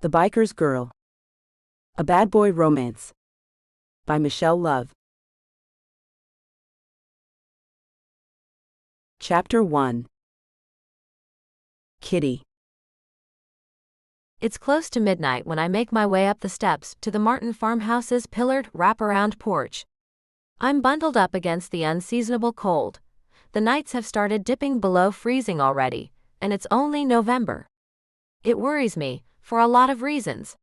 The Biker's Girl. A Bad Boy Romance. By Michelle Love. Chapter 1. Kitty. It's close to midnight when I make my way up the steps to the Martin farmhouse's pillared wraparound porch. I'm bundled up against the unseasonable cold. The nights have started dipping below freezing already, and it's only November. It worries me, for a lot of reasons.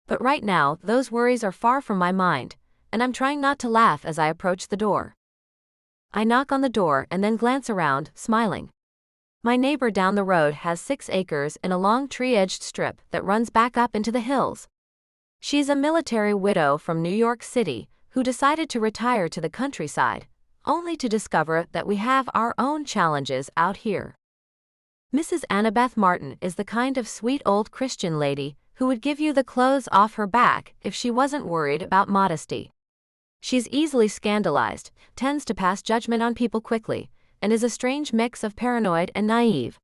But right now, those worries are far from my mind, and I'm trying not to laugh as I approach the door. I knock on the door and then glance around, smiling. My neighbor down the road has 6 acres in a long tree-edged strip that runs back up into the hills. She's a military widow from New York City who decided to retire to the countryside, only to discover that we have our own challenges out here. Mrs. Annabeth Martin is the kind of sweet old Christian lady who would give you the clothes off her back if she wasn't worried about modesty. She's easily scandalized, tends to pass judgment on people quickly, and is a strange mix of paranoid and naive.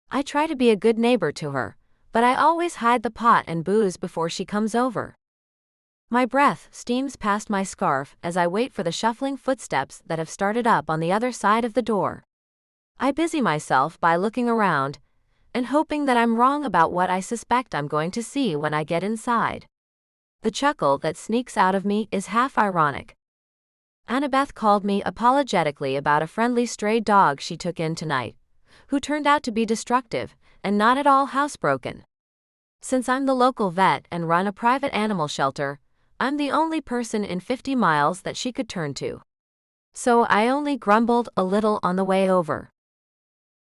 I try to be a good neighbor to her, but I always hide the pot and booze before she comes over. My breath steams past my scarf as I wait for the shuffling footsteps that have started up on the other side of the door. I busy myself by looking around and hoping that I'm wrong about what I suspect I'm going to see when I get inside. The chuckle that sneaks out of me is half ironic. Annabeth called me apologetically about a friendly stray dog she took in tonight, who turned out to be destructive and not at all housebroken. Since I'm the local vet and run a private animal shelter, I'm the only person in 50 miles that she could turn to. So I only grumbled a little on the way over.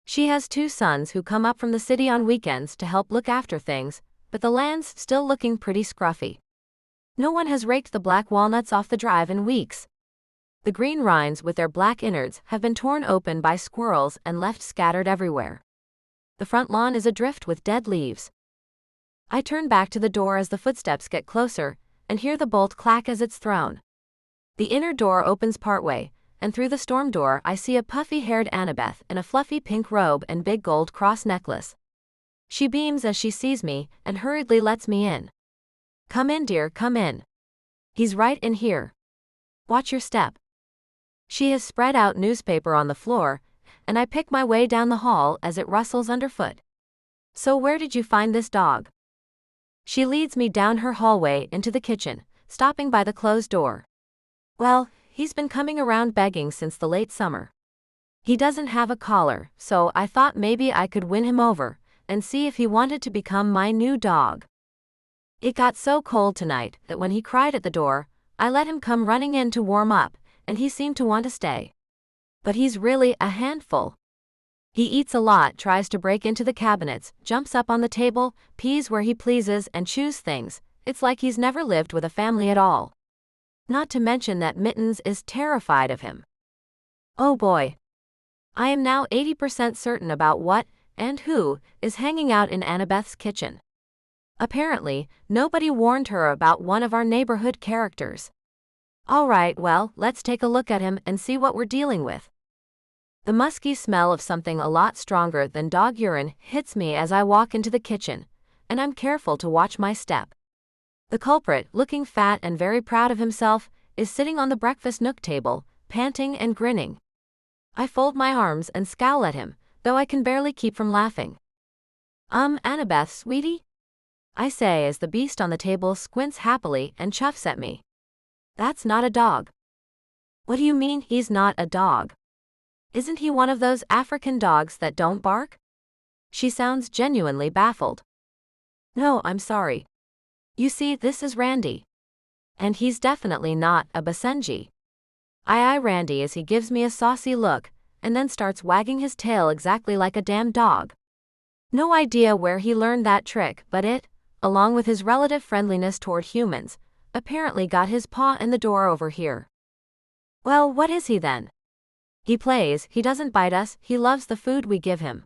She has 2 sons who come up from the city on weekends to help look after things, but the land's still looking pretty scruffy. No one has raked the black walnuts off the drive in weeks. The green rinds with their black innards have been torn open by squirrels and left scattered everywhere. The front lawn is adrift with dead leaves. I turn back to the door as the footsteps get closer, and hear the bolt clack as it's thrown. The inner door opens partway, and through the storm door I see a puffy-haired Annabeth in a fluffy pink robe and big gold cross necklace. She beams as she sees me, and hurriedly lets me in. "Come in, dear, come in. He's right in here. Watch your step." She has spread out newspaper on the floor, and I pick my way down the hall as it rustles underfoot. "So where did you find this dog?" She leads me down her hallway into the kitchen, stopping by the closed door. "Well, he's been coming around begging since the late summer. He doesn't have a collar, so I thought maybe I could win him over and see if he wanted to become my new dog. It got so cold tonight that when he cried at the door, I let him come running in to warm up, and he seemed to want to stay. But he's really a handful. He eats a lot, tries to break into the cabinets, jumps up on the table, pees where he pleases, and chews things. It's like he's never lived with a family at all. Not to mention that Mittens is terrified of him. Oh boy. I am now 80% certain about what and who is hanging out in Annabeth's kitchen. Apparently, nobody warned her about one of our neighborhood characters. All right, well, let's take a look at him and see what we're dealing with. The musky smell of something a lot stronger than dog urine hits me as I walk into the kitchen, and I'm careful to watch my step. The culprit, looking fat and very proud of himself, is sitting on the breakfast nook table, panting and grinning. I fold my arms and scowl at him, though I can barely keep from laughing. Annabeth, sweetie?" I say as the beast on the table squints happily and chuffs at me. "That's not a dog." "What do you mean he's not a dog? Isn't he one of those African dogs that don't bark?" She sounds genuinely baffled. "No, I'm sorry. You see, this is Randy. And he's definitely not a Basenji." I eye Randy as he gives me a saucy look, and then starts wagging his tail exactly like a damn dog. No idea where he learned that trick, but it, along with his relative friendliness toward humans, apparently got his paw in the door over here. Well, what is he then? He plays, he doesn't bite us, he loves the food we give him.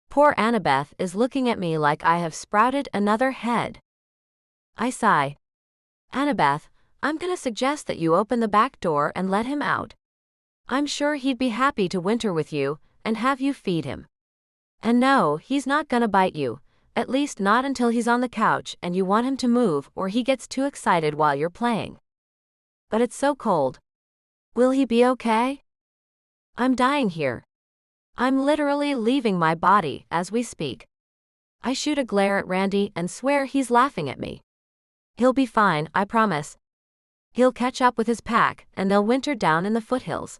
Poor Annabeth is looking at me like I have sprouted another head. I sigh. "Annabeth, I'm gonna suggest that you open the back door and let him out. I'm sure he'd be happy to winter with you and have you feed him. And no, he's not gonna bite you, At least not until he's on the couch and you want him to move or he gets too excited while you're playing. But it's so cold. Will he be okay? I'm dying here. I'm literally leaving my body as we speak. I shoot a glare at Randy and swear he's laughing at me. He'll be fine, I promise. He'll catch up with his pack and they'll winter down in the foothills.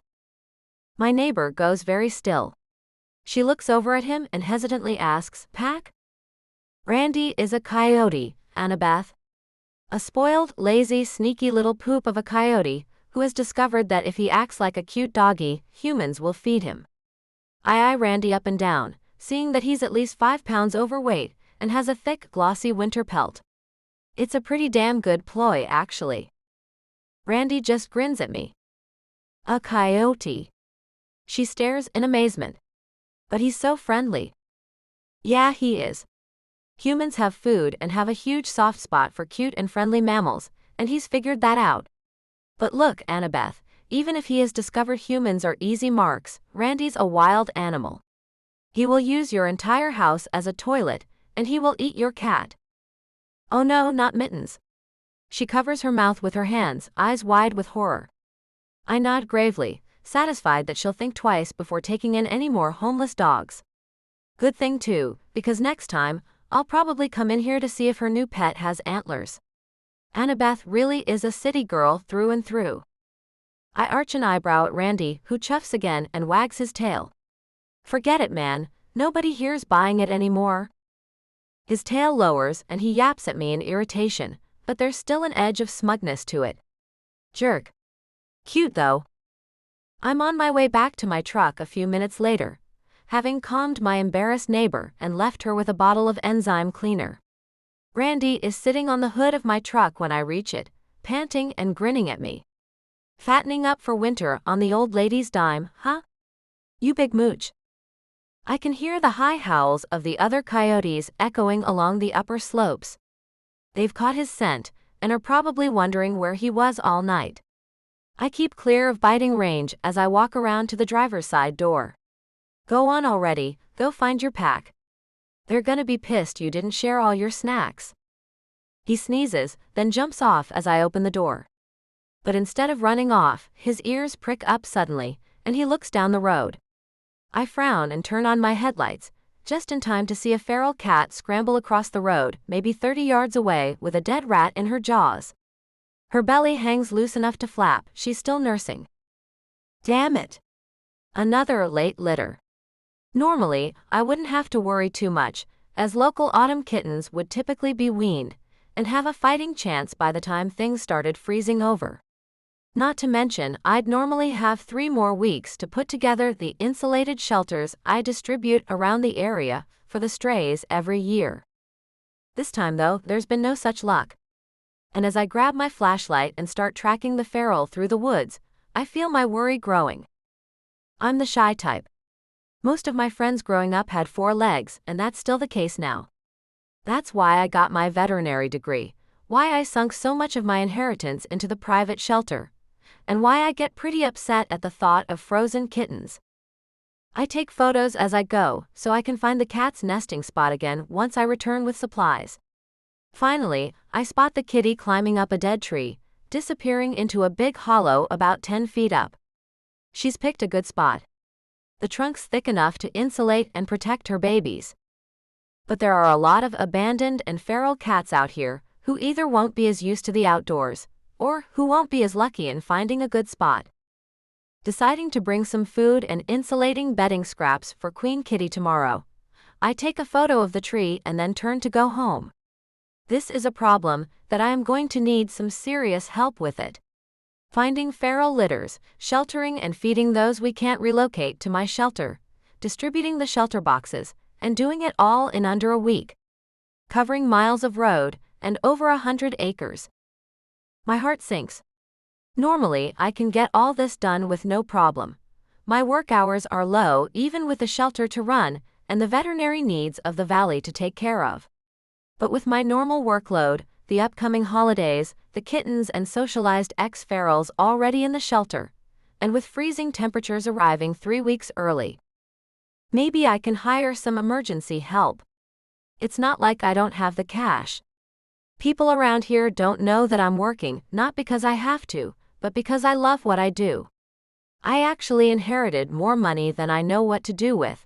My neighbor goes very still. She looks over at him and hesitantly asks, "Pack?" Randy is a coyote, Annabeth. A spoiled, lazy, sneaky little poop of a coyote who has discovered that if he acts like a cute doggy, humans will feed him. I eye Randy up and down, seeing that he's at least 5 pounds overweight and has a thick, glossy winter pelt. It's a pretty damn good ploy, actually. Randy just grins at me. A coyote. She stares in amazement. But he's so friendly. Yeah, he is. Humans have food and have a huge soft spot for cute and friendly mammals, and he's figured that out. But look, Annabeth, even if he has discovered humans are easy marks, Randy's a wild animal. He will use your entire house as a toilet, and he will eat your cat. Oh no, not Mittens. She covers her mouth with her hands, eyes wide with horror. I nod gravely, satisfied that she'll think twice before taking in any more homeless dogs. Good thing too, because next time, I'll probably come in here to see if her new pet has antlers. Annabeth really is a city girl through and through. I arch an eyebrow at Randy, who chuffs again and wags his tail. Forget it, man, nobody here's buying it anymore. His tail lowers and he yaps at me in irritation, but there's still an edge of smugness to it. Jerk. Cute though. I'm on my way back to my truck a few minutes later, having calmed my embarrassed neighbor and left her with a bottle of enzyme cleaner. Randy is sitting on the hood of my truck when I reach it, panting and grinning at me. Fattening up for winter on the old lady's dime, huh? You big mooch. I can hear the high howls of the other coyotes echoing along the upper slopes. They've caught his scent and are probably wondering where he was all night. I keep clear of biting range as I walk around to the driver's side door. Go on already, go find your pack. They're gonna be pissed you didn't share all your snacks. He sneezes, then jumps off as I open the door. But instead of running off, his ears prick up suddenly, and he looks down the road. I frown and turn on my headlights, just in time to see a feral cat scramble across the road, maybe 30 yards away, with a dead rat in her jaws. Her belly hangs loose enough to flap, she's still nursing. Damn it! Another late litter. Normally, I wouldn't have to worry too much, as local autumn kittens would typically be weaned, and have a fighting chance by the time things started freezing over. Not to mention, I'd normally have 3 more weeks to put together the insulated shelters I distribute around the area for the strays every year. This time though, there's been no such luck. And as I grab my flashlight and start tracking the feral through the woods, I feel my worry growing. I'm the shy type. Most of my friends growing up had 4 legs, and that's still the case now. That's why I got my veterinary degree, why I sunk so much of my inheritance into the private shelter, and why I get pretty upset at the thought of frozen kittens. I take photos as I go, so I can find the cat's nesting spot again once I return with supplies. Finally, I spot the kitty climbing up a dead tree, disappearing into a big hollow about 10 feet up. She's picked a good spot. The trunk's thick enough to insulate and protect her babies. But there are a lot of abandoned and feral cats out here who either won't be as used to the outdoors, or who won't be as lucky in finding a good spot. Deciding to bring some food and insulating bedding scraps for Queen Kitty tomorrow, I take a photo of the tree and then turn to go home. This is a problem that I am going to need some serious help with it. Finding feral litters, sheltering and feeding those we can't relocate to my shelter, distributing the shelter boxes, and doing it all in under a week. Covering miles of road and over 100 acres. My heart sinks. Normally, I can get all this done with no problem. My work hours are low even with the shelter to run and the veterinary needs of the valley to take care of. But with my normal workload, the upcoming holidays, the kittens and socialized ex-ferals already in the shelter, and with freezing temperatures arriving 3 weeks early, maybe I can hire some emergency help. It's not like I don't have the cash. People around here don't know that I'm working, not because I have to, but because I love what I do. I actually inherited more money than I know what to do with,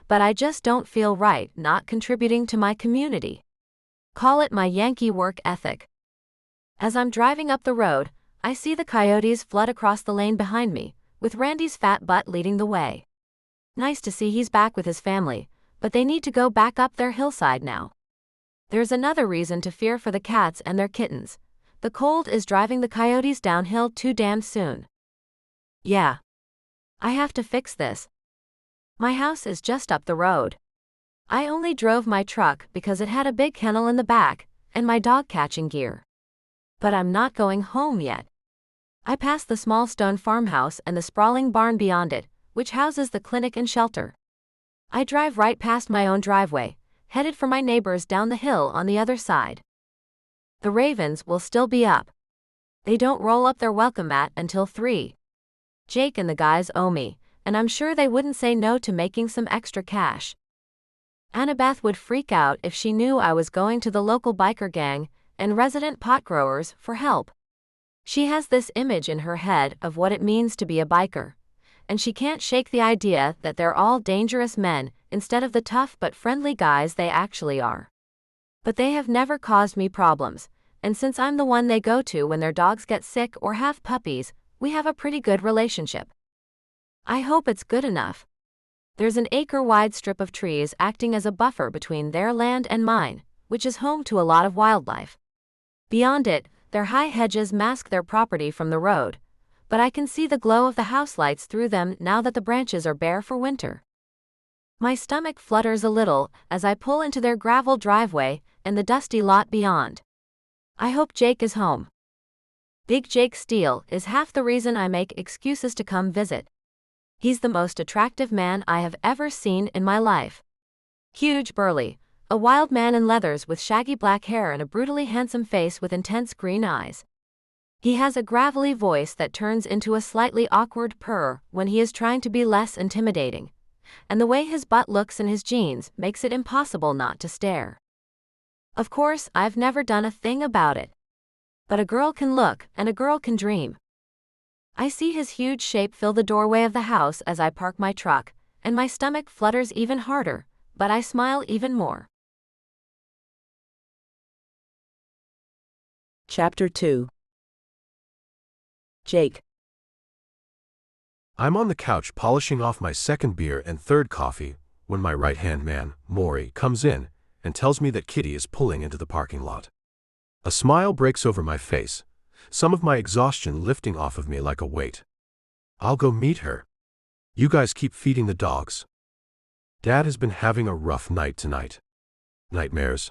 but I just don't feel right not contributing to my community. Call it my Yankee work ethic. As I'm driving up the road, I see the coyotes flood across the lane behind me, with Randy's fat butt leading the way. Nice to see he's back with his family, but they need to go back up their hillside now. There's another reason to fear for the cats and their kittens. The cold is driving the coyotes downhill too damn soon. Yeah. I have to fix this. My house is just up the road. I only drove my truck because it had a big kennel in the back, and my dog catching gear. But I'm not going home yet. I pass the small stone farmhouse and the sprawling barn beyond it, which houses the clinic and shelter. I drive right past my own driveway, headed for my neighbors down the hill on the other side. The ravens will still be up. They don't roll up their welcome mat until 3. Jake and the guys owe me, and I'm sure they wouldn't say no to making some extra cash. Annabeth would freak out if she knew I was going to the local biker gang and resident pot growers for help. She has this image in her head of what it means to be a biker, and she can't shake the idea that they're all dangerous men instead of the tough but friendly guys they actually are. But they have never caused me problems, and since I'm the one they go to when their dogs get sick or have puppies, we have a pretty good relationship. I hope it's good enough. There's an acre-wide strip of trees acting as a buffer between their land and mine, which is home to a lot of wildlife. Beyond it, their high hedges mask their property from the road, but I can see the glow of the house lights through them now that the branches are bare for winter. My stomach flutters a little as I pull into their gravel driveway and the dusty lot beyond. I hope Jake is home. Big Jake Steele is half the reason I make excuses to come visit. He's the most attractive man I have ever seen in my life. Huge, burly, a wild man in leathers with shaggy black hair and a brutally handsome face with intense green eyes. He has a gravelly voice that turns into a slightly awkward purr when he is trying to be less intimidating, and the way his butt looks in his jeans makes it impossible not to stare. Of course, I've never done a thing about it. But a girl can look, and a girl can dream. I see his huge shape fill the doorway of the house as I park my truck, and my stomach flutters even harder, but I smile even more. Chapter 2. Jake. I'm on the couch polishing off my second beer and third coffee when my right-hand man, Maury, comes in and tells me that Kitty is pulling into the parking lot. A smile breaks over my face, some of my exhaustion lifting off of me like a weight. I'll go meet her. You guys keep feeding the dogs. Dad has been having a rough night tonight. Nightmares.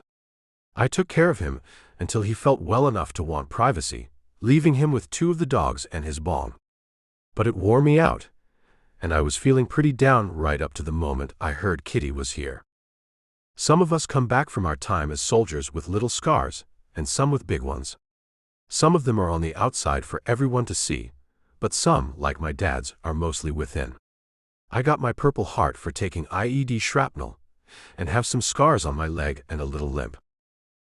I took care of him until he felt well enough to want privacy, leaving him with 2 of the dogs and his bong. But it wore me out, and I was feeling pretty down right up to the moment I heard Kitty was here. Some of us come back from our time as soldiers with little scars, and some with big ones. Some of them are on the outside for everyone to see, but some, like my dad's, are mostly within. I got my Purple Heart for taking IED shrapnel, and have some scars on my leg and a little limp.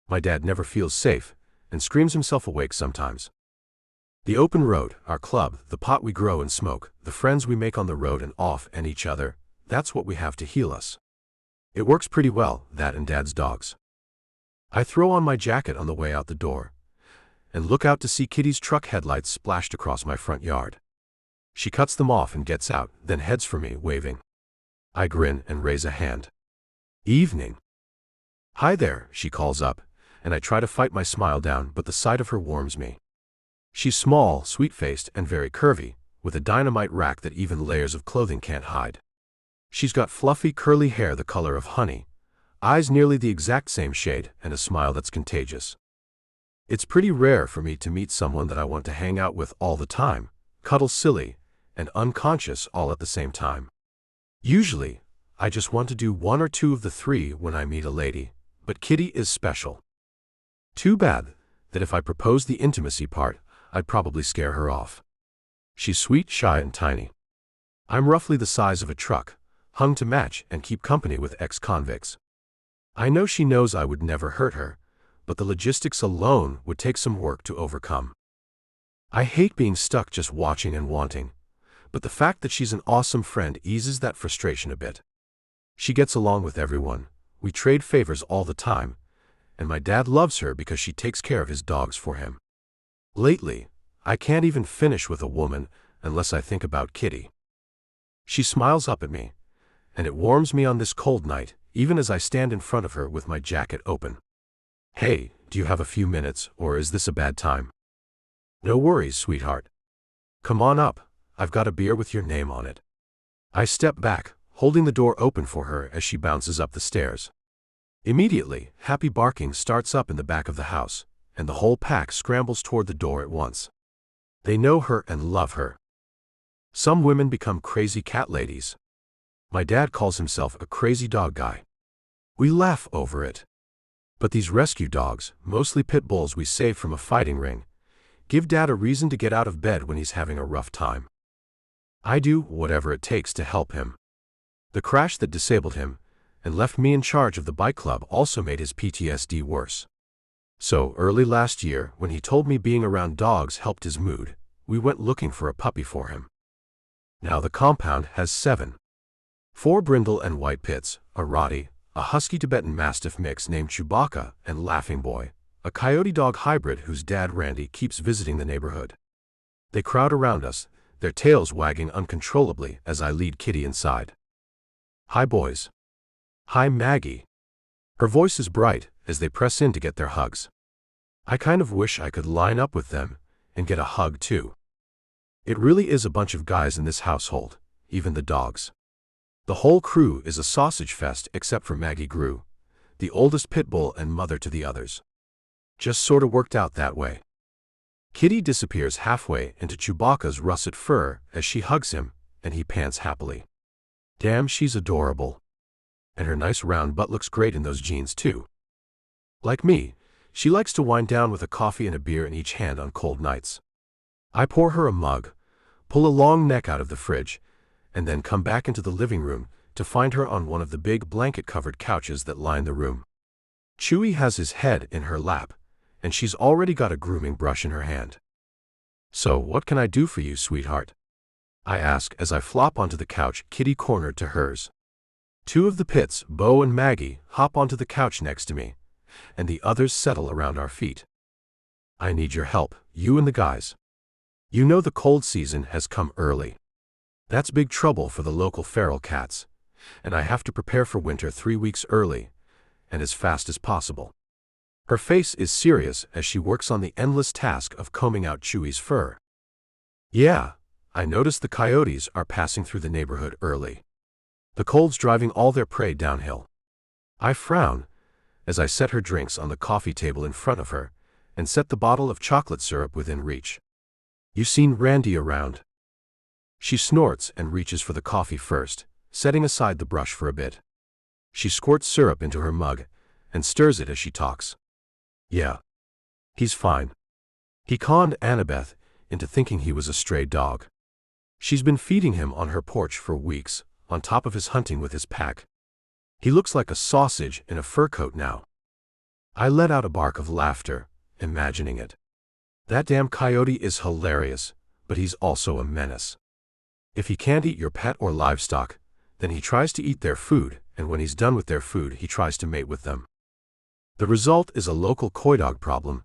My dad never feels safe, and screams himself awake sometimes. The open road, our club, the pot we grow and smoke, the friends we make on the road and off and each other, that's what we have to heal us. It works pretty well, that and Dad's dogs. I throw on my jacket on the way out the door, and look out to see Kitty's truck headlights splashed across my front yard. She cuts them off and gets out, then heads for me, waving. I grin and raise a hand. Evening. Hi there, she calls up, and I try to fight my smile down, but the sight of her warms me. She's small, sweet-faced, and very curvy, with a dynamite rack that even layers of clothing can't hide. She's got fluffy, curly hair the color of honey, eyes nearly the exact same shade, and a smile that's contagious. It's pretty rare for me to meet someone that I want to hang out with all the time, cuddle silly, and unconscious all at the same time. Usually, I just want to do 1 or 2 of the 3 when I meet a lady, but Kitty is special. Too bad that if I proposed the intimacy part, I'd probably scare her off. She's sweet, shy, and tiny. I'm roughly the size of a truck, hung to match and keep company with ex-convicts. I know she knows I would never hurt her, but the logistics alone would take some work to overcome. I hate being stuck just watching and wanting, but the fact that she's an awesome friend eases that frustration a bit. She gets along with everyone, we trade favors all the time, and my dad loves her because she takes care of his dogs for him. Lately, I can't even finish with a woman unless I think about Kitty. She smiles up at me, and it warms me on this cold night, even as I stand in front of her with my jacket open. Hey, do you have a few minutes, or is this a bad time? No worries, sweetheart. Come on up, I've got a beer with your name on it. I step back, holding the door open for her as she bounces up the stairs. Immediately, happy barking starts up in the back of the house, and the whole pack scrambles toward the door at once. They know her and love her. Some women become crazy cat ladies. My dad calls himself a crazy dog guy. We laugh over it. But these rescue dogs, mostly pit bulls we saved from a fighting ring, give Dad a reason to get out of bed when he's having a rough time. I do whatever it takes to help him. The crash that disabled him and left me in charge of the bike club also made his PTSD worse. So, early last year, when he told me being around dogs helped his mood, we went looking for a puppy for him. Now the compound has 7. 4 brindle and white pits, a Rottie, a husky Tibetan Mastiff mix named Chewbacca, and Laughing Boy, a coyote dog hybrid whose dad Randy keeps visiting the neighborhood. They crowd around us, their tails wagging uncontrollably as I lead Kitty inside. Hi boys. Hi Maggie. Her voice is bright as they press in to get their hugs. I kind of wish I could line up with them and get a hug too. It really is a bunch of guys in this household, even the dogs. The whole crew is a sausage fest except for Maggie Grew, the oldest pit bull and mother to the others. Just sorta worked out that way. Kitty disappears halfway into Chewbacca's russet fur as she hugs him, and he pants happily. Damn, she's adorable. And her nice round butt looks great in those jeans too. Like me, she likes to wind down with a coffee and a beer in each hand on cold nights. I pour her a mug, pull a long neck out of the fridge, and then come back into the living room to find her on one of the big blanket-covered couches that line the room. Chewy has his head in her lap, and she's already got a grooming brush in her hand. So, what can I do for you, sweetheart? I ask as I flop onto the couch Kitty cornered to hers. 2 of the pits, Bo and Maggie, hop onto the couch next to me, and the others settle around our feet. I need your help, you and the guys. You know the cold season has come early. That's big trouble for the local feral cats, and I have to prepare for winter 3 weeks early, and as fast as possible. Her face is serious as she works on the endless task of combing out Chewy's fur. Yeah, I noticed the coyotes are passing through the neighborhood early. The cold's driving all their prey downhill. I frown as I set her drinks on the coffee table in front of her and set the bottle of chocolate syrup within reach. You seen Randy around? She snorts and reaches for the coffee first, setting aside the brush for a bit. She squirts syrup into her mug and stirs it as she talks. Yeah. He's fine. He conned Annabeth into thinking he was a stray dog. She's been feeding him on her porch for weeks, on top of his hunting with his pack. He looks like a sausage in a fur coat now. I let out a bark of laughter, imagining it. That damn coyote is hilarious, but he's also a menace. If he can't eat your pet or livestock, then he tries to eat their food, and when he's done with their food he tries to mate with them. The result is a local coy dog problem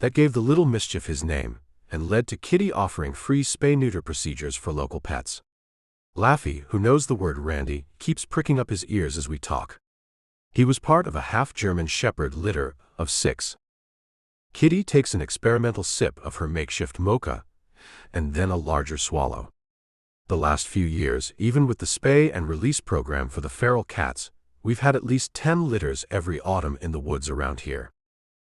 that gave the little mischief his name, and led to Kitty offering free spay-neuter procedures for local pets. Laffy, who knows the word Randy, keeps pricking up his ears as we talk. He was part of a half-German shepherd litter of 6. Kitty takes an experimental sip of her makeshift mocha, and then a larger swallow. The last few years, even with the spay and release program for the feral cats, we've had at least 10 litters every autumn in the woods around here.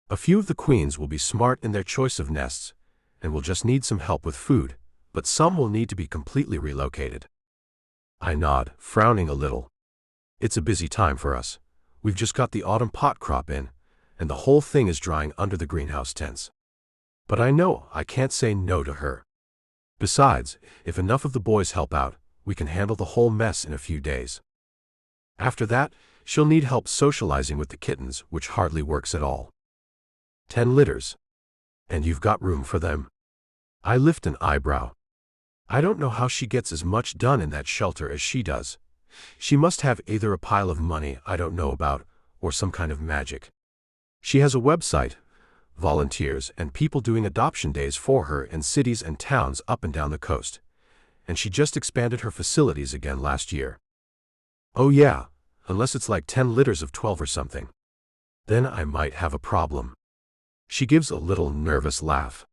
A few of the queens will be smart in their choice of nests, and will just need some help with food, but some will need to be completely relocated. I nod, frowning a little. It's a busy time for us. We've just got the autumn pot crop in, and the whole thing is drying under the greenhouse tents. But I know I can't say no to her. Besides, if enough of the boys help out, we can handle the whole mess in a few days. After that, She'll need help socializing with the kittens, which hardly works at all. 10 litters. And you've got room for them? I lift an eyebrow. I don't know how she gets as much done in that shelter as she does. She must have either a pile of money I don't know about, or some kind of magic. She has a website, volunteers, and people doing adoption days for her in cities and towns up and down the coast. And she just expanded her facilities again last year. Oh yeah, unless it's like 10 litters of 12 or something. Then I might have a problem. She gives a little nervous laugh.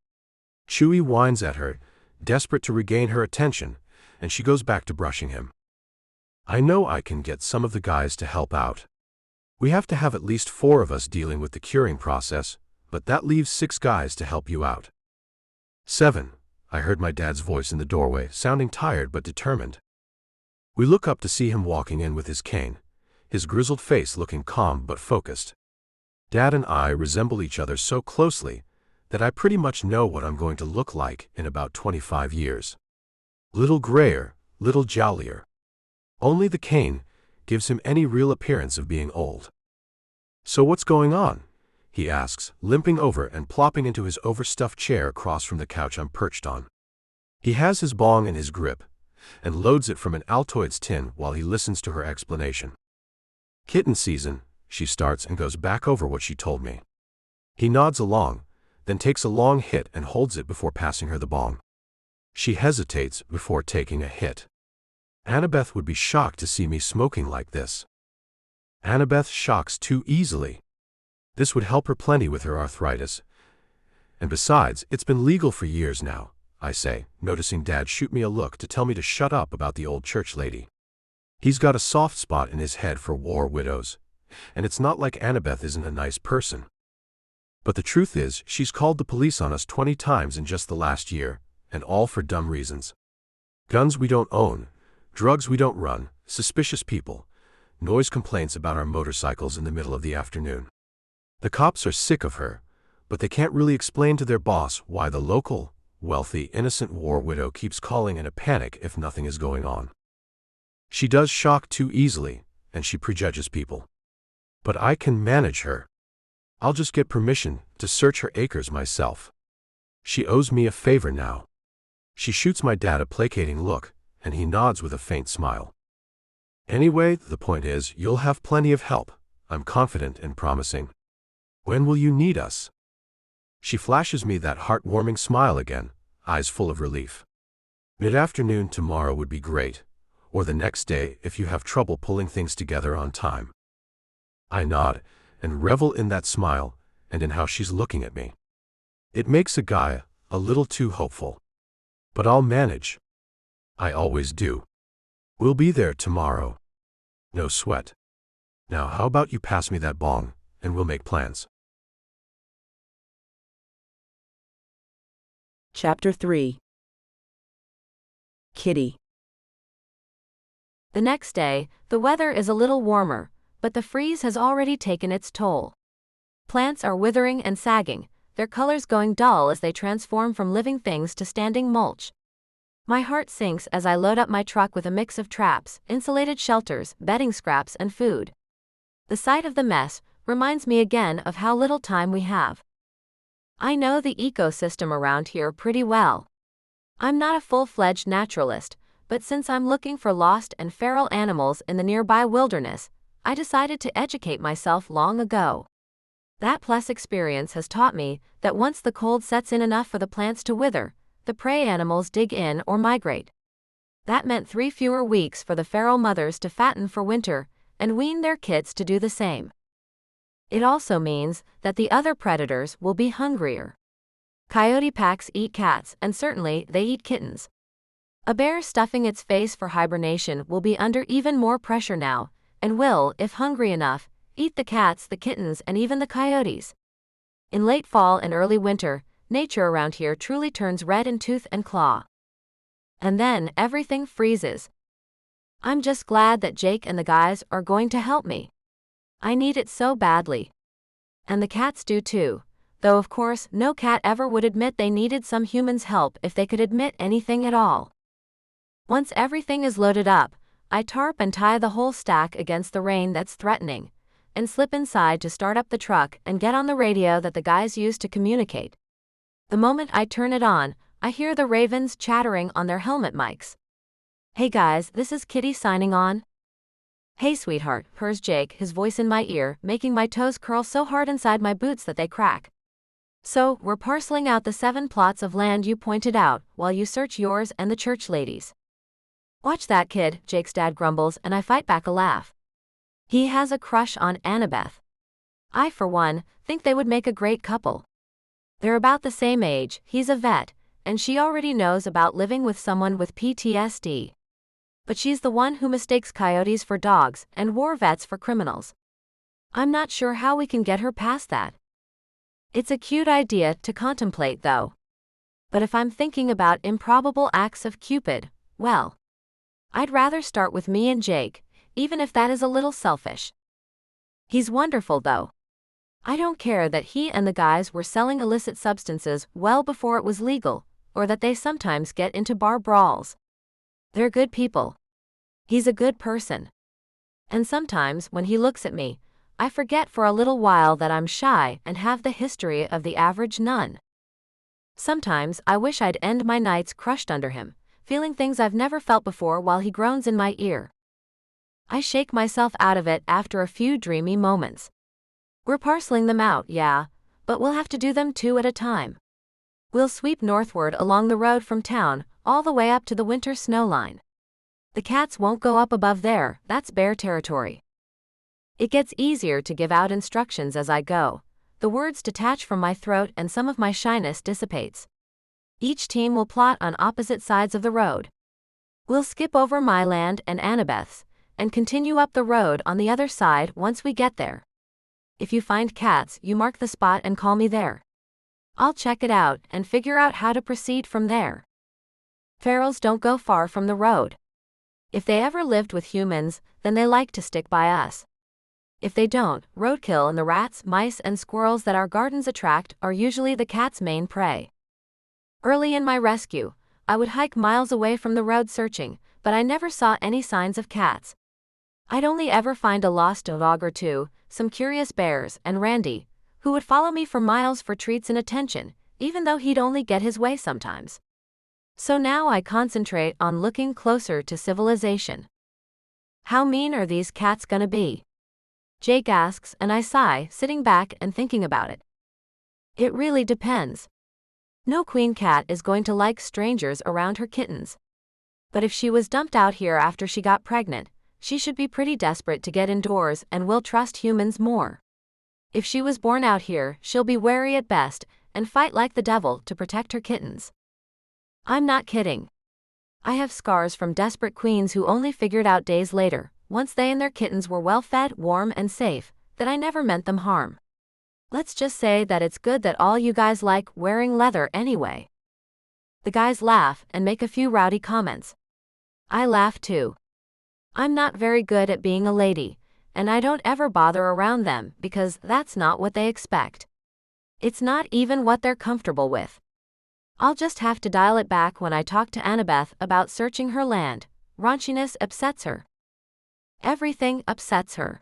Chewy whines at her, desperate to regain her attention, and she goes back to brushing him. I know I can get some of the guys to help out. We have to have at least 4 of us dealing with the curing process, but that leaves 6 guys to help you out. 7. I heard my dad's voice in the doorway, sounding tired but determined. We look up to see him walking in with his cane, his grizzled face looking calm but focused. Dad and I resemble each other so closely that I pretty much know what I'm going to look like in about 25 years. Little grayer, little jollier. Only the cane gives him any real appearance of being old. So what's going on? He asks, limping over and plopping into his overstuffed chair across from the couch I'm perched on. He has his bong in his grip and loads it from an Altoids tin while he listens to her explanation. Kitten season, she starts and goes back over what she told me. He nods along, then takes a long hit and holds it before passing her the bong. She hesitates before taking a hit. Annabeth would be shocked to see me smoking like this. Annabeth shocks too easily. This would help her plenty with her arthritis. And besides, it's been legal for years now, I say, noticing Dad shoot me a look to tell me to shut up about the old church lady. He's got a soft spot in his head for war widows, and it's not like Annabeth isn't a nice person. But the truth is, she's called the police on us 20 times in just the last year, and all for dumb reasons. Guns we don't own, drugs we don't run, suspicious people, noise complaints about our motorcycles in the middle of the afternoon. The cops are sick of her, but they can't really explain to their boss why the local, wealthy, innocent war widow keeps calling in a panic if nothing is going on. She does shock too easily, and she prejudges people. But I can manage her. I'll just get permission to search her acres myself. She owes me a favor now. She shoots my dad a placating look, and he nods with a faint smile. Anyway, the point is, you'll have plenty of help, I'm confident and promising. When will you need us? She flashes me that heartwarming smile again, eyes full of relief. Mid-afternoon tomorrow would be great, or the next day if you have trouble pulling things together on time. I nod, and revel in that smile, and in how she's looking at me. It makes a guy a little too hopeful. But I'll manage. I always do. We'll be there tomorrow. No sweat. Now how about you pass me that bong, and we'll make plans. Chapter 3. Kitty. The next day, the weather is a little warmer, but the freeze has already taken its toll. Plants are withering and sagging, their colors going dull as they transform from living things to standing mulch. My heart sinks as I load up my truck with a mix of traps, insulated shelters, bedding scraps, and food. The sight of the mess reminds me again of how little time we have. I know the ecosystem around here pretty well. I'm not a full-fledged naturalist, but since I'm looking for lost and feral animals in the nearby wilderness, I decided to educate myself long ago. That plus experience has taught me that once the cold sets in enough for the plants to wither, the prey animals dig in or migrate. That meant 3 fewer weeks for the feral mothers to fatten for winter and wean their kits to do the same. It also means that the other predators will be hungrier. Coyote packs eat cats, and certainly they eat kittens. A bear stuffing its face for hibernation will be under even more pressure now, and will, if hungry enough, eat the cats, the kittens, and even the coyotes. In late fall and early winter, nature around here truly turns red in tooth and claw. And then everything freezes. I'm just glad that Jake and the guys are going to help me. I need it so badly. And the cats do too, though of course no cat ever would admit they needed some human's help if they could admit anything at all. Once everything is loaded up, I tarp and tie the whole stack against the rain that's threatening, and slip inside to start up the truck and get on the radio that the guys use to communicate. The moment I turn it on, I hear the ravens chattering on their helmet mics. "Hey guys, this is Kitty signing on." "Hey sweetheart," purrs Jake, his voice in my ear, making my toes curl so hard inside my boots that they crack. "So, we're parceling out the 7 plots of land you pointed out, while you search yours and the church ladies." "Watch that kid," Jake's dad grumbles, and I fight back a laugh. He has a crush on Annabeth. I, for one, think they would make a great couple. They're about the same age, he's a vet, and she already knows about living with someone with PTSD. But she's the one who mistakes coyotes for dogs and war vets for criminals. I'm not sure how we can get her past that. It's a cute idea to contemplate, though. But if I'm thinking about improbable acts of Cupid, well, I'd rather start with me and Jake, even if that is a little selfish. He's wonderful, though. I don't care that he and the guys were selling illicit substances well before it was legal, or that they sometimes get into bar brawls. They're good people. He's a good person. And sometimes, when he looks at me, I forget for a little while that I'm shy and have the history of the average nun. Sometimes I wish I'd end my nights crushed under him, feeling things I've never felt before while he groans in my ear. I shake myself out of it after a few dreamy moments. We're parceling them out, yeah, but we'll have to do them 2 at a time. We'll sweep northward along the road from town, all the way up to the winter snow line. The cats won't go up above there, that's bear territory. It gets easier to give out instructions as I go. The words detach from my throat and some of my shyness dissipates. Each team will plot on opposite sides of the road. We'll skip over my land and Annabeth's, and continue up the road on the other side once we get there. If you find cats, you mark the spot and call me there. I'll check it out and figure out how to proceed from there. Ferals don't go far from the road. If they ever lived with humans, then they like to stick by us. If they don't, roadkill and the rats, mice, and squirrels that our gardens attract are usually the cat's main prey. Early in my rescue, I would hike miles away from the road searching, but I never saw any signs of cats. I'd only ever find a lost dog or two, some curious bears, and Randy, who would follow me for miles for treats and attention, even though he'd only get his way sometimes. So now I concentrate on looking closer to civilization. How mean are these cats gonna be? Jake asks, and I sigh, sitting back and thinking about it. It really depends. No queen cat is going to like strangers around her kittens. But if she was dumped out here after she got pregnant, she should be pretty desperate to get indoors and will trust humans more. If she was born out here, she'll be wary at best and fight like the devil to protect her kittens. I'm not kidding. I have scars from desperate queens who only figured out days later, once they and their kittens were well fed, warm, and safe, that I never meant them harm. Let's just say that it's good that all you guys like wearing leather anyway. The guys laugh and make a few rowdy comments. I laugh too. I'm not very good at being a lady, and I don't ever bother around them because that's not what they expect. It's not even what they're comfortable with. I'll just have to dial it back when I talk to Annabeth about searching her land. Raunchiness upsets her. Everything upsets her.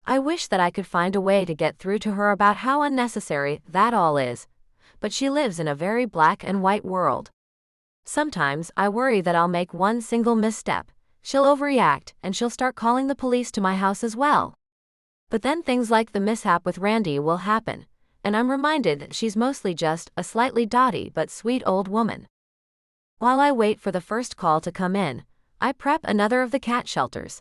I wish that I could find a way to get through to her about how unnecessary that all is, but she lives in a very black and white world. Sometimes I worry that I'll make one single misstep, she'll overreact, and she'll start calling the police to my house as well. But then things like the mishap with Randy will happen, and I'm reminded that she's mostly just a slightly dotty but sweet old woman. While I wait for the first call to come in, I prep another of the cat shelters.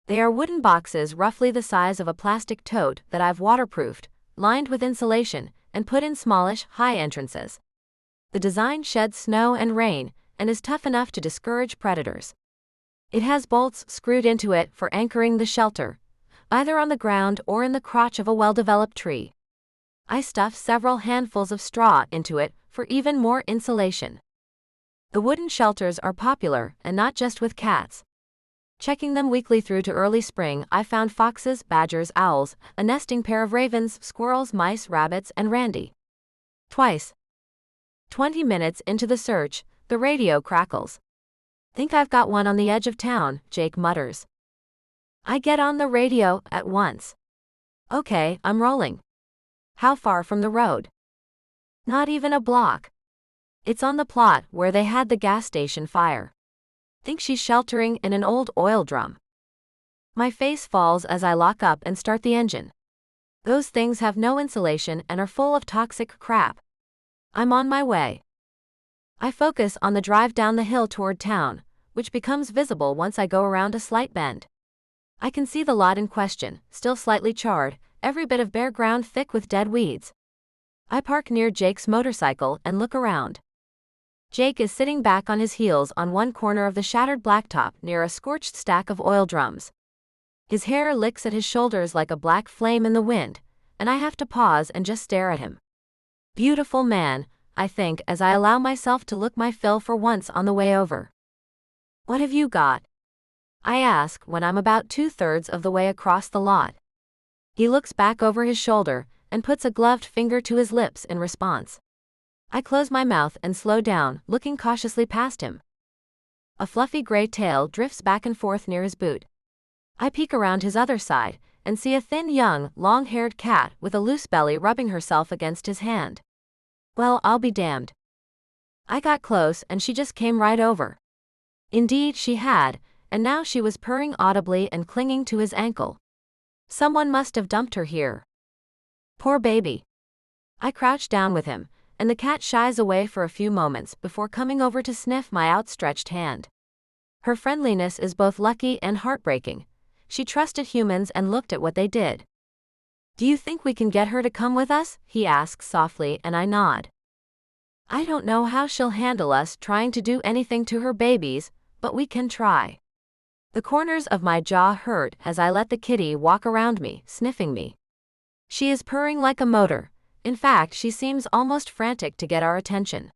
They are wooden boxes roughly the size of a plastic tote that I've waterproofed, lined with insulation, and put in smallish, high entrances. The design sheds snow and rain, and is tough enough to discourage predators. It has bolts screwed into it for anchoring the shelter, either on the ground or in the crotch of a well-developed tree. I stuff several handfuls of straw into it for even more insulation. The wooden shelters are popular, and not just with cats. Checking them weekly through to early spring, I found foxes, badgers, owls, a nesting pair of ravens, squirrels, mice, rabbits, and Randy. Twice. 20 minutes into the search, the radio crackles. Think I've got one on the edge of town, Jake mutters. I get on the radio at once. Okay, I'm rolling. How far from the road? Not even a block. It's on the plot where they had the gas station fire. Think she's sheltering in an old oil drum. My face falls as I lock up and start the engine. Those things have no insulation and are full of toxic crap. I'm on my way. I focus on the drive down the hill toward town, which becomes visible once I go around a slight bend. I can see the lot in question, still slightly charred, every bit of bare ground thick with dead weeds. I park near Jake's motorcycle and look around. Jake is sitting back on his heels on one corner of the shattered blacktop near a scorched stack of oil drums. His hair licks at his shoulders like a black flame in the wind, and I have to pause and just stare at him. Beautiful man, I think as I allow myself to look my fill for once on the way over. What have you got? I ask when I'm about 2/3 of the way across the lot. He looks back over his shoulder and puts a gloved finger to his lips in response. I close my mouth and slow down, looking cautiously past him. A fluffy gray tail drifts back and forth near his boot. I peek around his other side and see a thin young, long-haired cat with a loose belly rubbing herself against his hand. Well, I'll be damned. I got close and she just came right over. Indeed, she had, and now she was purring audibly and clinging to his ankle. Someone must have dumped her here. Poor baby. I crouch down with him, and the cat shies away for a few moments before coming over to sniff my outstretched hand. Her friendliness is both lucky and heartbreaking. She trusted humans and looked at what they did. Do you think we can get her to come with us? He asks softly, and I nod. I don't know how she'll handle us trying to do anything to her babies, but we can try. The corners of my jaw hurt as I let the kitty walk around me, sniffing me. She is purring like a motor. In fact, she seems almost frantic to get our attention.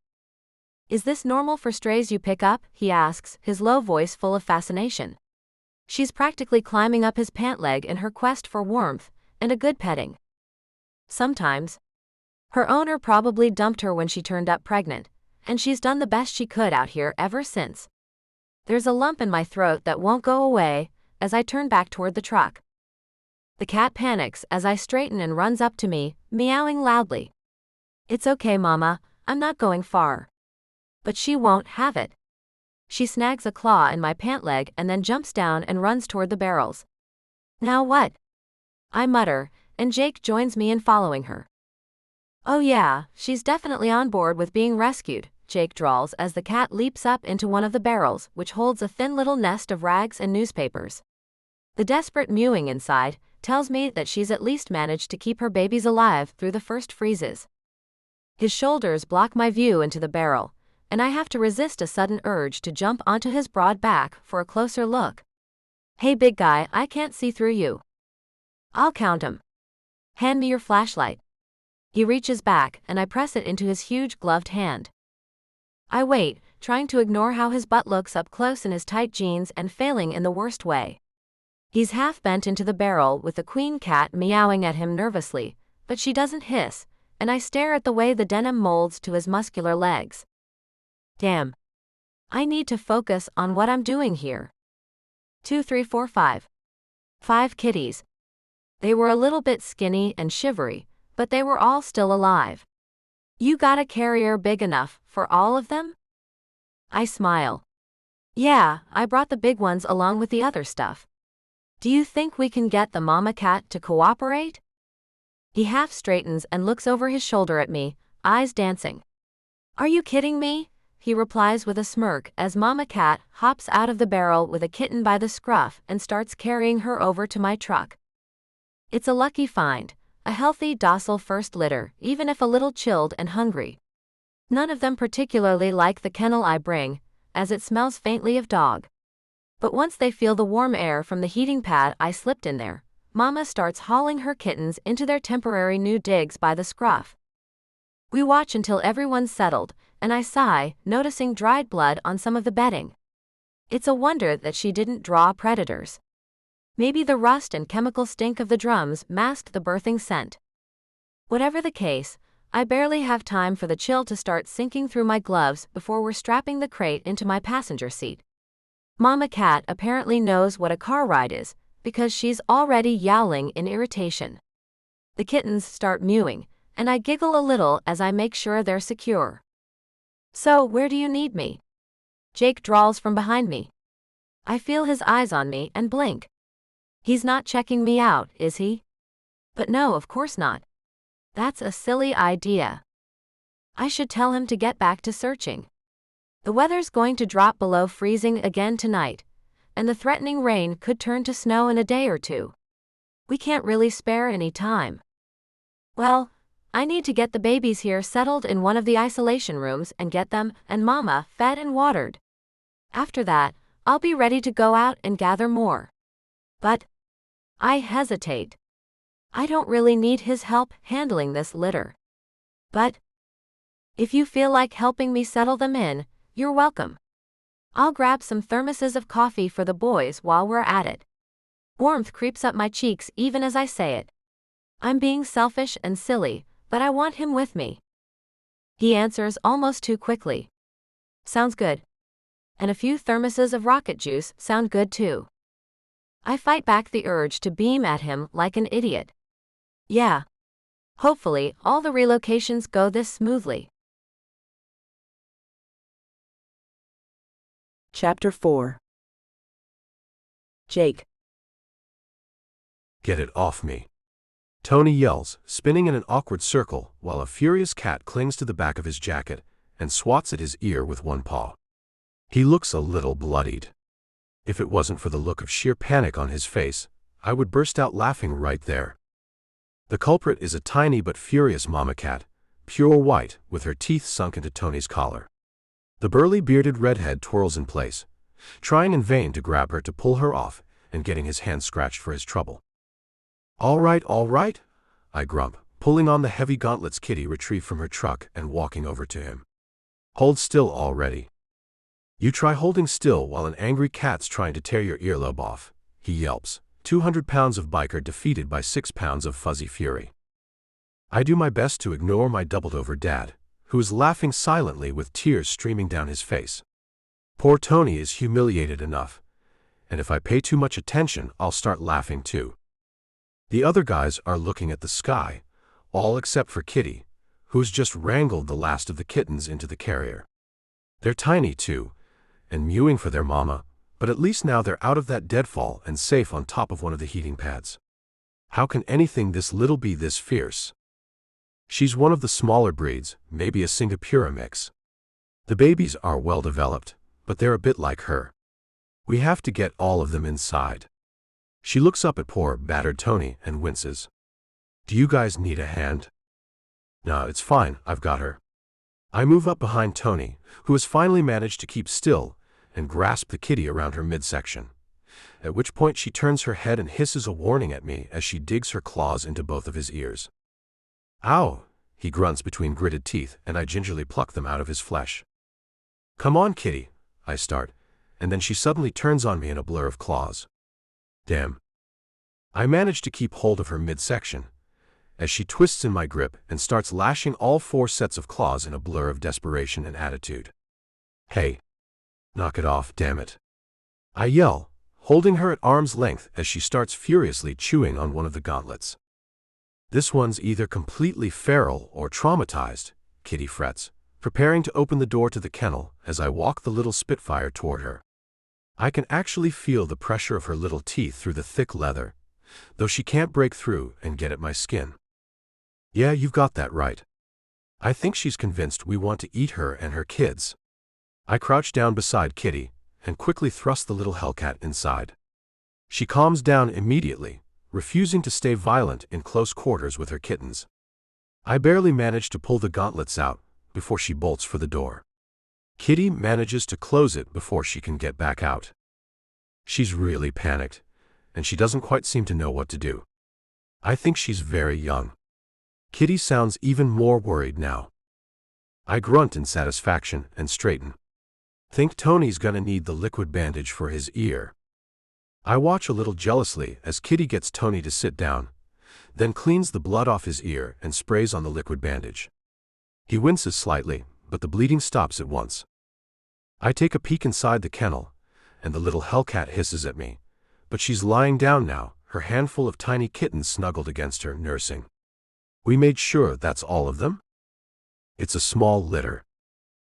Is this normal for strays you pick up? He asks, his low voice full of fascination. She's practically climbing up his pant leg in her quest for warmth and a good petting. Sometimes. Her owner probably dumped her when she turned up pregnant, and she's done the best she could out here ever since. There's a lump in my throat that won't go away as I turn back toward the truck. The cat panics as I straighten and runs up to me, meowing loudly. It's okay, Mama, I'm not going far. But she won't have it. She snags a claw in my pant leg and then jumps down and runs toward the barrels. Now what? I mutter, and Jake joins me in following her. Oh yeah, she's definitely on board with being rescued, Jake drawls as the cat leaps up into one of the barrels, which holds a thin little nest of rags and newspapers. The desperate mewing inside tells me that she's at least managed to keep her babies alive through the first freezes. His shoulders block my view into the barrel, and I have to resist a sudden urge to jump onto his broad back for a closer look. Hey big guy, I can't see through you. I'll count 'em. Hand me your flashlight. He reaches back, and I press it into his huge gloved hand. I wait, trying to ignore how his butt looks up close in his tight jeans and failing in the worst way. He's half bent into the barrel with the queen cat meowing at him nervously, but she doesn't hiss, and I stare at the way the denim molds to his muscular legs. Damn. I need to focus on what I'm doing here. 2, 3, 4, 5. 5 kitties. They were a little bit skinny and shivery, but they were all still alive. You got a carrier big enough for all of them? I smile. Yeah, I brought the big ones along with the other stuff. Do you think we can get the mama cat to cooperate? He half straightens and looks over his shoulder at me, eyes dancing. Are you kidding me? He replies with a smirk as Mama Cat hops out of the barrel with a kitten by the scruff and starts carrying her over to my truck. It's a lucky find, a healthy, docile first litter, even if a little chilled and hungry. None of them particularly like the kennel I bring, as it smells faintly of dog. But once they feel the warm air from the heating pad I slipped in there, Mama starts hauling her kittens into their temporary new digs by the scruff. We watch until everyone's settled, and I sigh, noticing dried blood on some of the bedding. It's a wonder that she didn't draw predators. Maybe the rust and chemical stink of the drums masked the birthing scent. Whatever the case, I barely have time for the chill to start sinking through my gloves before we're strapping the crate into my passenger seat. Mama Cat apparently knows what a car ride is, because she's already yowling in irritation. The kittens start mewing, and I giggle a little as I make sure they're secure. "So, where do you need me?" Jake drawls from behind me. I feel his eyes on me and blink. He's not checking me out, is he? But no, of course not. That's a silly idea. I should tell him to get back to searching. The weather's going to drop below freezing again tonight, and the threatening rain could turn to snow in a day or two. We can't really spare any time. Well, I need to get the babies here settled in one of the isolation rooms and get them and Mama fed and watered. After that, I'll be ready to go out and gather more. But I hesitate. I don't really need his help handling this litter. But if you feel like helping me settle them in, you're welcome. I'll grab some thermoses of coffee for the boys while we're at it. Warmth creeps up my cheeks even as I say it. I'm being selfish and silly, but I want him with me. He answers almost too quickly. Sounds good. And a few thermoses of rocket juice sound good too. I fight back the urge to beam at him like an idiot. Yeah. Hopefully, all the relocations go this smoothly. Chapter 4. Jake. Get it off me. Tony yells, spinning in an awkward circle, while a furious cat clings to the back of his jacket and swats at his ear with one paw. He looks a little bloodied. If it wasn't for the look of sheer panic on his face, I would burst out laughing right there. The culprit is a tiny but furious mama cat, pure white, with her teeth sunk into Tony's collar. The burly bearded redhead twirls in place, trying in vain to grab her to pull her off and getting his hand scratched for his trouble. All right, I grump, pulling on the heavy gauntlets Kitty retrieved from her truck and walking over to him. Hold still already. You try holding still while an angry cat's trying to tear your earlobe off, he yelps, 200 pounds of biker defeated by 6 pounds of fuzzy fury. I do my best to ignore my doubled-over dad, who is laughing silently with tears streaming down his face. Poor Tony is humiliated enough, and if I pay too much attention, I'll start laughing too. The other guys are looking at the sky, all except for Kitty, who's just wrangled the last of the kittens into the carrier. They're tiny too, and mewing for their mama, but at least now they're out of that deadfall and safe on top of one of the heating pads. How can anything this little be this fierce? She's one of the smaller breeds, maybe a Singapura mix. The babies are well developed, but they're a bit like her. We have to get all of them inside. She looks up at poor, battered Tony and winces. Do you guys need a hand? No, it's fine, I've got her. I move up behind Tony, who has finally managed to keep still, and grasp the kitty around her midsection, at which point she turns her head and hisses a warning at me as she digs her claws into both of his ears. Ow, he grunts between gritted teeth, and I gingerly pluck them out of his flesh. Come on, Kitty, I start, and then she suddenly turns on me in a blur of claws. Damn. I manage to keep hold of her midsection, as she twists in my grip and starts lashing all 4 sets of claws in a blur of desperation and attitude. Hey. Knock it off, damn it. I yell, holding her at arm's length as she starts furiously chewing on one of the gauntlets. This one's either completely feral or traumatized, Kitty frets, preparing to open the door to the kennel as I walk the little Spitfire toward her. I can actually feel the pressure of her little teeth through the thick leather, though she can't break through and get at my skin. Yeah, you've got that right. I think she's convinced we want to eat her and her kids. I crouch down beside Kitty and quickly thrust the little hellcat inside. She calms down immediately, refusing to stay violent in close quarters with her kittens. I barely manage to pull the gauntlets out before she bolts for the door. Kitty manages to close it before she can get back out. She's really panicked, and she doesn't quite seem to know what to do. I think she's very young. Kitty sounds even more worried now. I grunt in satisfaction and straighten. Think Tony's gonna need the liquid bandage for his ear. I watch a little jealously as Kitty gets Tony to sit down, then cleans the blood off his ear and sprays on the liquid bandage. He winces slightly, but the bleeding stops at once. I take a peek inside the kennel, and the little hellcat hisses at me. But she's lying down now, her handful of tiny kittens snuggled against her, nursing. We made sure that's all of them? It's a small litter.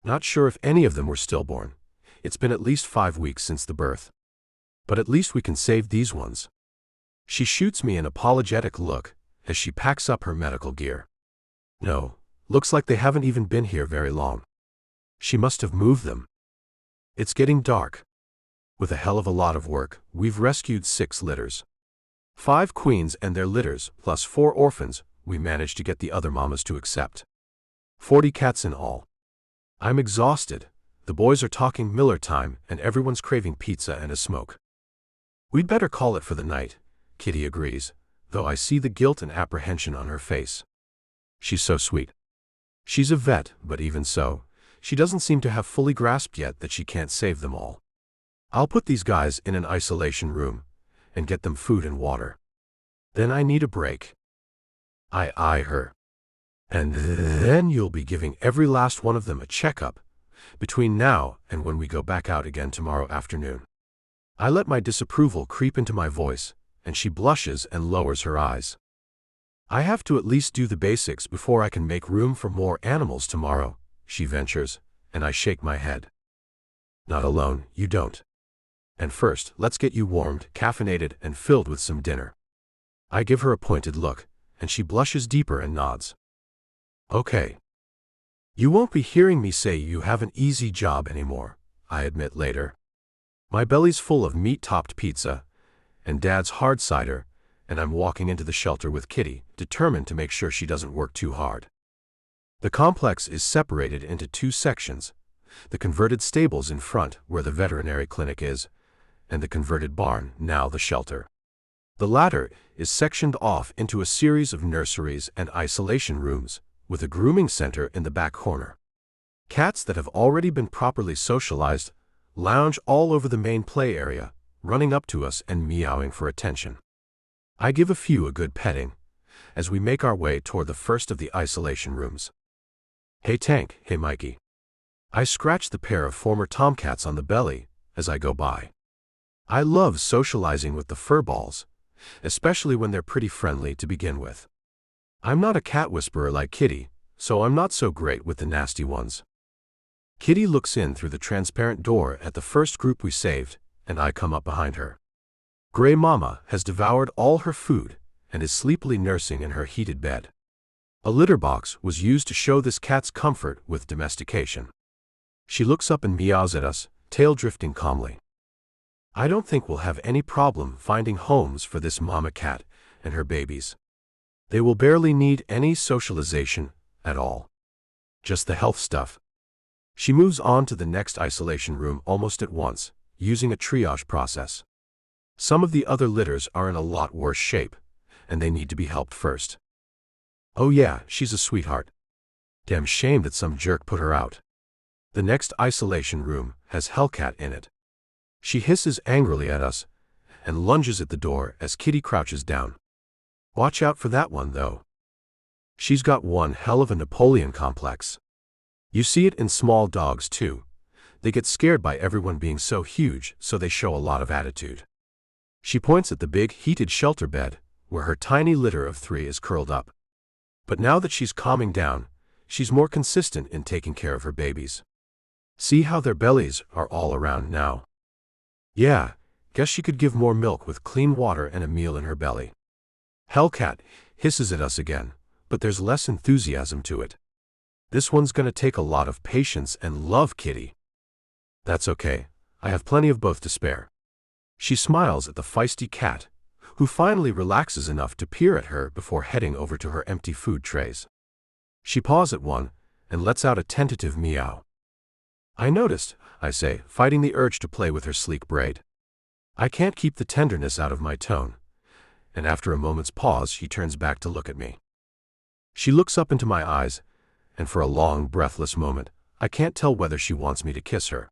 Not sure if any of them were stillborn. It's been at least 5 weeks since the birth. But at least we can save these ones. She shoots me an apologetic look as she packs up her medical gear. No, looks like they haven't even been here very long. She must have moved them. It's getting dark. With a hell of a lot of work, we've rescued 6 litters. 5 queens and their litters, plus 4 orphans, we managed to get the other mamas to accept. 40 cats in all. I'm exhausted. The boys are talking Miller time, and everyone's craving pizza and a smoke. We'd better call it for the night, Kitty agrees, though I see the guilt and apprehension on her face. She's so sweet. She's a vet, but even so, she doesn't seem to have fully grasped yet that she can't save them all. I'll put these guys in an isolation room and get them food and water. Then I need a break. I eye her. And then you'll be giving every last one of them a checkup between now and when we go back out again tomorrow afternoon. I let my disapproval creep into my voice, and she blushes and lowers her eyes. I have to at least do the basics before I can make room for more animals tomorrow, she ventures, and I shake my head. Not alone, you don't. And first, let's get you warmed, caffeinated, and filled with some dinner. I give her a pointed look, and she blushes deeper and nods. Okay. You won't be hearing me say you have an easy job anymore, I admit later. My belly's full of meat-topped pizza and Dad's hard cider, and I'm walking into the shelter with Kitty, determined to make sure she doesn't work too hard. The complex is separated into 2 sections, the converted stables in front, where the veterinary clinic is, and the converted barn, now the shelter. The latter is sectioned off into a series of nurseries and isolation rooms, with a grooming center in the back corner. Cats that have already been properly socialized lounge all over the main play area, running up to us and meowing for attention. I give a few a good petting as we make our way toward the first of the isolation rooms. Hey Tank, hey Mikey. I scratch the pair of former tomcats on the belly as I go by. I love socializing with the furballs, especially when they're pretty friendly to begin with. I'm not a cat whisperer like Kitty, so I'm not so great with the nasty ones. Kitty looks in through the transparent door at the first group we saved, and I come up behind her. Gray Mama has devoured all her food and is sleepily nursing in her heated bed. A litter box was used to show this cat's comfort with domestication. She looks up and meows at us, tail drifting calmly. I don't think we'll have any problem finding homes for this mama cat and her babies. They will barely need any socialization at all. Just the health stuff. She moves on to the next isolation room almost at once, using a triage process. Some of the other litters are in a lot worse shape, and they need to be helped first. Oh yeah, she's a sweetheart. Damn shame that some jerk put her out. The next isolation room has Hellcat in it. She hisses angrily at us and lunges at the door as Kitty crouches down. Watch out for that one, though. She's got one hell of a Napoleon complex. You see it in small dogs, too. They get scared by everyone being so huge, so they show a lot of attitude. She points at the big, heated shelter bed, where her tiny litter of 3 is curled up. But now that she's calming down, she's more consistent in taking care of her babies. See how their bellies are all around now. Yeah, guess she could give more milk with clean water and a meal in her belly. Hellcat hisses at us again, but there's less enthusiasm to it. This one's gonna take a lot of patience and love, Kitty. That's okay, I have plenty of both to spare. She smiles at the feisty cat, who finally relaxes enough to peer at her before heading over to her empty food trays. She paws at one and lets out a tentative meow. I noticed, I say, fighting the urge to play with her sleek braid. I can't keep the tenderness out of my tone, and after a moment's pause she turns back to look at me. She looks up into my eyes, and for a long, breathless moment, I can't tell whether she wants me to kiss her.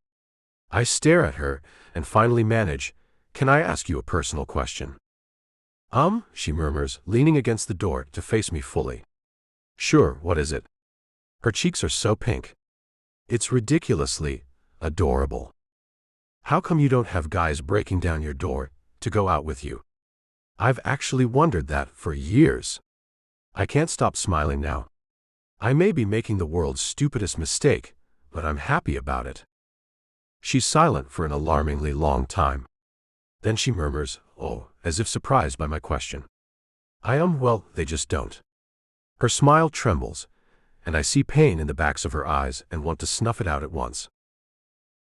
I stare at her and finally manage, "Can I ask you a personal question?" She murmurs, leaning against the door to face me fully. Sure, what is it? Her cheeks are so pink. It's ridiculously adorable. How come you don't have guys breaking down your door to go out with you? I've actually wondered that for years. I can't stop smiling now. I may be making the world's stupidest mistake, but I'm happy about it. She's silent for an alarmingly long time. Then she murmurs, oh, as if surprised by my question. Well, they just don't. Her smile trembles, and I see pain in the backs of her eyes and want to snuff it out at once.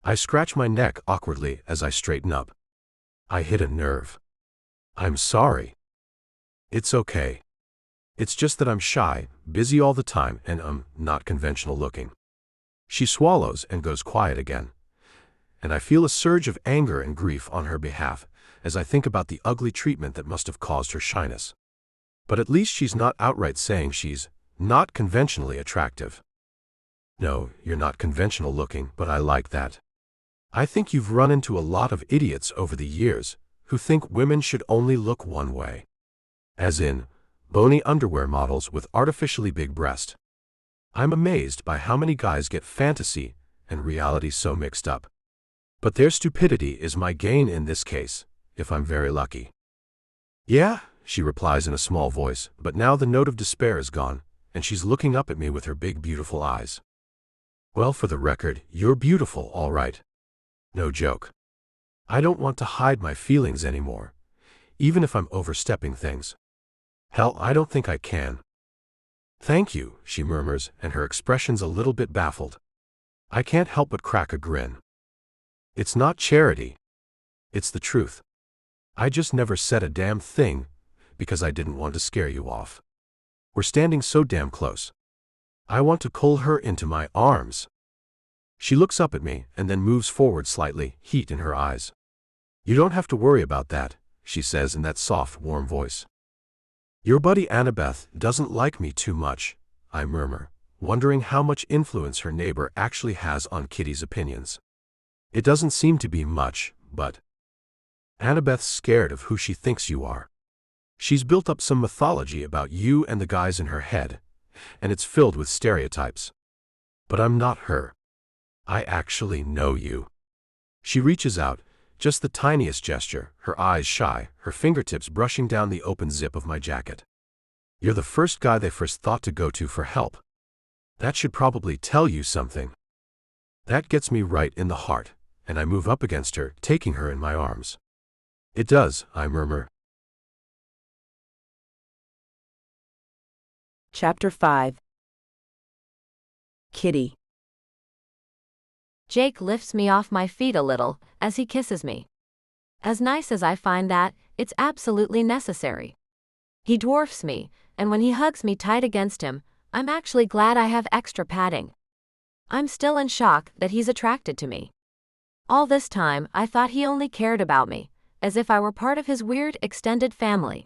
I scratch my neck awkwardly as I straighten up. I hit a nerve. I'm sorry. It's okay. It's just that I'm shy, busy all the time, and not conventional looking. She swallows and goes quiet again, and I feel a surge of anger and grief on her behalf as I think about the ugly treatment that must have caused her shyness. But at least she's not outright saying she's not conventionally attractive. No, you're not conventional looking, but I like that. I think you've run into a lot of idiots over the years who think women should only look one way. As in, bony underwear models with artificially big breasts. I'm amazed by how many guys get fantasy and reality so mixed up. But their stupidity is my gain in this case, if I'm very lucky. Yeah, she replies in a small voice, but now the note of despair is gone, and she's looking up at me with her big, beautiful eyes. Well, for the record, you're beautiful, all right. No joke. I don't want to hide my feelings anymore, even if I'm overstepping things. Hell, I don't think I can. Thank you, she murmurs, and her expression's a little bit baffled. I can't help but crack a grin. It's not charity. It's the truth. I just never said a damn thing because I didn't want to scare you off. We're standing so damn close. I want to pull her into my arms. She looks up at me and then moves forward slightly, heat in her eyes. You don't have to worry about that, she says in that soft, warm voice. Your buddy Annabeth doesn't like me too much, I murmur, wondering how much influence her neighbor actually has on Kitty's opinions. It doesn't seem to be much, but Annabeth's scared of who she thinks you are. She's built up some mythology about you and the guys in her head, and it's filled with stereotypes. But I'm not her. I actually know you. She reaches out, just the tiniest gesture, her eyes shy, her fingertips brushing down the open zip of my jacket. You're the first guy they first thought to go to for help. That should probably tell you something. That gets me right in the heart, and I move up against her, taking her in my arms. It does, I murmur. Chapter 5. Kitty. Jake lifts me off my feet a little as he kisses me. As nice as I find that, it's absolutely necessary. He dwarfs me, and when he hugs me tight against him, I'm actually glad I have extra padding. I'm still in shock that he's attracted to me. All this time, I thought he only cared about me, as if I were part of his weird extended family.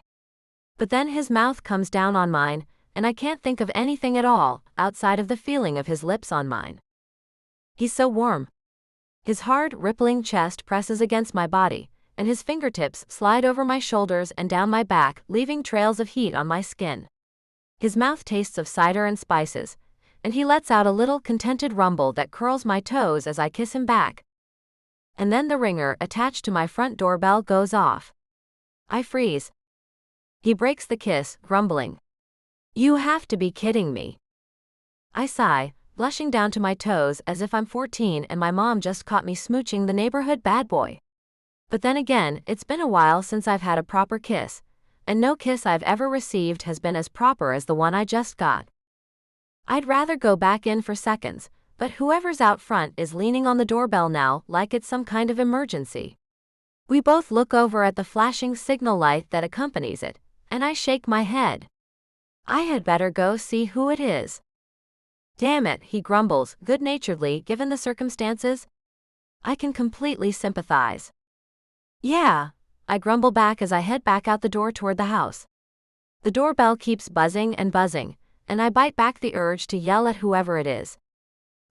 But then his mouth comes down on mine, and I can't think of anything at all outside of the feeling of his lips on mine. He's so warm. His hard, rippling chest presses against my body, and his fingertips slide over my shoulders and down my back, leaving trails of heat on my skin. His mouth tastes of cider and spices, and he lets out a little contented rumble that curls my toes as I kiss him back. And then the ringer attached to my front doorbell goes off. I freeze. He breaks the kiss, grumbling. You have to be kidding me. I sigh, blushing down to my toes as if I'm 14 and my mom just caught me smooching the neighborhood bad boy. But then again, it's been a while since I've had a proper kiss, and no kiss I've ever received has been as proper as the one I just got. I'd rather go back in for seconds, but whoever's out front is leaning on the doorbell now like it's some kind of emergency. We both look over at the flashing signal light that accompanies it, and I shake my head. I had better go see who it is. Damn it, he grumbles, good-naturedly given the circumstances. I can completely sympathize. Yeah, I grumble back as I head back out the door toward the house. The doorbell keeps buzzing and buzzing, and I bite back the urge to yell at whoever it is.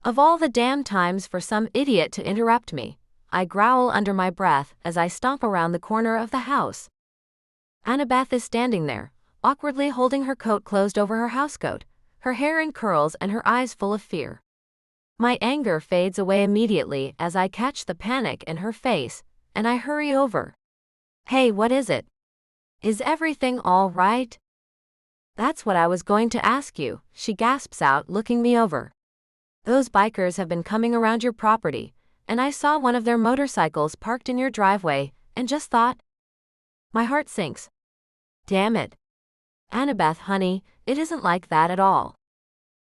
Of all the damn times for some idiot to interrupt me, I growl under my breath as I stomp around the corner of the house. Annabeth is standing there, awkwardly holding her coat closed over her housecoat, her hair in curls and her eyes full of fear. My anger fades away immediately as I catch the panic in her face, and I hurry over. Hey, what is it? Is everything all right? That's what I was going to ask you, she gasps out, looking me over. Those bikers have been coming around your property, and I saw one of their motorcycles parked in your driveway, and just thought. My heart sinks. Damn it. Annabeth, honey, it isn't like that at all.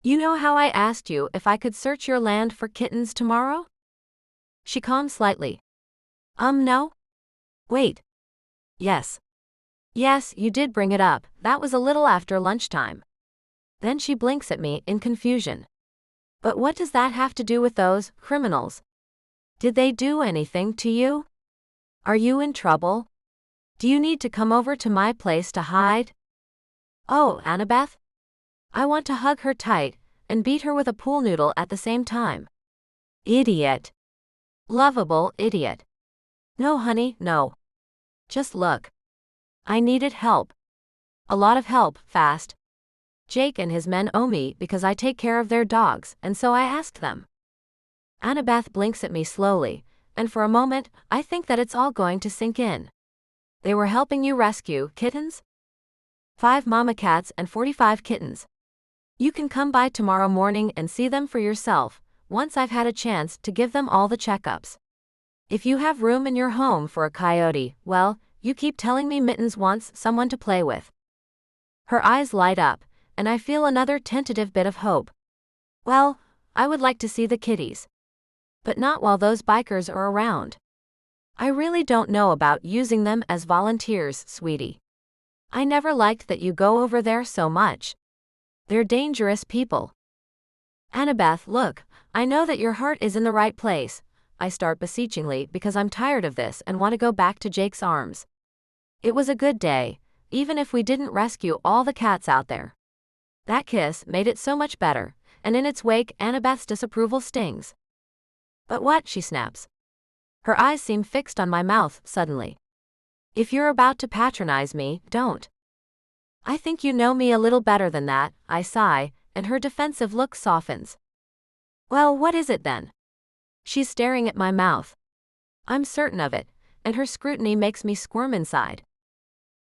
You know how I asked you if I could search your land for kittens tomorrow? She calms slightly. No? Wait. Yes. Yes, you did bring it up, that was a little after lunchtime. Then she blinks at me in confusion. But what does that have to do with those criminals? Did they do anything to you? Are you in trouble? Do you need to come over to my place to hide? Oh, Annabeth? I want to hug her tight and beat her with a pool noodle at the same time. Idiot. Lovable idiot. No, honey, no. Just look. I needed help. A lot of help, fast. Jake and his men owe me because I take care of their dogs, and so I asked them. Annabeth blinks at me slowly, and for a moment, I think that it's all going to sink in. They were helping you rescue kittens? 5 mama cats and 45 kittens. You can come by tomorrow morning and see them for yourself, once I've had a chance to give them all the checkups. If you have room in your home for a coyote, well, you keep telling me Mittens wants someone to play with. Her eyes light up, and I feel another tentative bit of hope. Well, I would like to see the kitties. But not while those bikers are around. I really don't know about using them as volunteers, sweetie. I never liked that you go over there so much. They're dangerous people. Annabeth, look, I know that your heart is in the right place. I start beseechingly because I'm tired of this and want to go back to Jake's arms. It was a good day, even if we didn't rescue all the cats out there. That kiss made it so much better, and in its wake Annabeth's disapproval stings. But what? She snaps. Her eyes seem fixed on my mouth suddenly. If you're about to patronize me, don't. I think you know me a little better than that, I sigh, and her defensive look softens. Well, what is it then? She's staring at my mouth. I'm certain of it, and her scrutiny makes me squirm inside.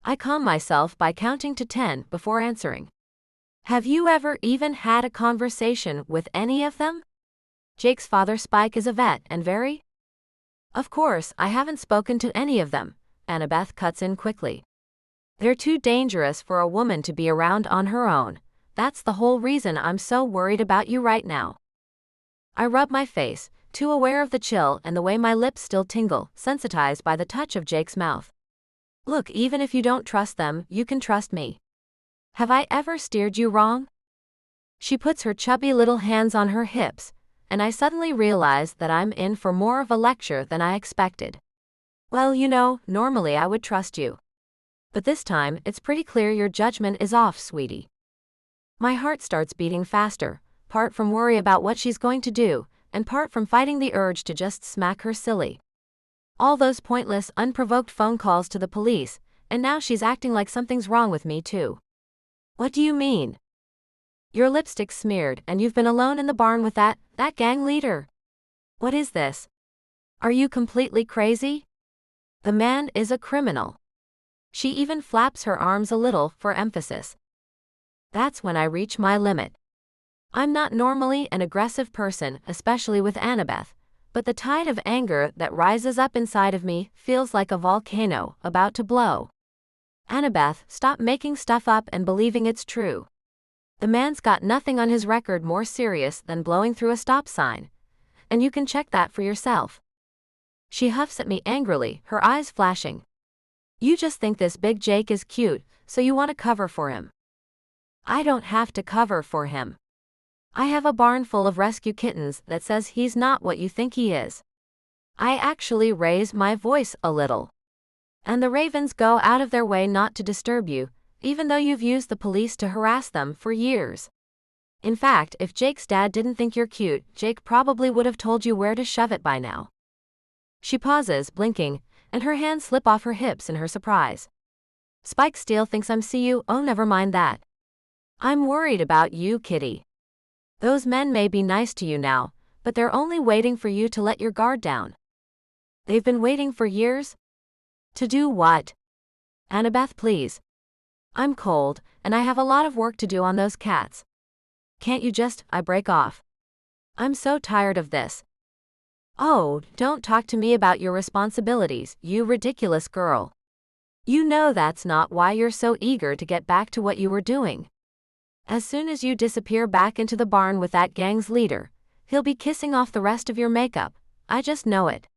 I calm myself by counting to 10 before answering. Have you ever even had a conversation with any of them? Jake's father Spike is a vet and very? Of course, I haven't spoken to any of them, Annabeth cuts in quickly. They're too dangerous for a woman to be around on her own. That's the whole reason I'm so worried about you right now. I rub my face, too aware of the chill and the way my lips still tingle, sensitized by the touch of Jake's mouth. Look, even if you don't trust them, you can trust me. Have I ever steered you wrong? She puts her chubby little hands on her hips, and I suddenly realize that I'm in for more of a lecture than I expected. Well, you know, normally I would trust you. But this time, it's pretty clear your judgment is off, sweetie. My heart starts beating faster, part from worry about what she's going to do, and part from fighting the urge to just smack her silly. All those pointless, unprovoked phone calls to the police, and now she's acting like something's wrong with me too. What do you mean? Your lipstick's smeared and you've been alone in the barn with that gang leader. What is this? Are you completely crazy? The man is a criminal. She even flaps her arms a little for emphasis. That's when I reach my limit. I'm not normally an aggressive person, especially with Annabeth, but the tide of anger that rises up inside of me feels like a volcano about to blow. Annabeth, stop making stuff up and believing it's true. The man's got nothing on his record more serious than blowing through a stop sign, and you can check that for yourself. She huffs at me angrily, her eyes flashing. You just think this big Jake is cute, so you want to cover for him. I don't have to cover for him. I have a barn full of rescue kittens that says he's not what you think he is. I actually raise my voice a little. And the ravens go out of their way not to disturb you, even though you've used the police to harass them for years. In fact, if Jake's dad didn't think you're cute, Jake probably would have told you where to shove it by now. She pauses, blinking, and her hands slip off her hips in her surprise. Spike still thinks I'm CU. Oh, never mind that. I'm worried about you, kitty. Those men may be nice to you now, but they're only waiting for you to let your guard down. They've been waiting for years? To do what? Annabeth, please. I'm cold, and I have a lot of work to do on those cats. Can't you just, I break off. I'm so tired of this. Oh, don't talk to me about your responsibilities, you ridiculous girl. You know that's not why you're so eager to get back to what you were doing. As soon as you disappear back into the barn with that gang's leader, he'll be kissing off the rest of your makeup. I just know it.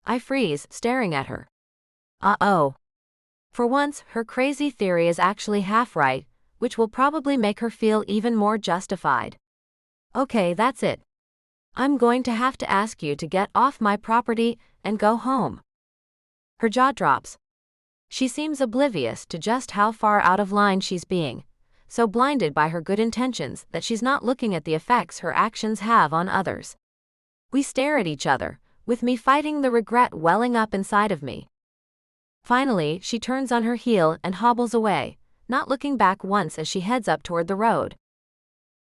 I freeze, staring at her. Uh-oh. For once, her crazy theory is actually half right, which will probably make her feel even more justified. Okay, that's it. I'm going to have to ask you to get off my property and go home. Her jaw drops. She seems oblivious to just how far out of line she's being, so blinded by her good intentions that she's not looking at the effects her actions have on others. We stare at each other, with me fighting the regret welling up inside of me. Finally, she turns on her heel and hobbles away, not looking back once as she heads up toward the road.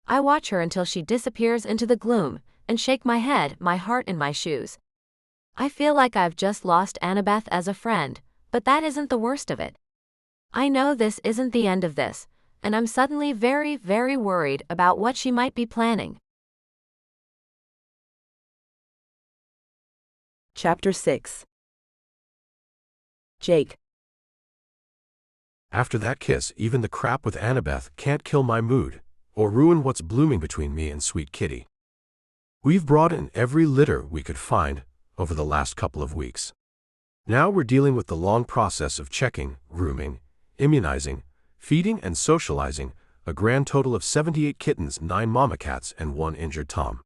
I watch her until she disappears into the gloom, and shake my head, my heart in my shoes. I feel like I've just lost Annabeth as a friend, but that isn't the worst of it. I know this isn't the end of this, and I'm suddenly very, very worried about what she might be planning. Chapter 6. Jake. After that kiss, even the crap with Annabeth can't kill my mood, or ruin what's blooming between me and sweet Kitty. We've brought in every litter we could find over the last couple of weeks. Now we're dealing with the long process of checking, grooming, immunizing, feeding and socializing a grand total of 78 kittens, 9 mama cats and 1 injured Tom.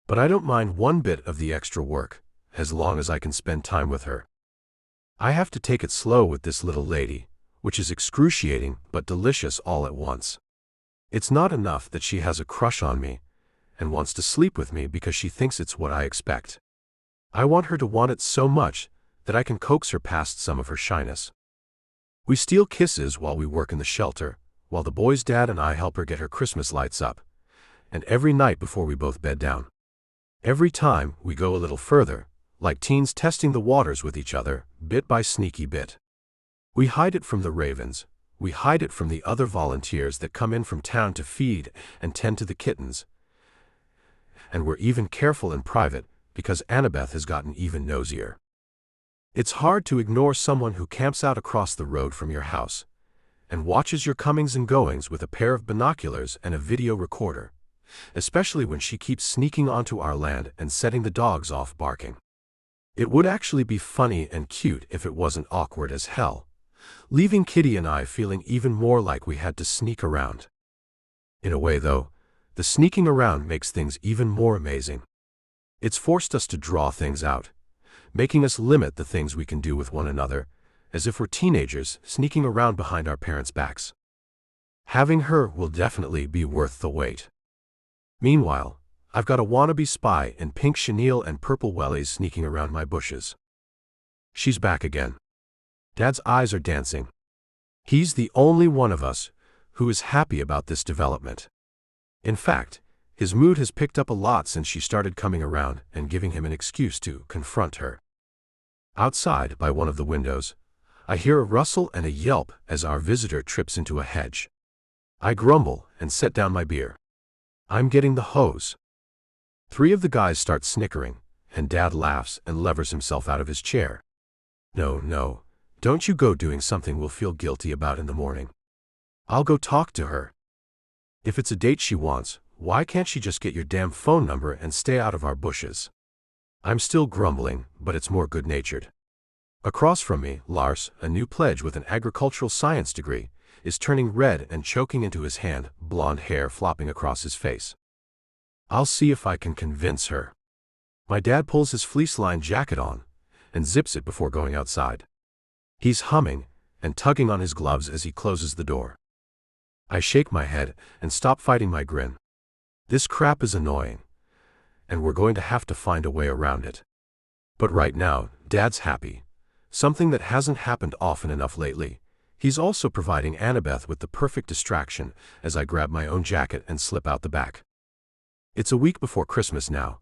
But I don't mind one bit of the extra work, as long as I can spend time with her. I have to take it slow with this little lady, which is excruciating but delicious all at once. It's not enough that she has a crush on me and wants to sleep with me because she thinks it's what I expect. I want her to want it so much that I can coax her past some of her shyness. We steal kisses while we work in the shelter, while the boys' dad and I help her get her Christmas lights up, and every night before we both bed down. Every time we go a little further, like teens testing the waters with each other, bit by sneaky bit. We hide it from the ravens, we hide it from the other volunteers that come in from town to feed and tend to the kittens, and we're even careful in private because Annabeth has gotten even nosier. It's hard to ignore someone who camps out across the road from your house and watches your comings and goings with a pair of binoculars and a video recorder, especially when she keeps sneaking onto our land and setting the dogs off barking. It would actually be funny and cute if it wasn't awkward as hell, leaving Kitty and I feeling even more like we had to sneak around. In a way, though, the sneaking around makes things even more amazing. It's forced us to draw things out, making us limit the things we can do with one another, as if we're teenagers sneaking around behind our parents' backs. Having her will definitely be worth the wait. Meanwhile, I've got a wannabe spy in pink chenille and purple wellies sneaking around my bushes. She's back again. Dad's eyes are dancing. He's the only one of us who is happy about this development. In fact, his mood has picked up a lot since she started coming around and giving him an excuse to confront her. Outside, by one of the windows, I hear a rustle and a yelp as our visitor trips into a hedge. I grumble and set down my beer. I'm getting the hose. 3 of the guys start snickering, and Dad laughs and levers himself out of his chair. No, don't you go doing something we'll feel guilty about in the morning. I'll go talk to her. If it's a date she wants, why can't she just get your damn phone number and stay out of our bushes? I'm still grumbling, but it's more good-natured. Across from me, Lars, a new pledge with an agricultural science degree, is turning red and choking into his hand, blonde hair flopping across his face. I'll see if I can convince her. My dad pulls his fleece-lined jacket on and zips it before going outside. He's humming and tugging on his gloves as he closes the door. I shake my head and stop fighting my grin. This crap is annoying, and we're going to have to find a way around it. But right now, Dad's happy, something that hasn't happened often enough lately. He's also providing Annabeth with the perfect distraction as I grab my own jacket and slip out the back. It's a week before Christmas now,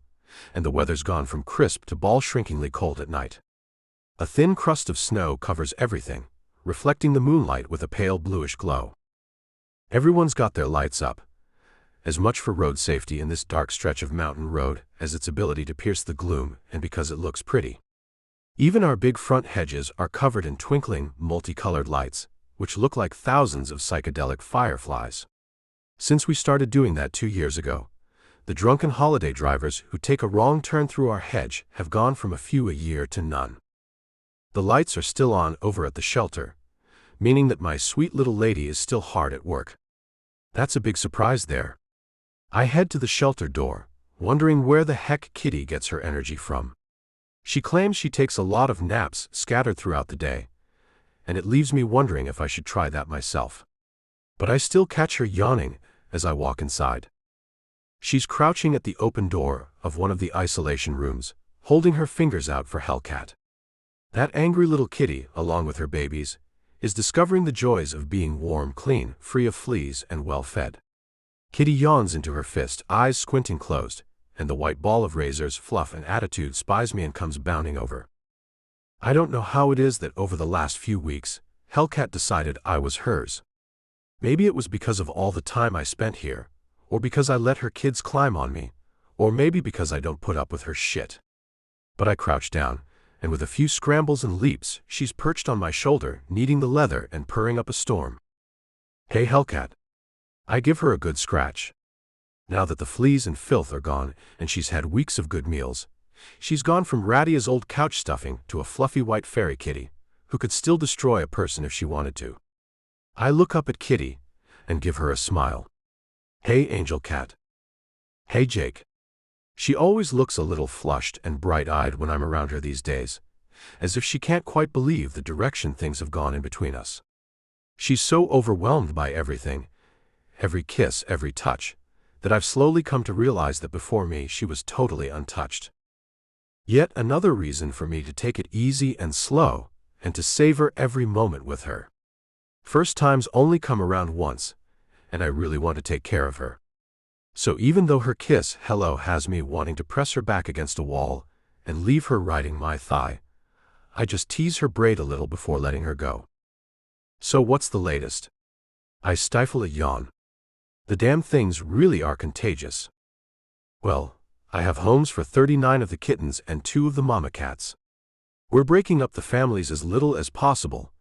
and the weather's gone from crisp to ball-shrinkingly cold at night. A thin crust of snow covers everything, reflecting the moonlight with a pale bluish glow. Everyone's got their lights up, as much for road safety in this dark stretch of mountain road as its ability to pierce the gloom and because it looks pretty. Even our big front hedges are covered in twinkling, multicolored lights, which look like thousands of psychedelic fireflies. Since we started doing that 2 years ago, the drunken holiday drivers who take a wrong turn through our hedge have gone from a few a year to none. The lights are still on over at the shelter, meaning that my sweet little lady is still hard at work. That's a big surprise there. I head to the shelter door, wondering where the heck Kitty gets her energy from. She claims she takes a lot of naps scattered throughout the day, and it leaves me wondering if I should try that myself. But I still catch her yawning as I walk inside. She's crouching at the open door of one of the isolation rooms, holding her fingers out for Hellcat. That angry little kitty, along with her babies, is discovering the joys of being warm, clean, free of fleas, and well-fed. Kitty yawns into her fist, eyes squinting closed, and the white ball of razors, fluff, and attitude spies me and comes bounding over. I don't know how it is that over the last few weeks, Hellcat decided I was hers. Maybe it was because of all the time I spent here, or because I let her kids climb on me, or maybe because I don't put up with her shit. But I crouch down, and with a few scrambles and leaps, she's perched on my shoulder, kneading the leather and purring up a storm. Hey Hellcat. I give her a good scratch. Now that the fleas and filth are gone, and she's had weeks of good meals, she's gone from ratty as old couch stuffing to a fluffy white fairy kitty, who could still destroy a person if she wanted to. I look up at Kitty, and give her a smile. Hey Angel Cat. Hey Jake. She always looks a little flushed and bright-eyed when I'm around her these days, as if she can't quite believe the direction things have gone in between us. She's so overwhelmed by everything, every kiss, every touch, that I've slowly come to realize that before me she was totally untouched. Yet another reason for me to take it easy and slow, and to savor every moment with her. First times only come around once, and I really want to take care of her. So even though her kiss hello has me wanting to press her back against a wall and leave her riding my thigh, I just tease her braid a little before letting her go. So what's the latest? I stifle a yawn. The damn things really are contagious. Well, I have homes for 39 of the kittens and 2 of the mama cats. We're breaking up the families as little as possible,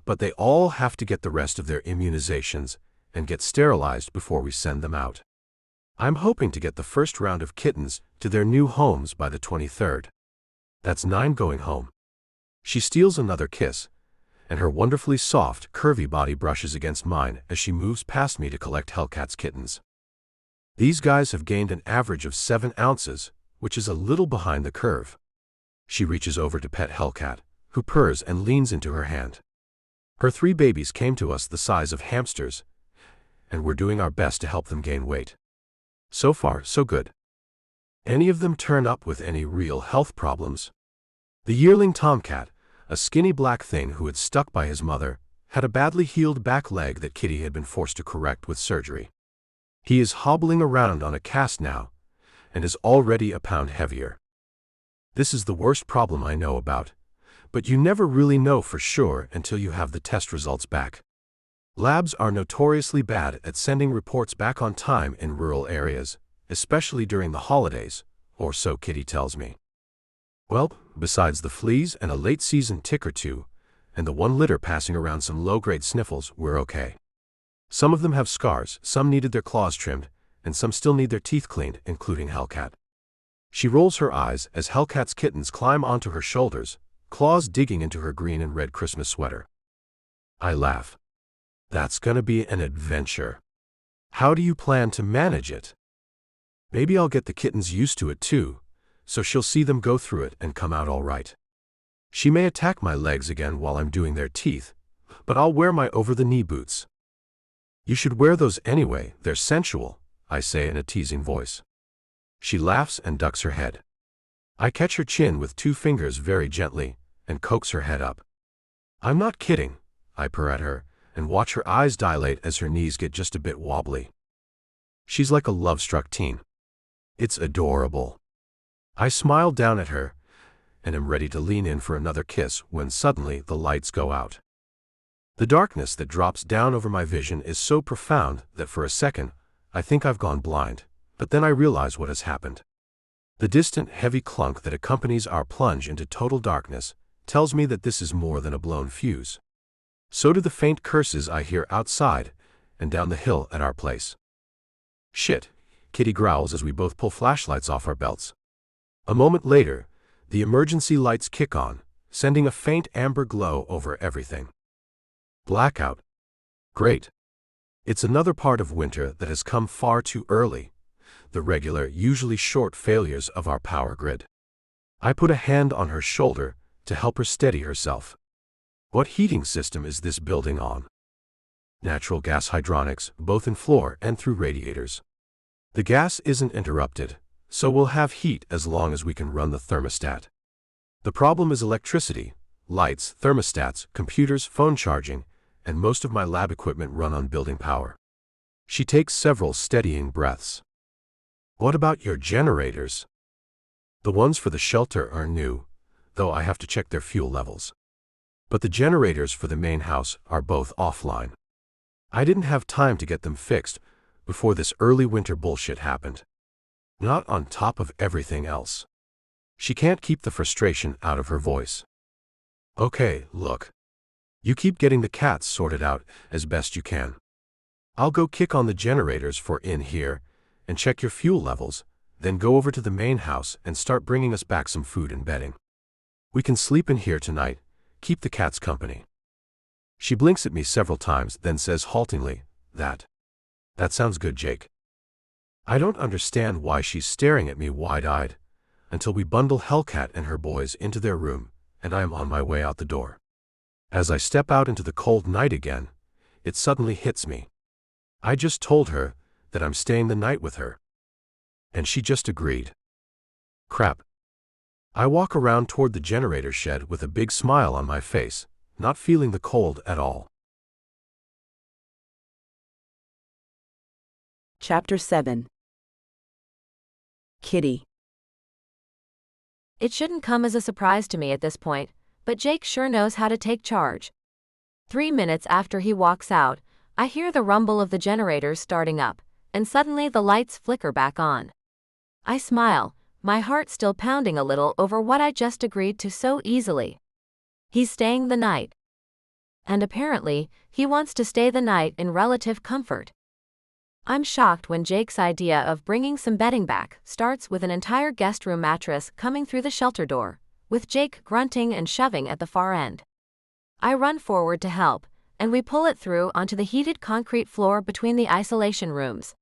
but they all have to get the rest of their immunizations and get sterilized before we send them out. I'm hoping to get the first round of kittens to their new homes by the 23rd. That's 9 going home. She steals another kiss, and her wonderfully soft, curvy body brushes against mine as she moves past me to collect Hellcat's kittens. These guys have gained an average of 7 ounces, which is a little behind the curve. She reaches over to pet Hellcat, who purrs and leans into her hand. Her 3 babies came to us the size of hamsters, and we're doing our best to help them gain weight. So far, so good. Any of them turn up with any real health problems? The yearling tomcat, a skinny black thing who had stuck by his mother, had a badly healed back leg that Kitty had been forced to correct with surgery. He is hobbling around on a cast now, and is already a pound heavier. This is the worst problem I know about, but you never really know for sure until you have the test results back. Labs are notoriously bad at sending reports back on time in rural areas, especially during the holidays, or so Kitty tells me. Well, besides the fleas and a late-season tick or 2, and the 1 litter passing around some low-grade sniffles, we're okay. Some of them have scars, some needed their claws trimmed, and some still need their teeth cleaned, including Hellcat. She rolls her eyes as Hellcat's kittens climb onto her shoulders, claws digging into her green and red Christmas sweater. I laugh. That's gonna be an adventure. How do you plan to manage it? Maybe I'll get the kittens used to it too, so she'll see them go through it and come out all right. She may attack my legs again while I'm doing their teeth, but I'll wear my over-the-knee boots. You should wear those anyway, they're sensual, I say in a teasing voice. She laughs and ducks her head. I catch her chin with 2 fingers very gently, and coax her head up. I'm not kidding, I purr at her, and watch her eyes dilate as her knees get just a bit wobbly. She's like a love-struck teen. It's adorable. I smile down at her and am ready to lean in for another kiss when suddenly the lights go out. The darkness that drops down over my vision is so profound that for a second I think I've gone blind, but then I realize what has happened. The distant, heavy clunk that accompanies our plunge into total darkness tells me that this is more than a blown fuse. So do the faint curses I hear outside and down the hill at our place. Shit, Kitty growls as we both pull flashlights off our belts. A moment later, the emergency lights kick on, sending a faint amber glow over everything. Blackout. Great. It's another part of winter that has come far too early. The regular, usually short failures of our power grid. I put a hand on her shoulder to help her steady herself. What heating system is this building on? Natural gas hydronics, both in floor and through radiators. The gas isn't interrupted, so we'll have heat as long as we can run the thermostat. The problem is electricity, lights, thermostats, computers, phone charging, and most of my lab equipment run on building power. She takes several steadying breaths. What about your generators? The ones for the shelter are new, though I have to check their fuel levels. But the generators for the main house are both offline. I didn't have time to get them fixed before this early winter bullshit happened. Not on top of everything else. She can't keep the frustration out of her voice. Okay, look. You keep getting the cats sorted out as best you can. I'll go kick on the generators for in here and check your fuel levels, then go over to the main house and start bringing us back some food and bedding. We can sleep in here tonight, keep the cats company. She blinks at me several times, then says haltingly, That sounds good, Jake. I don't understand why she's staring at me wide-eyed, until we bundle Hellcat and her boys into their room, and I am on my way out the door. As I step out into the cold night again, it suddenly hits me. I just told her that I'm staying the night with her. And she just agreed. Crap. I walk around toward the generator shed with a big smile on my face, not feeling the cold at all. Chapter 7. Kitty. It shouldn't come as a surprise to me at this point, but Jake sure knows how to take charge. 3 minutes after he walks out, I hear the rumble of the generators starting up, and suddenly the lights flicker back on. I smile, my heart still pounding a little over what I just agreed to so easily. He's staying the night. And apparently, he wants to stay the night in relative comfort. I'm shocked when Jake's idea of bringing some bedding back starts with an entire guest room mattress coming through the shelter door, with Jake grunting and shoving at the far end. I run forward to help, and we pull it through onto the heated concrete floor between the isolation rooms.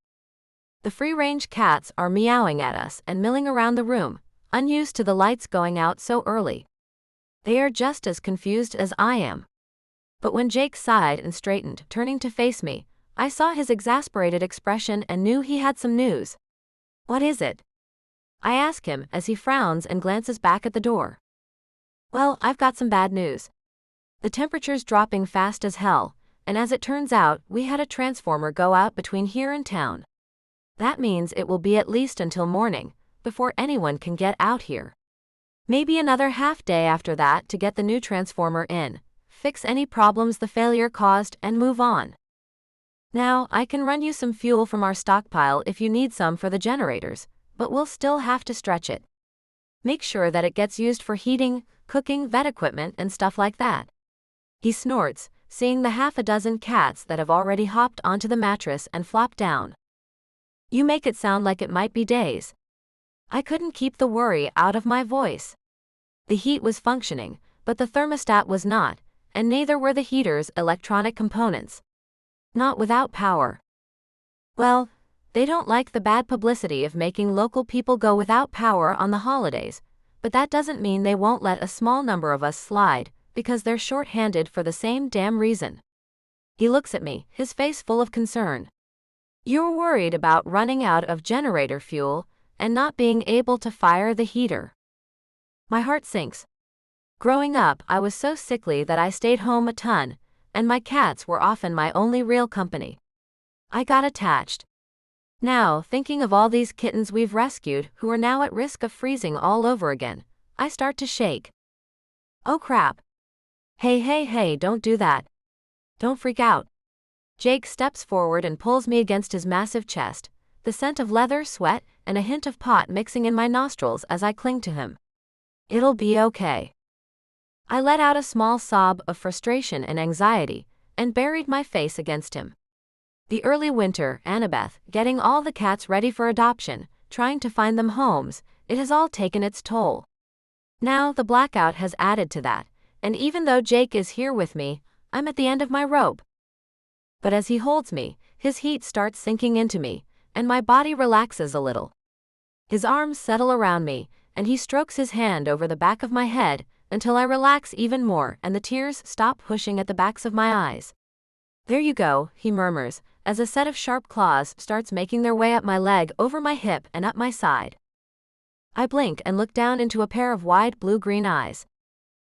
The free-range cats are meowing at us and milling around the room, unused to the lights going out so early. They are just as confused as I am. But when Jake sighed and straightened, turning to face me, I saw his exasperated expression and knew he had some news. What is it? I ask him as he frowns and glances back at the door. Well, I've got some bad news. The temperature's dropping fast as hell, and as it turns out, we had a transformer go out between here and town. That means it will be at least until morning, before anyone can get out here. Maybe another half day after that to get the new transformer in, fix any problems the failure caused, and move on. Now, I can run you some fuel from our stockpile if you need some for the generators, but we'll still have to stretch it. Make sure that it gets used for heating, cooking, vet equipment, and stuff like that. He snorts, seeing the half a dozen cats that have already hopped onto the mattress and flopped down. You make it sound like it might be days. I couldn't keep the worry out of my voice. The heat was functioning, but the thermostat was not, and neither were the heater's electronic components. Not without power. Well, they don't like the bad publicity of making local people go without power on the holidays, but that doesn't mean they won't let a small number of us slide, because they're short-handed for the same damn reason. He looks at me, his face full of concern. You're worried about running out of generator fuel and not being able to fire the heater. My heart sinks. Growing up, I was so sickly that I stayed home a ton, and my cats were often my only real company. I got attached. Now, thinking of all these kittens we've rescued who are now at risk of freezing all over again, I start to shake. Oh crap. Hey, don't do that. Don't freak out. Jake steps forward and pulls me against his massive chest, the scent of leather, sweat, and a hint of pot mixing in my nostrils as I cling to him. It'll be okay. I let out a small sob of frustration and anxiety, and buried my face against him. The early winter, Annabeth, getting all the cats ready for adoption, trying to find them homes, it has all taken its toll. Now the blackout has added to that, and even though Jake is here with me, I'm at the end of my rope. But as he holds me, his heat starts sinking into me, and my body relaxes a little. His arms settle around me, and he strokes his hand over the back of my head, until I relax even more and the tears stop pushing at the backs of my eyes. There you go, he murmurs, as a set of sharp claws starts making their way up my leg, over my hip, and up my side. I blink and look down into a pair of wide blue-green eyes.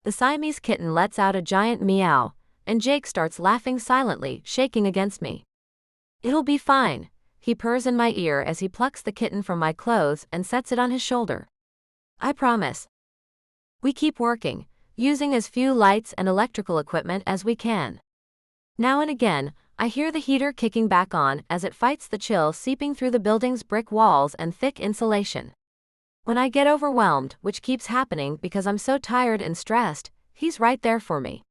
The Siamese kitten lets out a giant meow, and Jake starts laughing silently, shaking against me. It'll be fine, he purrs in my ear as he plucks the kitten from my clothes and sets it on his shoulder. I promise. We keep working, using as few lights and electrical equipment as we can. Now and again, I hear the heater kicking back on as it fights the chill seeping through the building's brick walls and thick insulation. When I get overwhelmed, which keeps happening because I'm so tired and stressed, he's right there for me.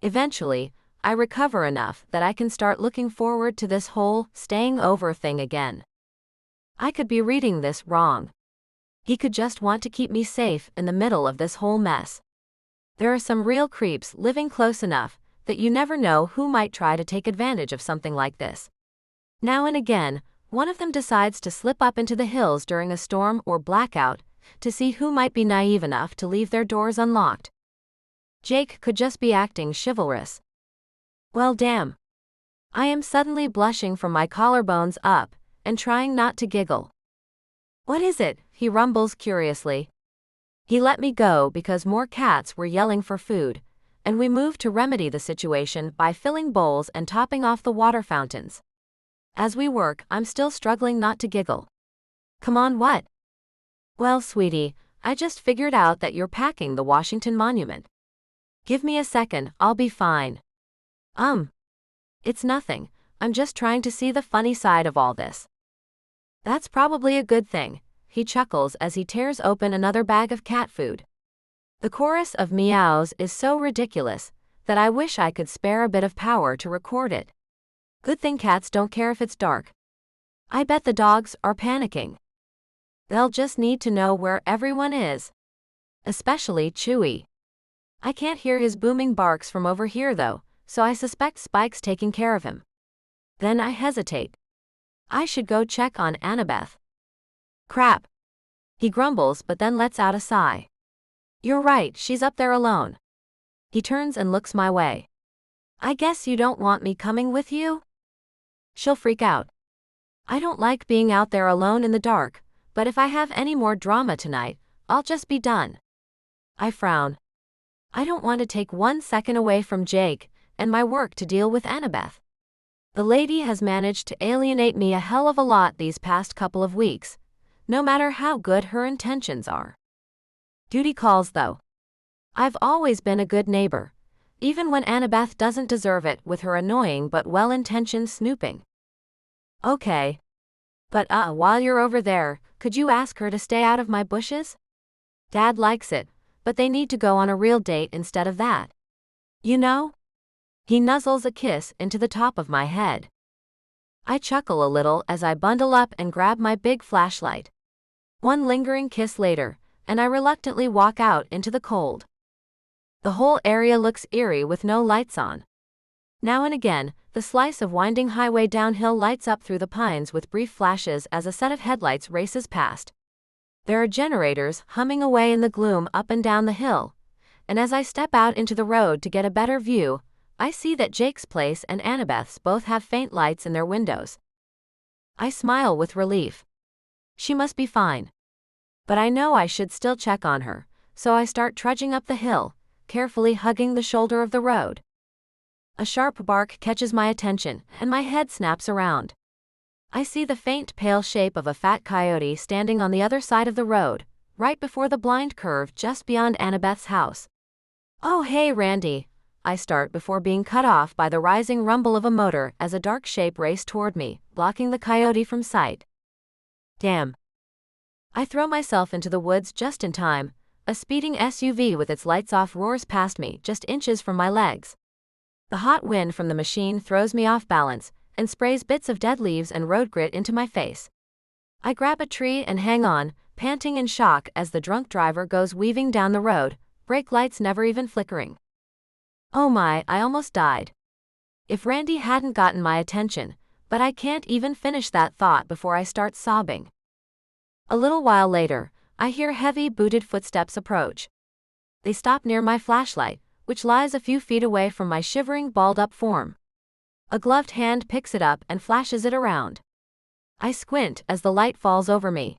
Eventually, I recover enough that I can start looking forward to this whole staying over thing again. I could be reading this wrong. He could just want to keep me safe in the middle of this whole mess. There are some real creeps living close enough that you never know who might try to take advantage of something like this. Now and again, one of them decides to slip up into the hills during a storm or blackout to see who might be naive enough to leave their doors unlocked. Jake could just be acting chivalrous. Well, damn. I am suddenly blushing from my collarbones up and trying not to giggle. What is it? He rumbles curiously. He let me go because more cats were yelling for food, and we moved to remedy the situation by filling bowls and topping off the water fountains. As we work, I'm still struggling not to giggle. Come on, what? Well, sweetie, I just figured out that you're packing the Washington Monument. Give me a second, I'll be fine. It's nothing, I'm just trying to see the funny side of all this. That's probably a good thing, he chuckles as he tears open another bag of cat food. The chorus of meows is so ridiculous that I wish I could spare a bit of power to record it. Good thing cats don't care if it's dark. I bet the dogs are panicking. They'll just need to know where everyone is. Especially Chewy. I can't hear his booming barks from over here though, so I suspect Spike's taking care of him. Then I hesitate. I should go check on Annabeth. Crap. He grumbles but then lets out a sigh. You're right, she's up there alone. He turns and looks my way. I guess you don't want me coming with you? She'll freak out. I don't like being out there alone in the dark, but if I have any more drama tonight, I'll just be done. I frown. I don't want to take 1 second away from Jake and my work to deal with Annabeth. The lady has managed to alienate me a hell of a lot these past couple of weeks, no matter how good her intentions are. Duty calls though. I've always been a good neighbor, even when Annabeth doesn't deserve it with her annoying but well-intentioned snooping. Okay. But while you're over there, could you ask her to stay out of my bushes? Dad likes it, but they need to go on a real date instead of that. You know? He nuzzles a kiss into the top of my head. I chuckle a little as I bundle up and grab my big flashlight. One lingering kiss later, and I reluctantly walk out into the cold. The whole area looks eerie with no lights on. Now and again, the slice of winding highway downhill lights up through the pines with brief flashes as a set of headlights races past. There are generators humming away in the gloom up and down the hill, and as I step out into the road to get a better view, I see that Jake's place and Annabeth's both have faint lights in their windows. I smile with relief. She must be fine. But I know I should still check on her, so I start trudging up the hill, carefully hugging the shoulder of the road. A sharp bark catches my attention, and my head snaps around. I see the faint pale shape of a fat coyote standing on the other side of the road, right before the blind curve just beyond Annabeth's house. "Oh hey Randy," I start before being cut off by the rising rumble of a motor as a dark shape raced toward me, blocking the coyote from sight. Damn. I throw myself into the woods just in time. A speeding SUV with its lights off roars past me just inches from my legs. The hot wind from the machine throws me off balance and sprays bits of dead leaves and road grit into my face. I grab a tree and hang on, panting in shock as the drunk driver goes weaving down the road, brake lights never even flickering. Oh my, I almost died. If Randy hadn't gotten my attention, but I can't even finish that thought before I start sobbing. A little while later, I hear heavy booted footsteps approach. They stop near my flashlight, which lies a few feet away from my shivering, balled-up form. A gloved hand picks it up and flashes it around. I squint as the light falls over me.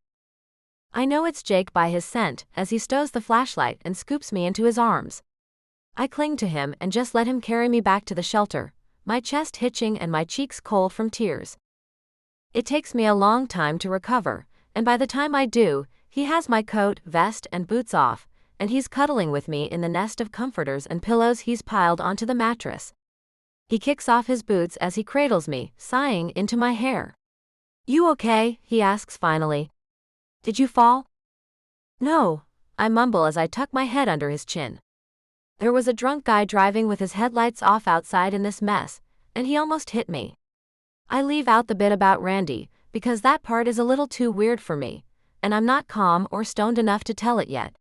I know it's Jake by his scent as he stows the flashlight and scoops me into his arms. I cling to him and just let him carry me back to the shelter, my chest hitching and my cheeks cold from tears. It takes me a long time to recover, and by the time I do, he has my coat, vest, and boots off, and he's cuddling with me in the nest of comforters and pillows he's piled onto the mattress. He kicks off his boots as he cradles me, sighing into my hair. "You okay?" he asks finally. "Did you fall?" "No," I mumble as I tuck my head under his chin. There was a drunk guy driving with his headlights off outside in this mess, and he almost hit me. I leave out the bit about Randy, because that part is a little too weird for me, and I'm not calm or stoned enough to tell it yet.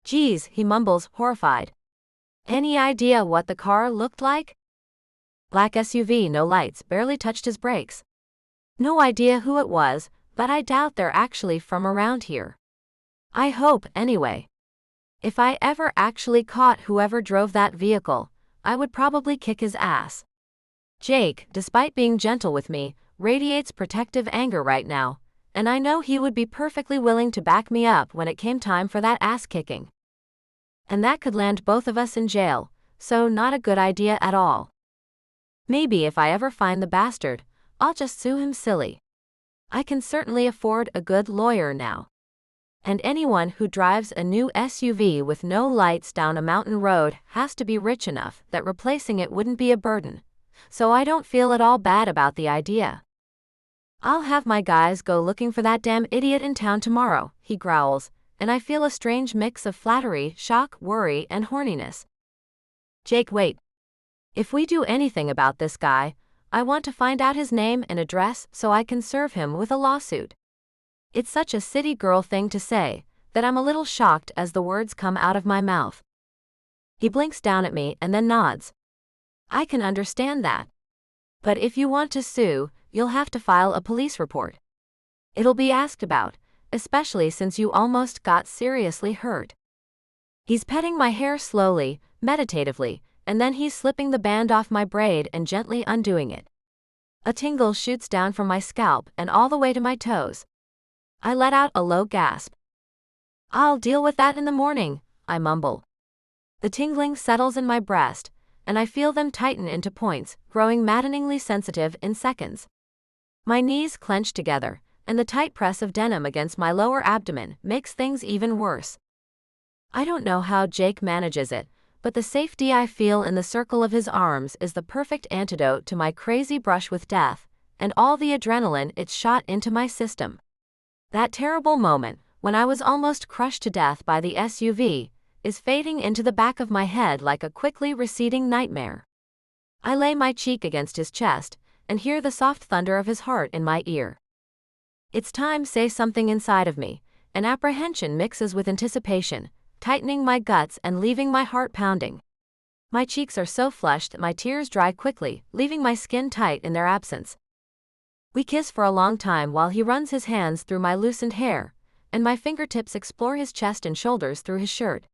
"Geez," he mumbles, horrified. "Any idea what the car looked like?" Black SUV, no lights, barely touched his brakes. No idea who it was, but I doubt they're actually from around here. I hope, anyway. If I ever actually caught whoever drove that vehicle, I would probably kick his ass. Jake, despite being gentle with me, radiates protective anger right now, and I know he would be perfectly willing to back me up when it came time for that ass kicking. And that could land both of us in jail, so not a good idea at all. Maybe if I ever find the bastard, I'll just sue him silly. I can certainly afford a good lawyer now. And anyone who drives a new SUV with no lights down a mountain road has to be rich enough that replacing it wouldn't be a burden, so I don't feel at all bad about the idea. "I'll have my guys go looking for that damn idiot in town tomorrow," he growls, and I feel a strange mix of flattery, shock, worry, and horniness. "Jake, wait. If we do anything about this guy, I want to find out his name and address so I can serve him with a lawsuit." It's such a city girl thing to say, that I'm a little shocked as the words come out of my mouth. He blinks down at me and then nods. "I can understand that. But if you want to sue, you'll have to file a police report. It'll be asked about, especially since you almost got seriously hurt." He's petting my hair slowly, meditatively, and then he's slipping the band off my braid and gently undoing it. A tingle shoots down from my scalp and all the way to my toes. I let out a low gasp. "I'll deal with that in the morning," I mumble. The tingling settles in my breast, and I feel them tighten into points, growing maddeningly sensitive in seconds. My knees clench together, and the tight press of denim against my lower abdomen makes things even worse. I don't know how Jake manages it, but the safety I feel in the circle of his arms is the perfect antidote to my crazy brush with death, and all the adrenaline it's shot into my system. That terrible moment, when I was almost crushed to death by the SUV, is fading into the back of my head like a quickly receding nightmare. I lay my cheek against his chest, and hear the soft thunder of his heart in my ear. It's time, say something inside of me, and apprehension mixes with anticipation, tightening my guts and leaving my heart pounding. My cheeks are so flushed that my tears dry quickly, leaving my skin tight in their absence. We kiss for a long time while he runs his hands through my loosened hair, and my fingertips explore his chest and shoulders through his shirt.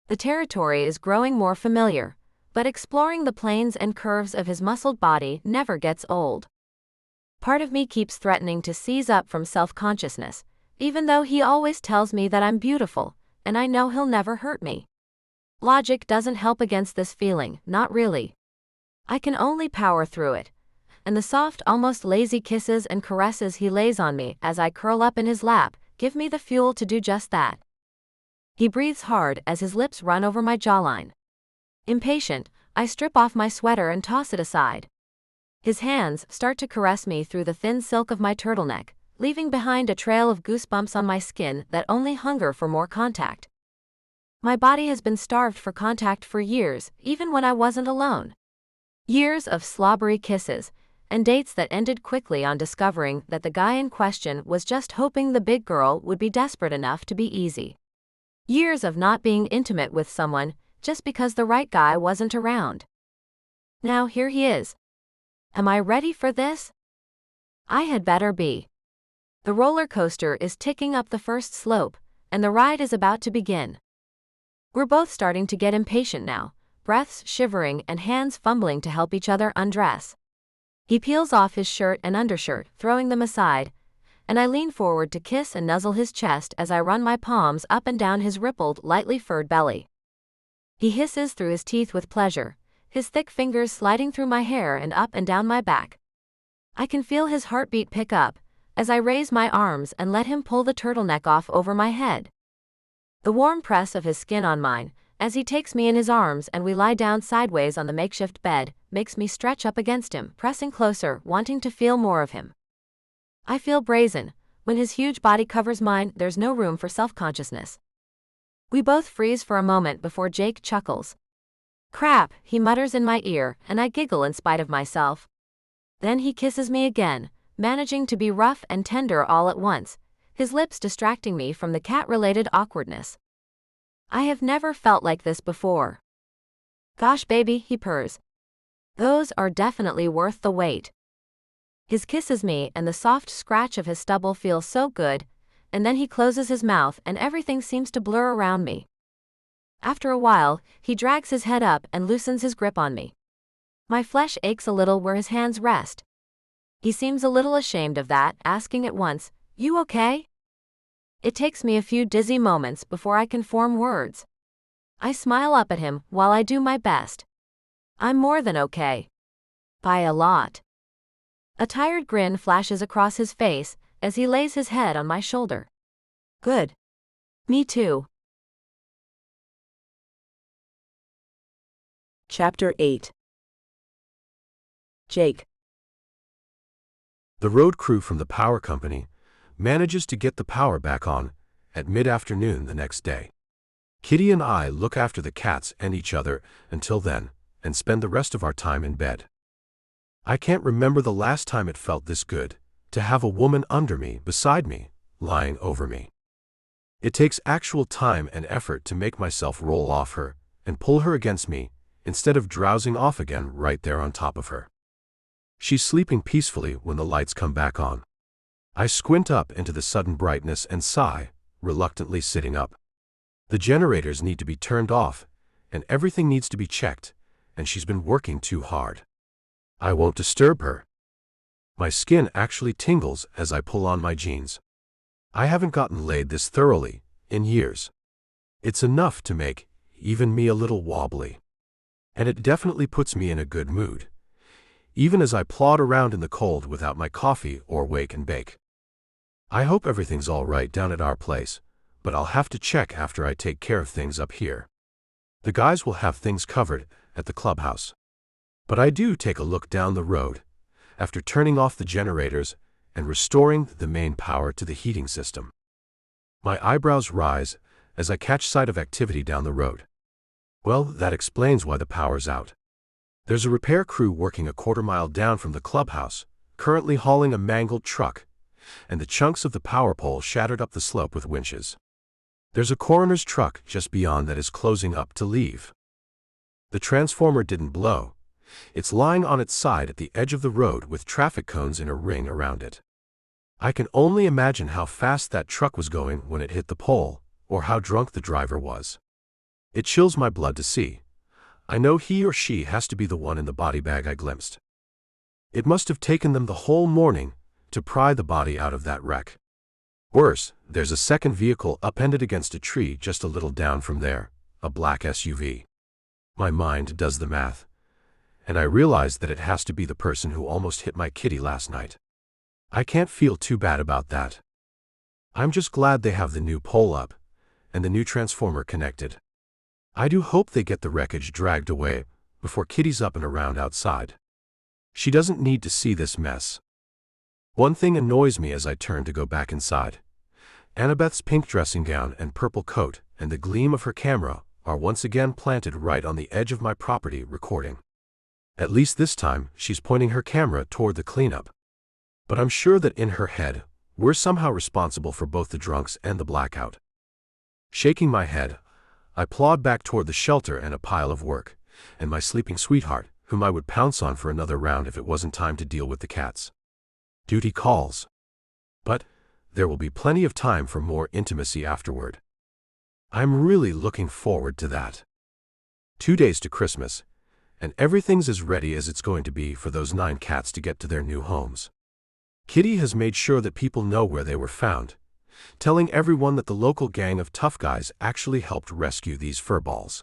The territory is growing more familiar, but exploring the planes and curves of his muscled body never gets old. Part of me keeps threatening to seize up from self-consciousness, even though he always tells me that I'm beautiful, and I know he'll never hurt me. Logic doesn't help against this feeling, not really. I can only power through it. and the soft, almost lazy kisses and caresses he lays on me as I curl up in his lap give me the fuel to do just that. He breathes hard as his lips run over my jawline. Impatient, I strip off my sweater and toss it aside. His hands start to caress me through the thin silk of my turtleneck, leaving behind a trail of goosebumps on my skin that only hunger for more contact. My body has been starved for contact for years, even when I wasn't alone. Years of slobbery kisses, and dates that ended quickly on discovering that the guy in question was just hoping the big girl would be desperate enough to be easy. Years of not being intimate with someone just because the right guy wasn't around. Now here he is. Am I ready for this? I had better be. The roller coaster is ticking up the first slope, and the ride is about to begin. We're both starting to get impatient now, breaths shivering and hands fumbling to help each other undress. He peels off his shirt and undershirt, throwing them aside, and I lean forward to kiss and nuzzle his chest as I run my palms up and down his rippled, lightly furred belly. He hisses through his teeth with pleasure, his thick fingers sliding through my hair and up and down my back. I can feel his heartbeat pick up as I raise my arms and let him pull the turtleneck off over my head. The warm press of his skin on mine, as he takes me in his arms and we lie down sideways on the makeshift bed, makes me stretch up against him, pressing closer, wanting to feel more of him. I feel brazen. When his huge body covers mine, there's no room for self-consciousness. We both freeze for a moment before Jake chuckles. Crap, he mutters in my ear, and I giggle in spite of myself. Then he kisses me again, managing to be rough and tender all at once, his lips distracting me from the cat-related awkwardness. I have never felt like this before. Gosh baby, he purrs. Those are definitely worth the wait. His kisses me and the soft scratch of his stubble feel so good, and then he closes his mouth and everything seems to blur around me. After a while, he drags his head up and loosens his grip on me. My flesh aches a little where his hands rest. He seems a little ashamed of that, asking at once, "You okay?" It takes me a few dizzy moments before I can form words. I smile up at him while I do my best. I'm more than okay. By a lot. A tired grin flashes across his face as he lays his head on my shoulder. Good. Me too. Chapter 8. Jake. The road crew from the power company manages to get the power back on at mid-afternoon the next day. Kitty and I look after the cats and each other until then and spend the rest of our time in bed. I can't remember the last time it felt this good to have a woman under me, beside me, lying over me. It takes actual time and effort to make myself roll off her and pull her against me instead of drowsing off again right there on top of her. She's sleeping peacefully when the lights come back on. I squint up into the sudden brightness and sigh, reluctantly sitting up. The generators need to be turned off, and everything needs to be checked, and she's been working too hard. I won't disturb her. My skin actually tingles as I pull on my jeans. I haven't gotten laid this thoroughly in years. It's enough to make even me a little wobbly. And it definitely puts me in a good mood, even as I plod around in the cold without my coffee or wake and bake. I hope everything's all right down at our place, but I'll have to check after I take care of things up here. The guys will have things covered at the clubhouse. But I do take a look down the road, after turning off the generators and restoring the main power to the heating system. My eyebrows rise as I catch sight of activity down the road. Well, that explains why the power's out. There's a repair crew working a quarter-mile down from the clubhouse, currently hauling a mangled truck, and the chunks of the power pole shattered up the slope with winches. There's a coroner's truck just beyond that is closing up to leave. The transformer didn't blow. It's lying on its side at the edge of the road with traffic cones in a ring around it. I can only imagine how fast that truck was going when it hit the pole, or how drunk the driver was. It chills my blood to see. I know he or she has to be the one in the body bag I glimpsed. It must have taken them the whole morning to pry the body out of that wreck. Worse, there's a second vehicle upended against a tree just a little down from there, a black SUV. My mind does the math, and I realize that it has to be the person who almost hit my kitty last night. I can't feel too bad about that. I'm just glad they have the new pole up and the new transformer connected. I do hope they get the wreckage dragged away before Kitty's up and around outside. She doesn't need to see this mess. One thing annoys me as I turn to go back inside. Annabeth's pink dressing gown and purple coat and the gleam of her camera are once again planted right on the edge of my property recording. At least this time, she's pointing her camera toward the cleanup. But I'm sure that in her head, we're somehow responsible for both the drunks and the blackout. Shaking my head, I plod back toward the shelter and a pile of work, and my sleeping sweetheart, whom I would pounce on for another round if it wasn't time to deal with the cats. Duty calls. But there will be plenty of time for more intimacy afterward. I'm really looking forward to that. 2 days to Christmas, and everything's as ready as it's going to be for those 9 cats to get to their new homes. Kitty has made sure that people know where they were found, telling everyone that the local gang of tough guys actually helped rescue these furballs.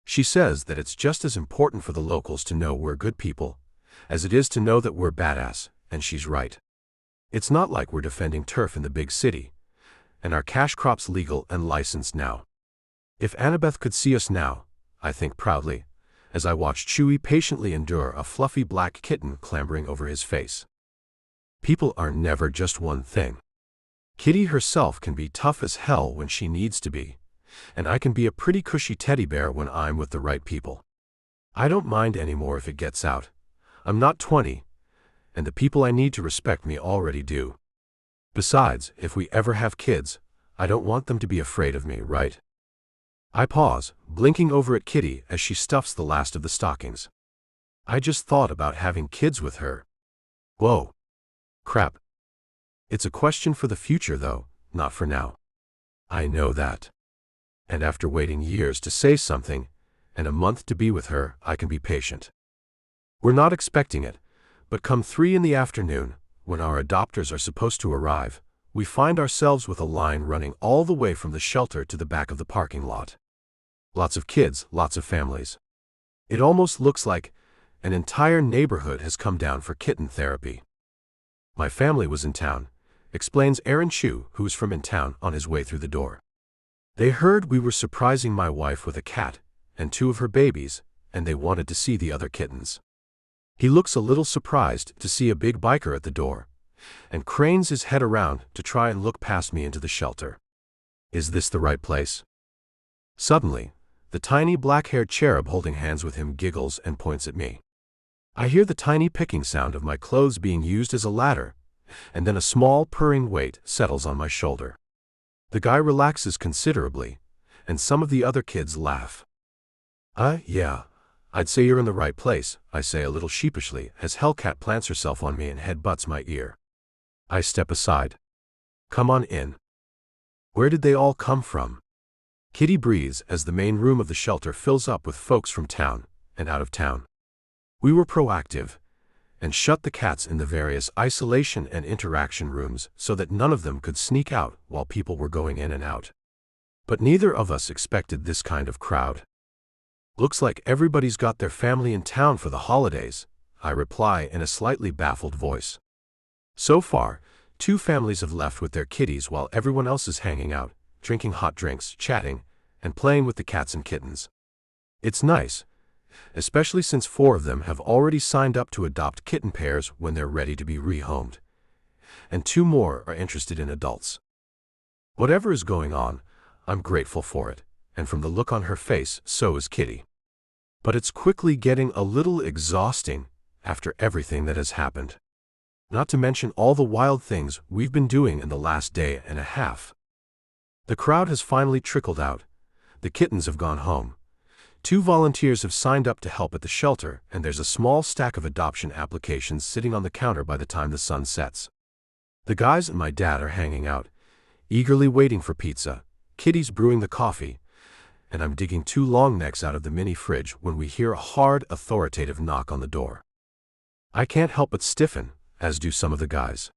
She says that it's just as important for the locals to know we're good people as it is to know that we're badass, and she's right. It's not like we're defending turf in the big city, and our cash crop's legal and licensed now. If Annabeth could see us now, I think proudly, as I watch Chewy patiently endure a fluffy black kitten clambering over his face. People are never just one thing. Kitty herself can be tough as hell when she needs to be, and I can be a pretty cushy teddy bear when I'm with the right people. I don't mind anymore if it gets out. I'm not 20, and the people I need to respect me already do. Besides, if we ever have kids, I don't want them to be afraid of me, right? I pause, blinking over at Kitty as she stuffs the last of the stockings. I just thought about having kids with her. Whoa. Crap. It's a question for the future, though, not for now. I know that. And after waiting years to say something, and a month to be with her, I can be patient. We're not expecting it, but come 3 in the afternoon, when our adopters are supposed to arrive, we find ourselves with a line running all the way from the shelter to the back of the parking lot. Lots of kids, lots of families. It almost looks like an entire neighborhood has come down for kitten therapy. My family was in town, explains Aaron Chu, who's from in town, on his way through the door. They heard we were surprising my wife with a cat and 2 of her babies, and they wanted to see the other kittens. He looks a little surprised to see a big biker at the door, and cranes his head around to try and look past me into the shelter. Is this the right place? Suddenly, the tiny black-haired cherub holding hands with him giggles and points at me. I hear the tiny picking sound of my clothes being used as a ladder, and then a small purring weight settles on my shoulder. The guy relaxes considerably, and some of the other kids laugh. Yeah, I'd say you're in the right place, I say a little sheepishly as Hellcat plants herself on me and headbutts my ear. I step aside. Come on in. Where did they all come from? Kitty breathes as the main room of the shelter fills up with folks from town and out of town. We were proactive and shut the cats in the various isolation and interaction rooms so that none of them could sneak out while people were going in and out. But neither of us expected this kind of crowd. Looks like everybody's got their family in town for the holidays, I reply in a slightly baffled voice. So far, 2 families have left with their kitties while everyone else is hanging out, drinking hot drinks, chatting, and playing with the cats and kittens. It's nice, especially since 4 of them have already signed up to adopt kitten pairs when they're ready to be rehomed, and 2 more are interested in adults. Whatever is going on, I'm grateful for it, and from the look on her face, so is Kitty. But it's quickly getting a little exhausting after everything that has happened. Not to mention all the wild things we've been doing in the last day and a half. The crowd has finally trickled out. The kittens have gone home. 2 volunteers have signed up to help at the shelter, and there's a small stack of adoption applications sitting on the counter by the time the sun sets. The guys and my dad are hanging out, eagerly waiting for pizza. Kitty's brewing the coffee, and I'm digging 2 long necks out of the mini fridge when we hear a hard, authoritative knock on the door. I can't help but stiffen, as do some of the guys.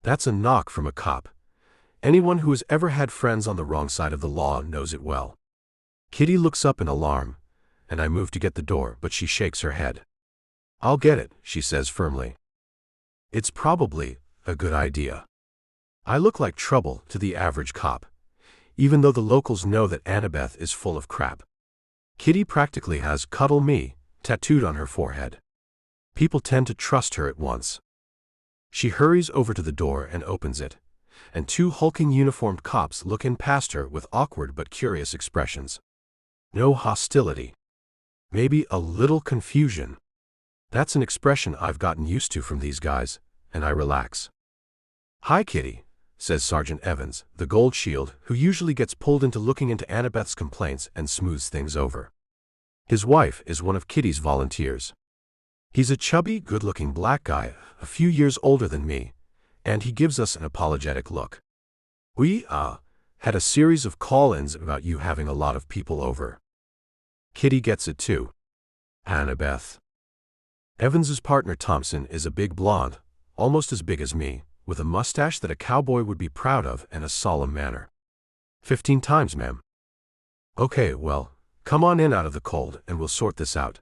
That's a knock from a cop. Anyone who has ever had friends on the wrong side of the law knows it well. Kitty looks up in alarm, and I move to get the door, but she shakes her head. I'll get it, she says firmly. It's probably a good idea. I look like trouble to the average cop, even though the locals know that Annabeth is full of crap. Kitty practically has "Cuddle Me" tattooed on her forehead. People tend to trust her at once. She hurries over to the door and opens it, and two hulking uniformed cops look in past her with awkward but curious expressions. No hostility. Maybe a little confusion. That's an expression I've gotten used to from these guys, and I relax. "Hi, Kitty," says Sergeant Evans, the Gold Shield, who usually gets pulled into looking into Annabeth's complaints and smooths things over. His wife is one of Kitty's volunteers. He's a chubby, good-looking black guy, a few years older than me, and he gives us an apologetic look. "We, had a series of call-ins about you having a lot of people over." Kitty gets it too. Annabeth. Evans's partner Thompson is a big blonde, almost as big as me, with a mustache that a cowboy would be proud of and a solemn manner. 15 times, ma'am. Okay, well, come on in out of the cold and we'll sort this out.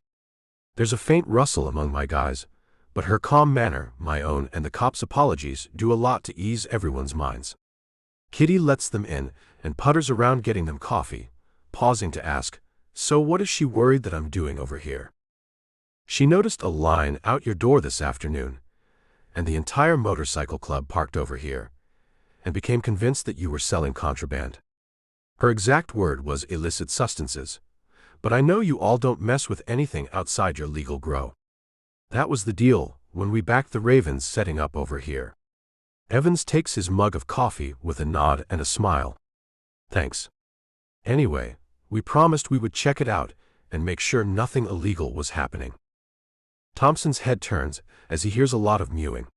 There's a faint rustle among my guys, but her calm manner, my own, and the cop's apologies do a lot to ease everyone's minds. Kitty lets them in and putters around getting them coffee, pausing to ask, "So what is she worried that I'm doing over here?" She noticed a line out your door this afternoon, and the entire motorcycle club parked over here, and became convinced that you were selling contraband. Her exact word was illicit substances, but I know you all don't mess with anything outside your legal grow. That was the deal when we backed the Ravens setting up over here. Evans takes his mug of coffee with a nod and a smile. Thanks. Anyway, we promised we would check it out and make sure nothing illegal was happening. Thompson's head turns as he hears a lot of mewing.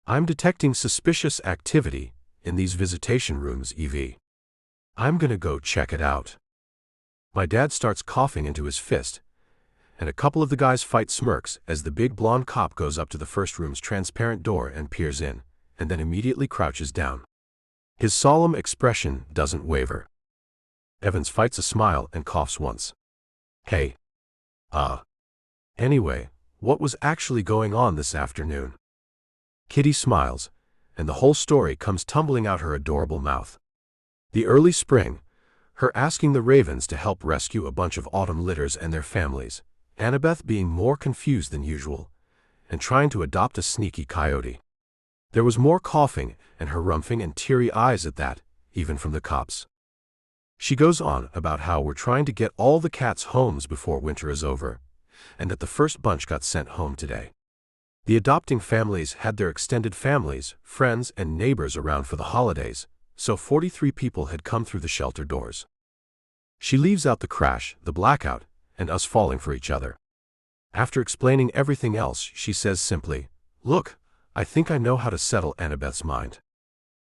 I'm detecting suspicious activity in these visitation rooms, EV. I'm gonna go check it out. My dad starts coughing into his fist, and a couple of the guys fight smirks as the big blonde cop goes up to the first room's transparent door and peers in, and then immediately crouches down. His solemn expression doesn't waver. Evans fights a smile and coughs once. Hey. Anyway, what was actually going on this afternoon? Kitty smiles, and the whole story comes tumbling out her adorable mouth. The early spring, her asking the Ravens to help rescue a bunch of autumn litters and their families, Annabeth being more confused than usual, and trying to adopt a sneaky coyote. There was more coughing and her rumphing and teary eyes at that, even from the cops. She goes on about how we're trying to get all the cats homes before winter is over, and that the first bunch got sent home today. The adopting families had their extended families, friends, and neighbors around for the holidays, so 43 people had come through the shelter doors. She leaves out the crash, the blackout, and us falling for each other. After explaining everything else, she says simply, "Look, I think I know how to settle Annabeth's mind.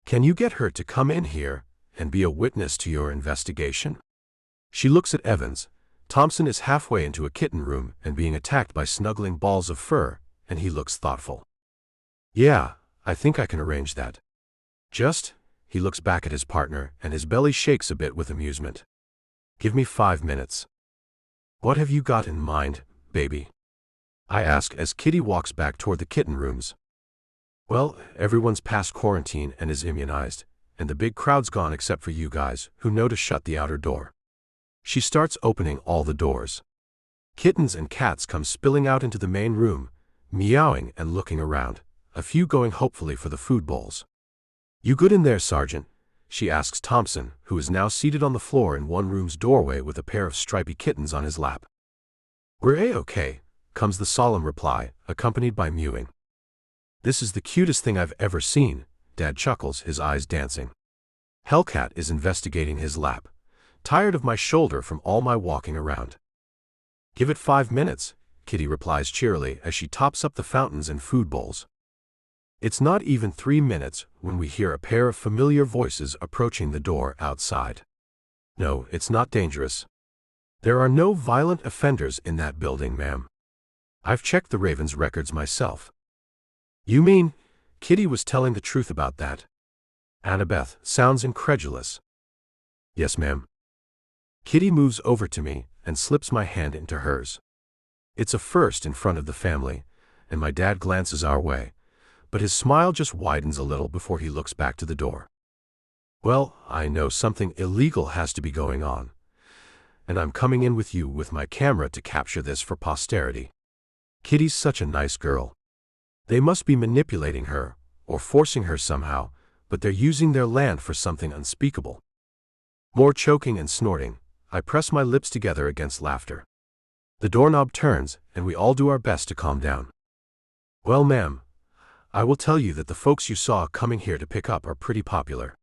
Can you get her to come in here and be a witness to your investigation?" She looks at Evans. Thompson is halfway into a kitten room and being attacked by snuggling balls of fur, and he looks thoughtful. "Yeah, I think I can arrange that. Just," he looks back at his partner, and his belly shakes a bit with amusement. "Give me 5 minutes." "What have you got in mind, baby?" I ask as Kitty walks back toward the kitten rooms. "Well, everyone's past quarantine and is immunized, and the big crowd's gone except for you guys, who know to shut the outer door." She starts opening all the doors. Kittens and cats come spilling out into the main room, meowing and looking around, a few going hopefully for the food bowls. "You good in there, Sergeant?" she asks Thompson, who is now seated on the floor in one room's doorway with a pair of stripy kittens on his lap. "We're A-okay," comes the solemn reply, accompanied by mewing. "This is the cutest thing I've ever seen," Dad chuckles, his eyes dancing. Hellcat is investigating his lap, tired of my shoulder from all my walking around. "Give it 5 minutes," Kitty replies cheerily as she tops up the fountains and food bowls. It's not even 3 minutes when we hear a pair of familiar voices approaching the door outside. "No, it's not dangerous. There are no violent offenders in that building, ma'am. I've checked the Ravens' records myself." "You mean?" Kitty was telling the truth about that. Annabeth sounds incredulous. "Yes, ma'am." Kitty moves over to me, and slips my hand into hers. It's a first in front of the family, and my dad glances our way, but his smile just widens a little before he looks back to the door. Well, I know something illegal has to be going on, and I'm coming in with you with my camera to capture this for posterity. Kitty's such a nice girl. They must be manipulating her, or forcing her somehow, but they're using their land for something unspeakable. More choking and snorting, I press my lips together against laughter. The doorknob turns, and we all do our best to calm down. Well, ma'am, I will tell you that the folks you saw coming here to pick up are pretty popular.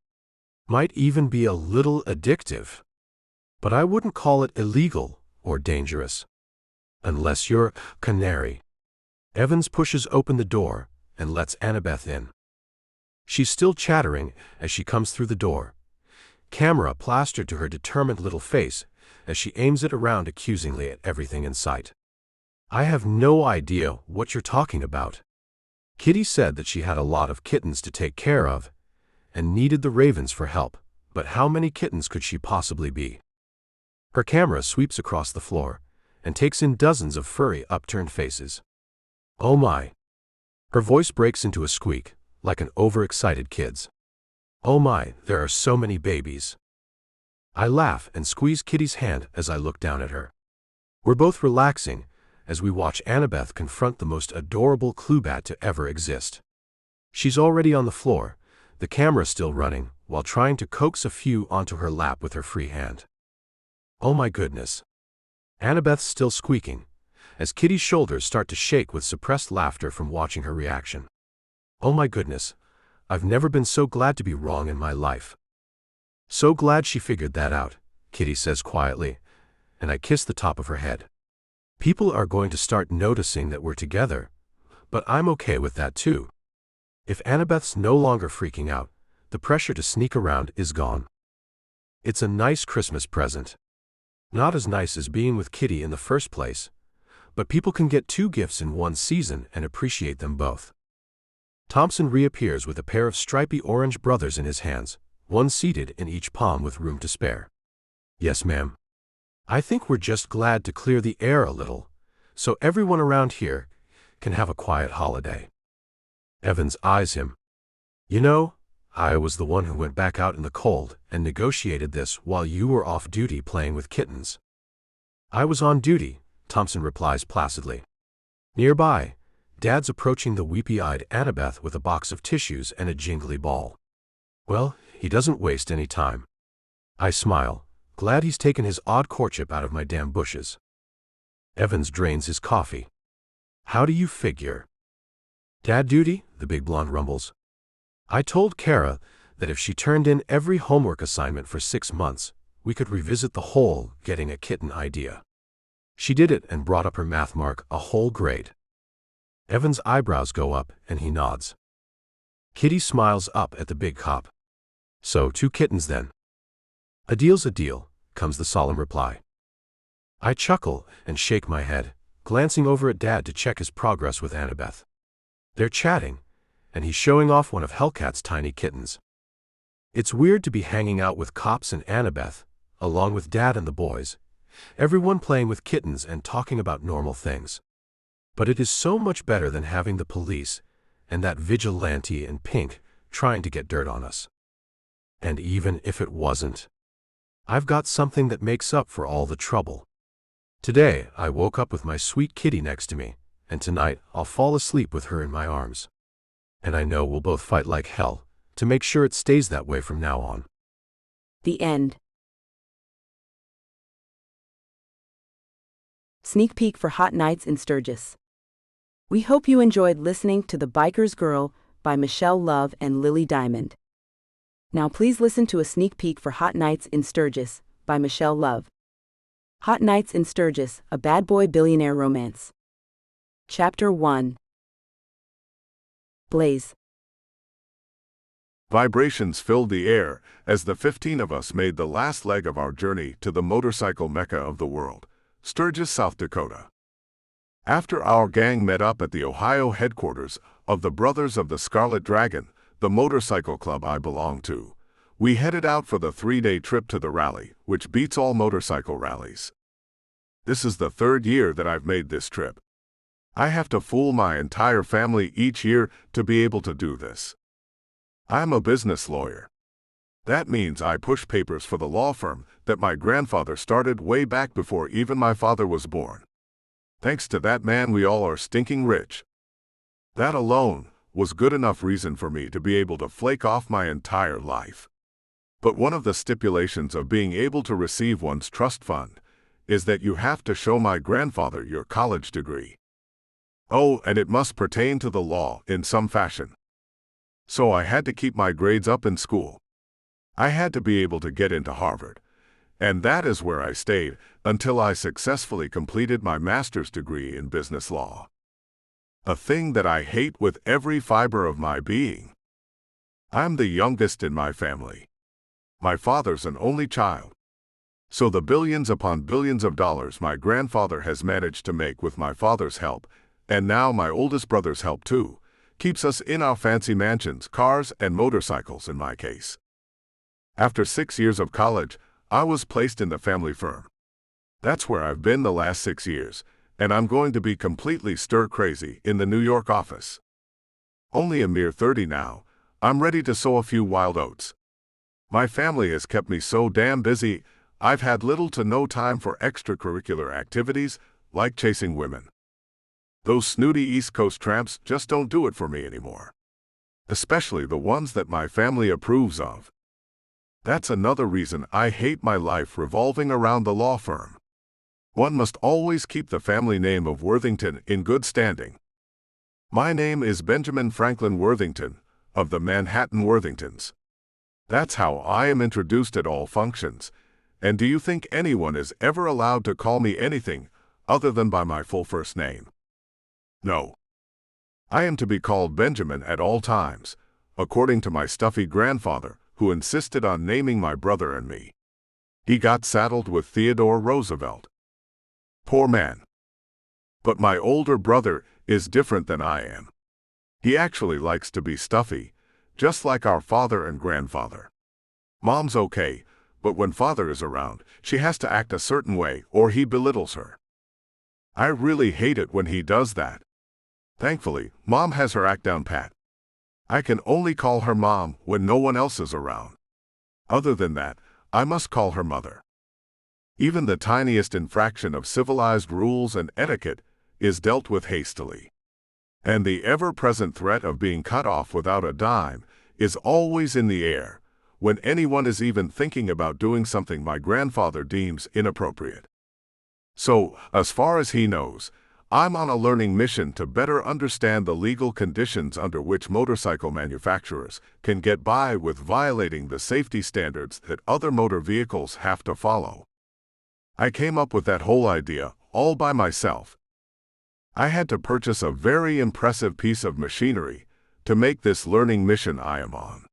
Might even be a little addictive. But I wouldn't call it illegal or dangerous. Unless you're canary. Evans pushes open the door and lets Annabeth in. She's still chattering as she comes through the door, camera plastered to her determined little face as she aims it around accusingly at everything in sight. I have no idea what you're talking about. Kitty said that she had a lot of kittens to take care of and needed the ravens for help, but how many kittens could she possibly be? Her camera sweeps across the floor and takes in dozens of furry, upturned faces. Oh my! Her voice breaks into a squeak, like an overexcited kid's. Oh my, there are so many babies. I laugh and squeeze Kitty's hand as I look down at her. We're both relaxing as we watch Annabeth confront the most adorable cluebat to ever exist. She's already on the floor, the camera still running, while trying to coax a few onto her lap with her free hand. Oh my goodness. Annabeth's still squeaking, as Kitty's shoulders start to shake with suppressed laughter from watching her reaction. Oh my goodness, I've never been so glad to be wrong in my life. So glad she figured that out, Kitty says quietly, and I kiss the top of her head. People are going to start noticing that we're together, but I'm okay with that too. If Annabeth's no longer freaking out, the pressure to sneak around is gone. It's a nice Christmas present. Not as nice as being with Kitty in the first place, but people can get 2 gifts in one season and appreciate them both. Thompson reappears with a pair of stripy orange brothers in his hands, one seated in each palm with room to spare. Yes, ma'am. I think we're just glad to clear the air a little, so everyone around here can have a quiet holiday. Evans eyes him. You know, I was the one who went back out in the cold and negotiated this while you were off duty playing with kittens. I was on duty, Thompson replies placidly. Nearby, Dad's approaching the weepy-eyed Annabeth with a box of tissues and a jingly ball. Well, he doesn't waste any time. I smile, glad he's taken his odd courtship out of my damn bushes. Evans drains his coffee. How do you figure? Dad duty, the big blonde rumbles. I told Kara that if she turned in every homework assignment for 6 months, we could revisit the whole getting a kitten idea. She did it and brought up her math mark a whole grade. Evan's eyebrows go up and he nods. Kitty smiles up at the big cop. So 2 kittens then. A deal's a deal, comes the solemn reply. I chuckle and shake my head, glancing over at Dad to check his progress with Annabeth. They're chatting, and he's showing off one of Hellcat's tiny kittens. It's weird to be hanging out with cops and Annabeth, along with Dad and the boys, everyone playing with kittens and talking about normal things. But it is so much better than having the police and that vigilante in pink trying to get dirt on us. And even if it wasn't, I've got something that makes up for all the trouble. Today, I woke up with my sweet kitty next to me, and tonight I'll fall asleep with her in my arms. And I know we'll both fight like hell to make sure it stays that way from now on. The end. Sneak peek for Hot Nights in Sturgis. We hope you enjoyed listening to The Biker's Girl by Michelle Love and Lily Diamond. Now please listen to a sneak peek for Hot Nights in Sturgis by Michelle Love. Hot Nights in Sturgis, a bad boy billionaire romance. Chapter 1. Blaze. Vibrations filled the air as the 15 of us made the last leg of our journey to the motorcycle mecca of the world, Sturgis, South Dakota. After our gang met up at the Ohio headquarters of the Brothers of the Scarlet Dragon, the motorcycle club I belong to, we headed out for the 3-day trip to the rally, which beats all motorcycle rallies. This is the third year that I've made this trip. I have to fool my entire family each year to be able to do this. I'm a business lawyer. That means I push papers for the law firm that my grandfather started way back before even my father was born. Thanks to that man, we all are stinking rich. That alone was good enough reason for me to be able to flake off my entire life. But one of the stipulations of being able to receive one's trust fund is that you have to show my grandfather your college degree. Oh, and it must pertain to the law in some fashion. So I had to keep my grades up in school. I had to be able to get into Harvard, and that is where I stayed until I successfully completed my master's degree in business law. A thing that I hate with every fiber of my being. I'm the youngest in my family. My father's an only child. So the billions upon billions of dollars my grandfather has managed to make with my father's help, and now my oldest brother's help too, keeps us in our fancy mansions, cars, and motorcycles in my case. After 6 years of college, I was placed in the family firm. That's where I've been the last 6 years, and I'm going to be completely stir-crazy in the New York office. Only a mere 30 now, I'm ready to sow a few wild oats. My family has kept me so damn busy, I've had little to no time for extracurricular activities like chasing women. Those snooty East Coast tramps just don't do it for me anymore. Especially the ones that my family approves of. That's another reason I hate my life revolving around the law firm. One must always keep the family name of Worthington in good standing. My name is Benjamin Franklin Worthington, of the Manhattan Worthingtons. That's how I am introduced at all functions, and do you think anyone is ever allowed to call me anything other than by my full first name? No. I am to be called Benjamin at all times, according to my stuffy grandfather, who insisted on naming my brother and me. He got saddled with Theodore Roosevelt. Poor man. But my older brother is different than I am. He actually likes to be stuffy, just like our father and grandfather. Mom's okay, but when father is around, she has to act a certain way or he belittles her. I really hate it when he does that. Thankfully, Mom has her act down pat. I can only call her Mom when no one else is around. Other than that, I must call her Mother. Even the tiniest infraction of civilized rules and etiquette is dealt with hastily. And the ever-present threat of being cut off without a dime is always in the air when anyone is even thinking about doing something my grandfather deems inappropriate. So, as far as he knows, I'm on a learning mission to better understand the legal conditions under which motorcycle manufacturers can get by with violating the safety standards that other motor vehicles have to follow. I came up with that whole idea all by myself. I had to purchase a very impressive piece of machinery to make this learning mission I am on.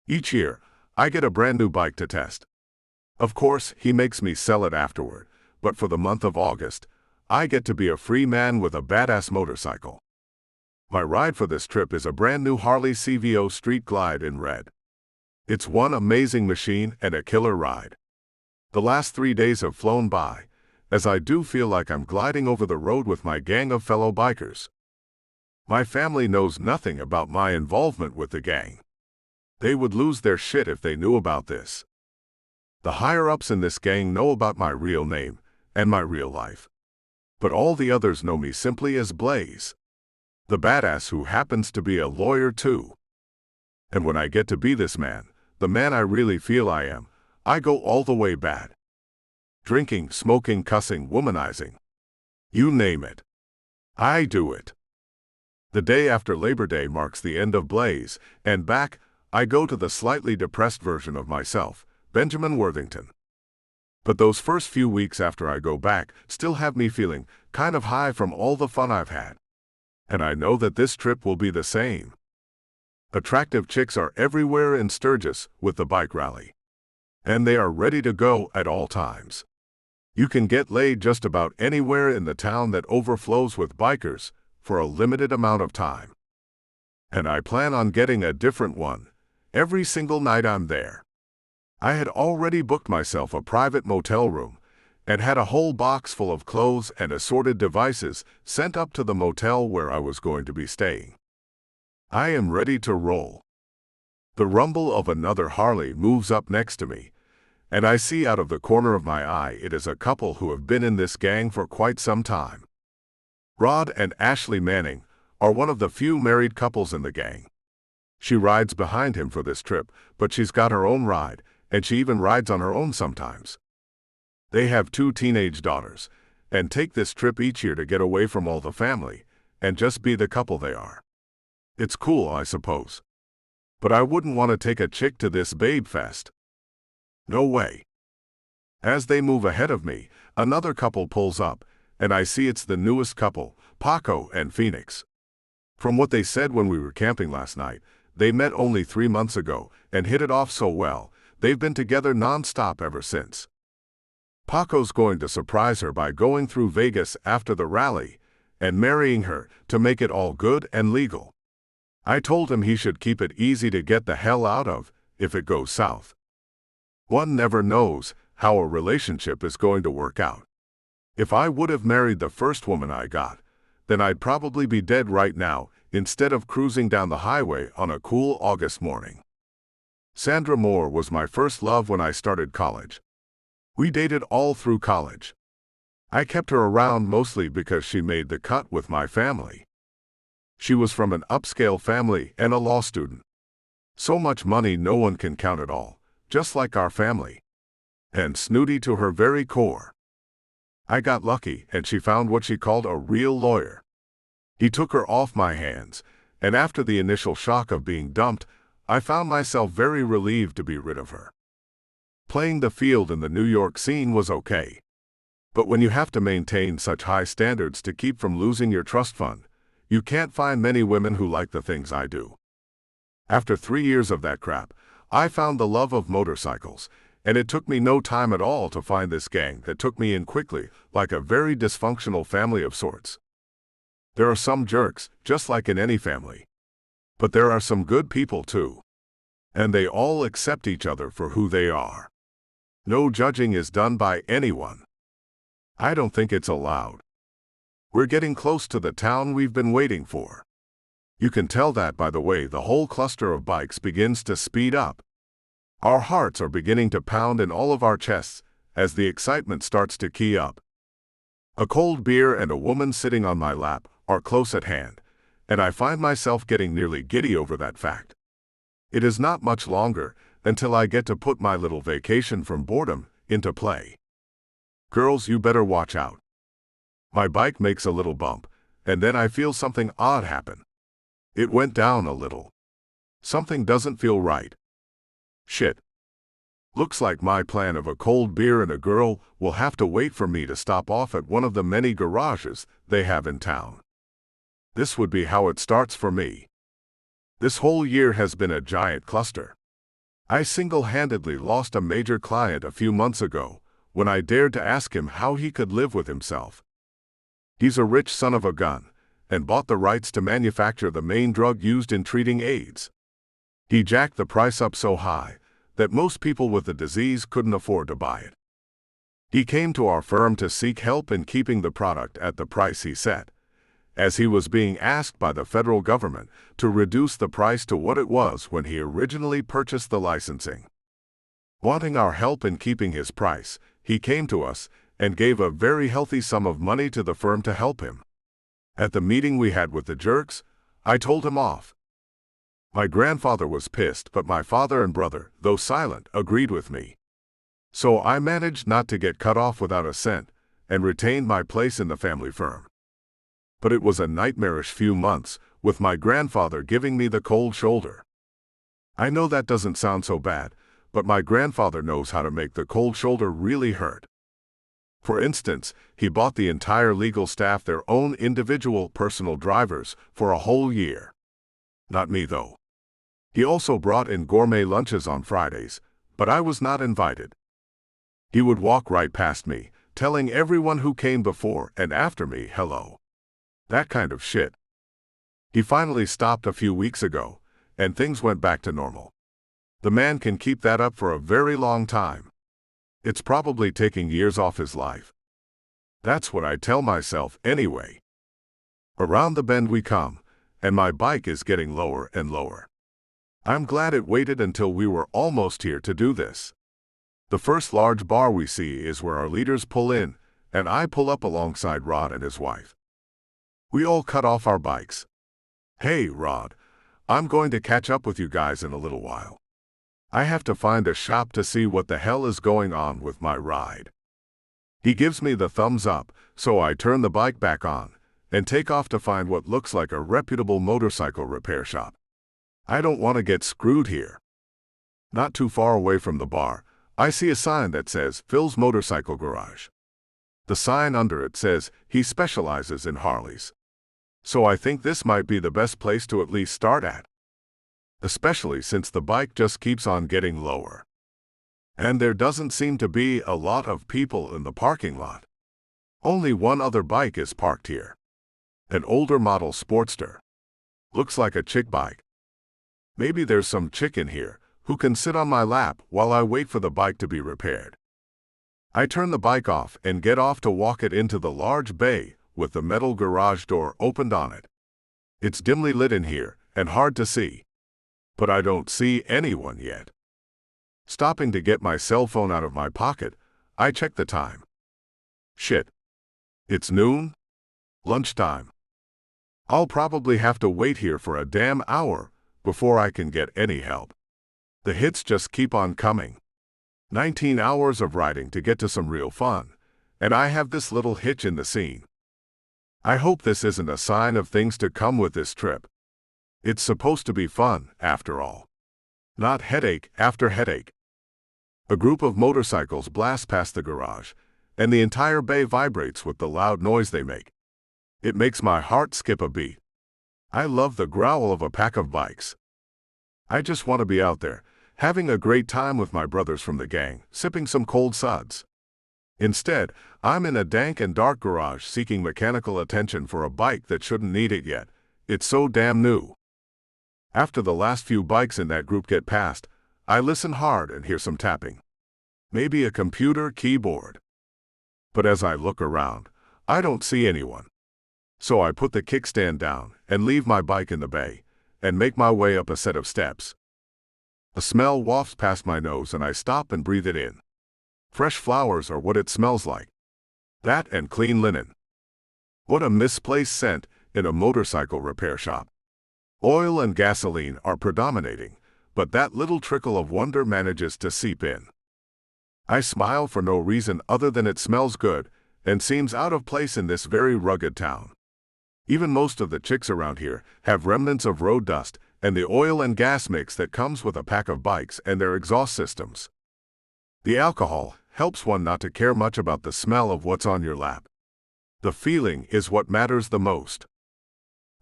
Each year, I get a brand new bike to test. Of course, he makes me sell it afterward, but for the month of August, I get to be a free man with a badass motorcycle. My ride for this trip is a brand new Harley CVO Street Glide in red. It's one amazing machine and a killer ride. The last 3 days have flown by, as I do feel like I'm gliding over the road with my gang of fellow bikers. My family knows nothing about my involvement with the gang. They would lose their shit if they knew about this. The higher-ups in this gang know about my real name and my real life. But all the others know me simply as Blaze, the badass who happens to be a lawyer too. And when I get to be this man, the man I really feel I am, I go all the way bad. Drinking, smoking, cussing, womanizing. You name it. I do it. The day after Labor Day marks the end of Blaze, and back, I go to the slightly depressed version of myself, Benjamin Worthington. But those first few weeks after I go back still have me feeling kind of high from all the fun I've had. And I know that this trip will be the same. Attractive chicks are everywhere in Sturgis with the bike rally. And they are ready to go at all times. You can get laid just about anywhere in the town that overflows with bikers for a limited amount of time. And I plan on getting a different one every single night I'm there. I had already booked myself a private motel room, and had a whole box full of clothes and assorted devices sent up to the motel where I was going to be staying. I am ready to roll. The rumble of another Harley moves up next to me, and I see out of the corner of my eye it is a couple who have been in this gang for quite some time. Rod and Ashley Manning are one of the few married couples in the gang. She rides behind him for this trip, but she's got her own ride, and she even rides on her own sometimes. They have 2 teenage daughters, and take this trip each year to get away from all the family, and just be the couple they are. It's cool, I suppose. But I wouldn't want to take a chick to this babe fest. No way. As they move ahead of me, another couple pulls up, and I see it's the newest couple, Paco and Phoenix. From what they said when we were camping last night, they met only 3 months ago and hit it off so well, they've been together non-stop ever since. Paco's going to surprise her by going through Vegas after the rally and marrying her to make it all good and legal. I told him he should keep it easy to get the hell out of if it goes south. One never knows how a relationship is going to work out. If I would have married the first woman I got, then I'd probably be dead right now instead of cruising down the highway on a cool August morning. Sandra Moore was my first love when I started college. We dated all through college. I kept her around mostly because she made the cut with my family. She was from an upscale family and a law student. So much money no one can count it all, just like our family. And snooty to her very core. I got lucky and she found what she called a real lawyer. He took her off my hands, and after the initial shock of being dumped, I found myself very relieved to be rid of her. Playing the field in the New York scene was okay. But when you have to maintain such high standards to keep from losing your trust fund, you can't find many women who like the things I do. After 3 years of that crap, I found the love of motorcycles, and it took me no time at all to find this gang that took me in quickly, like a very dysfunctional family of sorts. There are some jerks, just like in any family. But there are some good people too. And they all accept each other for who they are. No judging is done by anyone. I don't think it's allowed. We're getting close to the town we've been waiting for. You can tell that by the way the whole cluster of bikes begins to speed up. Our hearts are beginning to pound in all of our chests as the excitement starts to key up. A cold beer and a woman sitting on my lap are close at hand, and I find myself getting nearly giddy over that fact. It is not much longer until I get to put my little vacation from boredom into play. Girls, you better watch out. My bike makes a little bump, and then I feel something odd happen. It went down a little. Something doesn't feel right. Shit. Looks like my plan of a cold beer and a girl will have to wait for me to stop off at one of the many garages they have in town. This would be how it starts for me. This whole year has been a giant cluster. I single-handedly lost a major client a few months ago when I dared to ask him how he could live with himself. He's a rich son of a gun and bought the rights to manufacture the main drug used in treating AIDS. He jacked the price up so high that most people with the disease couldn't afford to buy it. He came to our firm to seek help in keeping the product at the price he set, as he was being asked by the federal government to reduce the price to what it was when he originally purchased the licensing. Wanting our help in keeping his price, he came to us and gave a very healthy sum of money to the firm to help him. At the meeting we had with the jerks, I told him off. My grandfather was pissed, but my father and brother, though silent, agreed with me. So I managed not to get cut off without a cent and retained my place in the family firm. But it was a nightmarish few months, with my grandfather giving me the cold shoulder. I know that doesn't sound so bad, but my grandfather knows how to make the cold shoulder really hurt. For instance, he bought the entire legal staff their own individual personal drivers for a whole year. Not me, though. He also brought in gourmet lunches on Fridays, but I was not invited. He would walk right past me, telling everyone who came before and after me hello. That kind of shit. He finally stopped a few weeks ago, and things went back to normal. The man can keep that up for a very long time. It's probably taking years off his life. That's what I tell myself anyway. Around the bend we come, and my bike is getting lower and lower. I'm glad it waited until we were almost here to do this. The first large bar we see is where our leaders pull in, and I pull up alongside Rod and his wife. We all cut off our bikes. Hey, Rod, I'm going to catch up with you guys in a little while. I have to find a shop to see what the hell is going on with my ride. He gives me the thumbs up, so I turn the bike back on and take off to find what looks like a reputable motorcycle repair shop. I don't want to get screwed here. Not too far away from the bar, I see a sign that says Phil's Motorcycle Garage. The sign under it says he specializes in Harleys. So I think this might be the best place to at least start at. Especially since the bike just keeps on getting lower. And there doesn't seem to be a lot of people in the parking lot. Only one other bike is parked here. An older model Sportster. Looks like a chick bike. Maybe there's some chick in here who can sit on my lap while I wait for the bike to be repaired. I turn the bike off and get off to walk it into the large bay with the metal garage door opened on it. It's dimly lit in here and hard to see. But I don't see anyone yet. Stopping to get my cell phone out of my pocket, I check the time. Shit. It's noon? Lunchtime. I'll probably have to wait here for a damn hour before I can get any help. The hits just keep on coming. 19 hours of riding to get to some real fun, and I have this little hitch in the scene. I hope this isn't a sign of things to come with this trip. It's supposed to be fun, after all. Not headache after headache. A group of motorcycles blast past the garage, and the entire bay vibrates with the loud noise they make. It makes my heart skip a beat. I love the growl of a pack of bikes. I just want to be out there, having a great time with my brothers from the gang, sipping some cold suds. Instead, I'm in a dank and dark garage seeking mechanical attention for a bike that shouldn't need it yet. It's so damn new. After the last few bikes in that group get past, I listen hard and hear some tapping. Maybe a computer keyboard. But as I look around, I don't see anyone. So I put the kickstand down and leave my bike in the bay and make my way up a set of steps. A smell wafts past my nose and I stop and breathe it in. Fresh flowers are what it smells like. That and clean linen. What a misplaced scent in a motorcycle repair shop. Oil and gasoline are predominating, but that little trickle of wonder manages to seep in. I smile for no reason other than it smells good and seems out of place in this very rugged town. Even most of the chicks around here have remnants of road dust and the oil and gas mix that comes with a pack of bikes and their exhaust systems. The alcohol helps one not to care much about the smell of what's on your lap. The feeling is what matters the most.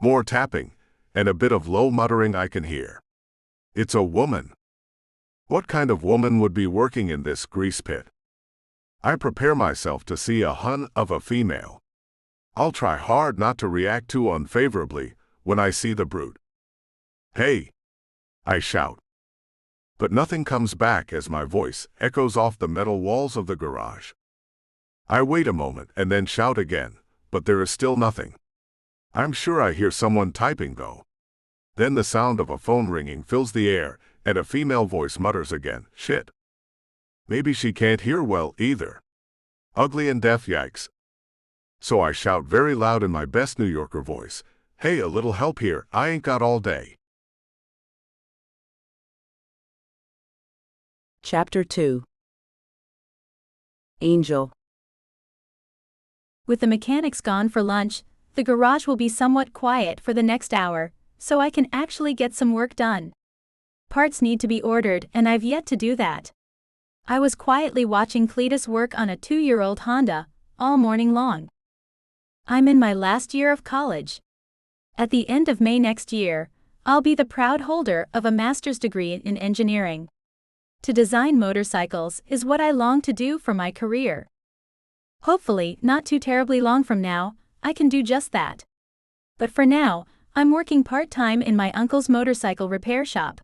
More tapping, and a bit of low muttering I can hear. It's a woman. What kind of woman would be working in this grease pit? I prepare myself to see a hun of a female. I'll try hard not to react too unfavorably when I see the brute. Hey! I shout. But nothing comes back as my voice echoes off the metal walls of the garage. I wait a moment and then shout again, but there is still nothing. I'm sure I hear someone typing though. Then the sound of a phone ringing fills the air, and a female voice mutters again, shit. Maybe she can't hear well either. Ugly and deaf, yikes. So I shout very loud in my best New Yorker voice, hey, a little help here, I ain't got all day. Chapter 2. Angel. With the mechanics gone for lunch, the garage will be somewhat quiet for the next hour, so I can actually get some work done. Parts need to be ordered, and I've yet to do that. I was quietly watching Cletus work on a 2-year-old Honda all morning long. I'm in my last year of college. At the end of May next year, I'll be the proud holder of a master's degree in engineering. To design motorcycles is what I long to do for my career. Hopefully, not too terribly long from now, I can do just that. But for now, I'm working part-time in my uncle's motorcycle repair shop.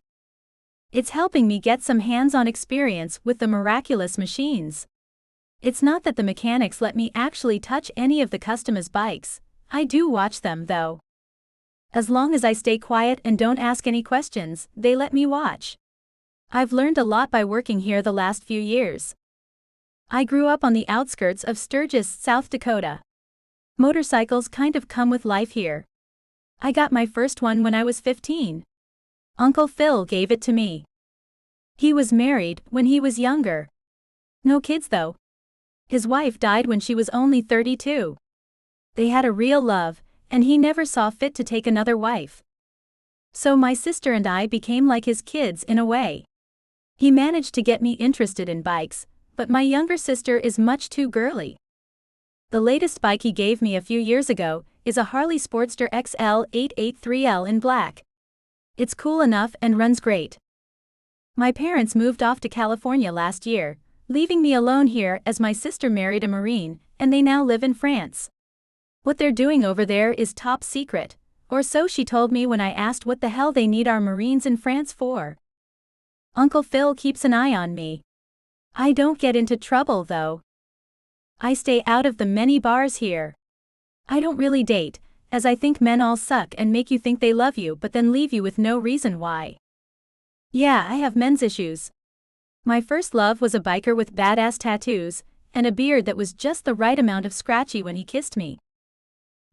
It's helping me get some hands-on experience with the miraculous machines. It's not that the mechanics let me actually touch any of the customers' bikes. I do watch them, though. As long as I stay quiet and don't ask any questions, they let me watch. I've learned a lot by working here the last few years. I grew up on the outskirts of Sturgis, South Dakota. Motorcycles kind of come with life here. I got my first one when I was 15. Uncle Phil gave it to me. He was married when he was younger. No kids though. His wife died when she was only 32. They had a real love, and he never saw fit to take another wife. So my sister and I became like his kids in a way. He managed to get me interested in bikes, but my younger sister is much too girly. The latest bike he gave me a few years ago is a Harley Sportster XL 883L in black. It's cool enough and runs great. My parents moved off to California last year, leaving me alone here as my sister married a Marine, and they now live in France. What they're doing over there is top secret, or so she told me when I asked what the hell they need our Marines in France for. Uncle Phil keeps an eye on me. I don't get into trouble though. I stay out of the many bars here. I don't really date, as I think men all suck and make you think they love you but then leave you with no reason why. Yeah, I have men's issues. My first love was a biker with badass tattoos, and a beard that was just the right amount of scratchy when he kissed me.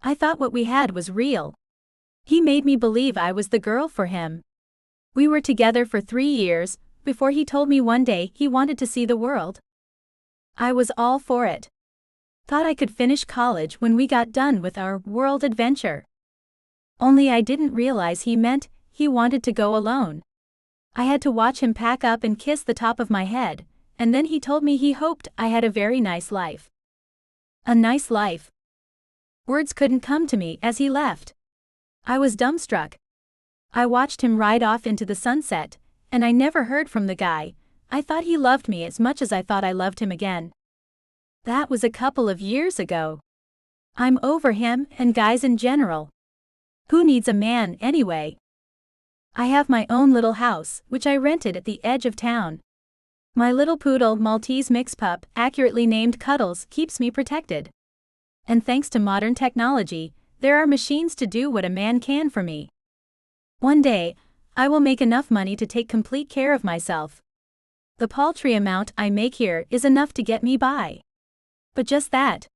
I thought what we had was real. He made me believe I was the girl for him. We were together for 3 years, before he told me one day he wanted to see the world. I was all for it. Thought I could finish college when we got done with our world adventure. Only I didn't realize he meant he wanted to go alone. I had to watch him pack up and kiss the top of my head, and then he told me he hoped I had a very nice life. A nice life. Words couldn't come to me as he left. I was dumbstruck. I watched him ride off into the sunset, and I never heard from the guy. I thought he loved me as much as I thought I loved him again. That was a couple of years ago. I'm over him and guys in general. Who needs a man anyway? I have my own little house, which I rented at the edge of town. My little poodle Maltese mix pup, accurately named Cuddles, keeps me protected. And thanks to modern technology, there are machines to do what a man can for me. One day, I will make enough money to take complete care of myself. The paltry amount I make here is enough to get me by. But just that.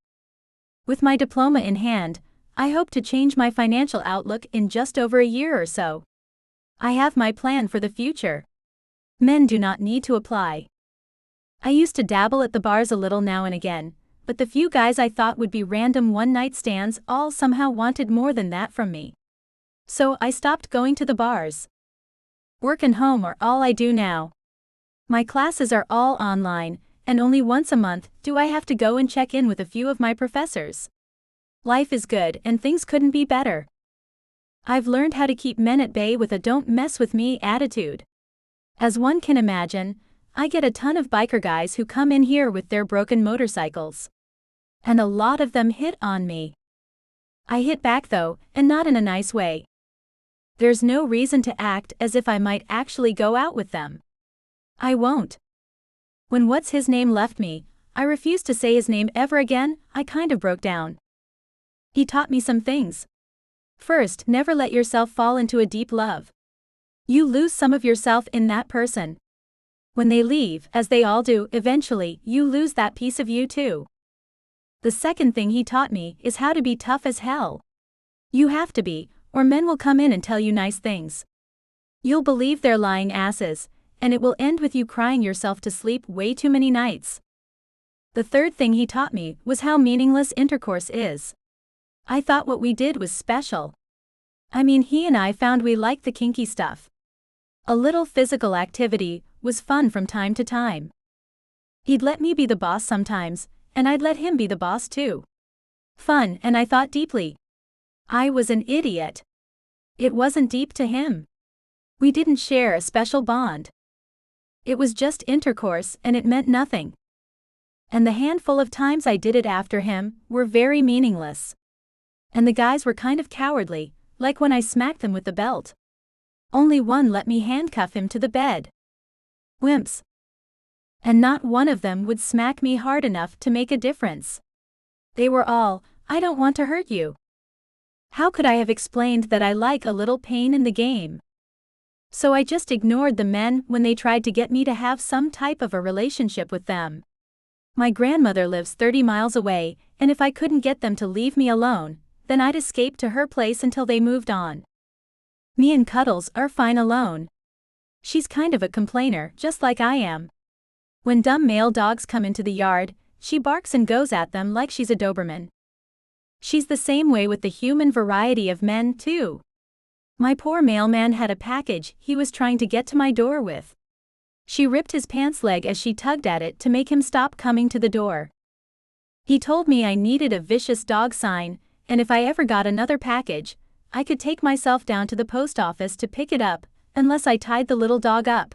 With my diploma in hand, I hope to change my financial outlook in just over a year or so. I have my plan for the future. Men do not need to apply. I used to dabble at the bars a little now and again, but the few guys I thought would be random one-night stands all somehow wanted more than that from me. So I stopped going to the bars. Work and home are all I do now. My classes are all online, and only once a month do I have to go and check in with a few of my professors. Life is good and things couldn't be better. I've learned how to keep men at bay with a don't mess with me attitude. As one can imagine, I get a ton of biker guys who come in here with their broken motorcycles. And a lot of them hit on me. I hit back though, and not in a nice way. There's no reason to act as if I might actually go out with them. I won't. When what's his name left me, I refused to say his name ever again. I kind of broke down. He taught me some things. First, never let yourself fall into a deep love. You lose some of yourself in that person. When they leave, as they all do, eventually, you lose that piece of you too. The second thing he taught me is how to be tough as hell. You have to be, or men will come in and tell you nice things. You'll believe they're lying asses, and it will end with you crying yourself to sleep way too many nights. The third thing he taught me was how meaningless intercourse is. I thought what we did was special. I mean, he and I found we liked the kinky stuff. A little physical activity was fun from time to time. He'd let me be the boss sometimes, and I'd let him be the boss too. Fun, and I thought deeply. I was an idiot. It wasn't deep to him. We didn't share a special bond. It was just intercourse, and it meant nothing. And the handful of times I did it after him were very meaningless. And the guys were kind of cowardly, like when I smacked them with the belt. Only one let me handcuff him to the bed. Wimps. And not one of them would smack me hard enough to make a difference. They were all, "I don't want to hurt you." How could I have explained that I like a little pain in the game? So I just ignored the men when they tried to get me to have some type of a relationship with them. My grandmother lives 30 miles away, and if I couldn't get them to leave me alone, then I'd escape to her place until they moved on. Me and Cuddles are fine alone. She's kind of a complainer, just like I am. When dumb male dogs come into the yard, she barks and goes at them like she's a Doberman. She's the same way with the human variety of men, too. My poor mailman had a package he was trying to get to my door with. She ripped his pants leg as she tugged at it to make him stop coming to the door. He told me I needed a vicious dog sign, and if I ever got another package, I could take myself down to the post office to pick it up, unless I tied the little dog up.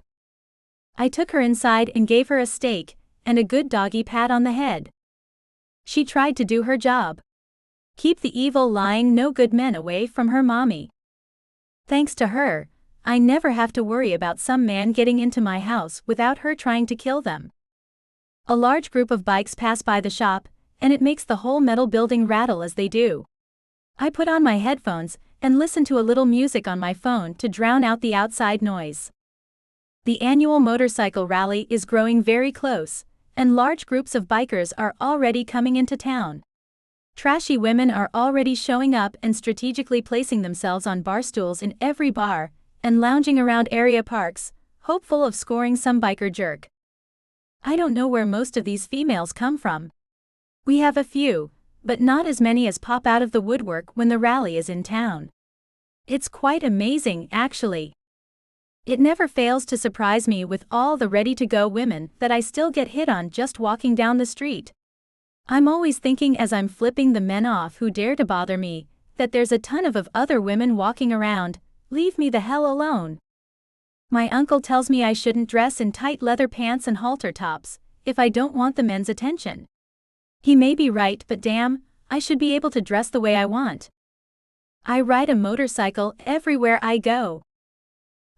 I took her inside and gave her a steak, and a good doggy pat on the head. She tried to do her job. Keep the evil lying no good men away from her mommy. Thanks to her, I never have to worry about some man getting into my house without her trying to kill them. A large group of bikes pass by the shop, and it makes the whole metal building rattle as they do. I put on my headphones and listen to a little music on my phone to drown out the outside noise. The annual motorcycle rally is growing very close, and large groups of bikers are already coming into town. Trashy women are already showing up and strategically placing themselves on bar stools in every bar, and lounging around area parks, hopeful of scoring some biker jerk. I don't know where most of these females come from. We have a few, but not as many as pop out of the woodwork when the rally is in town. It's quite amazing, actually. It never fails to surprise me with all the ready-to-go women that I still get hit on just walking down the street. I'm always thinking as I'm flipping the men off who dare to bother me, that there's a ton of other women walking around, leave me the hell alone. My uncle tells me I shouldn't dress in tight leather pants and halter tops, if I don't want the men's attention. He may be right, but damn, I should be able to dress the way I want. I ride a motorcycle everywhere I go.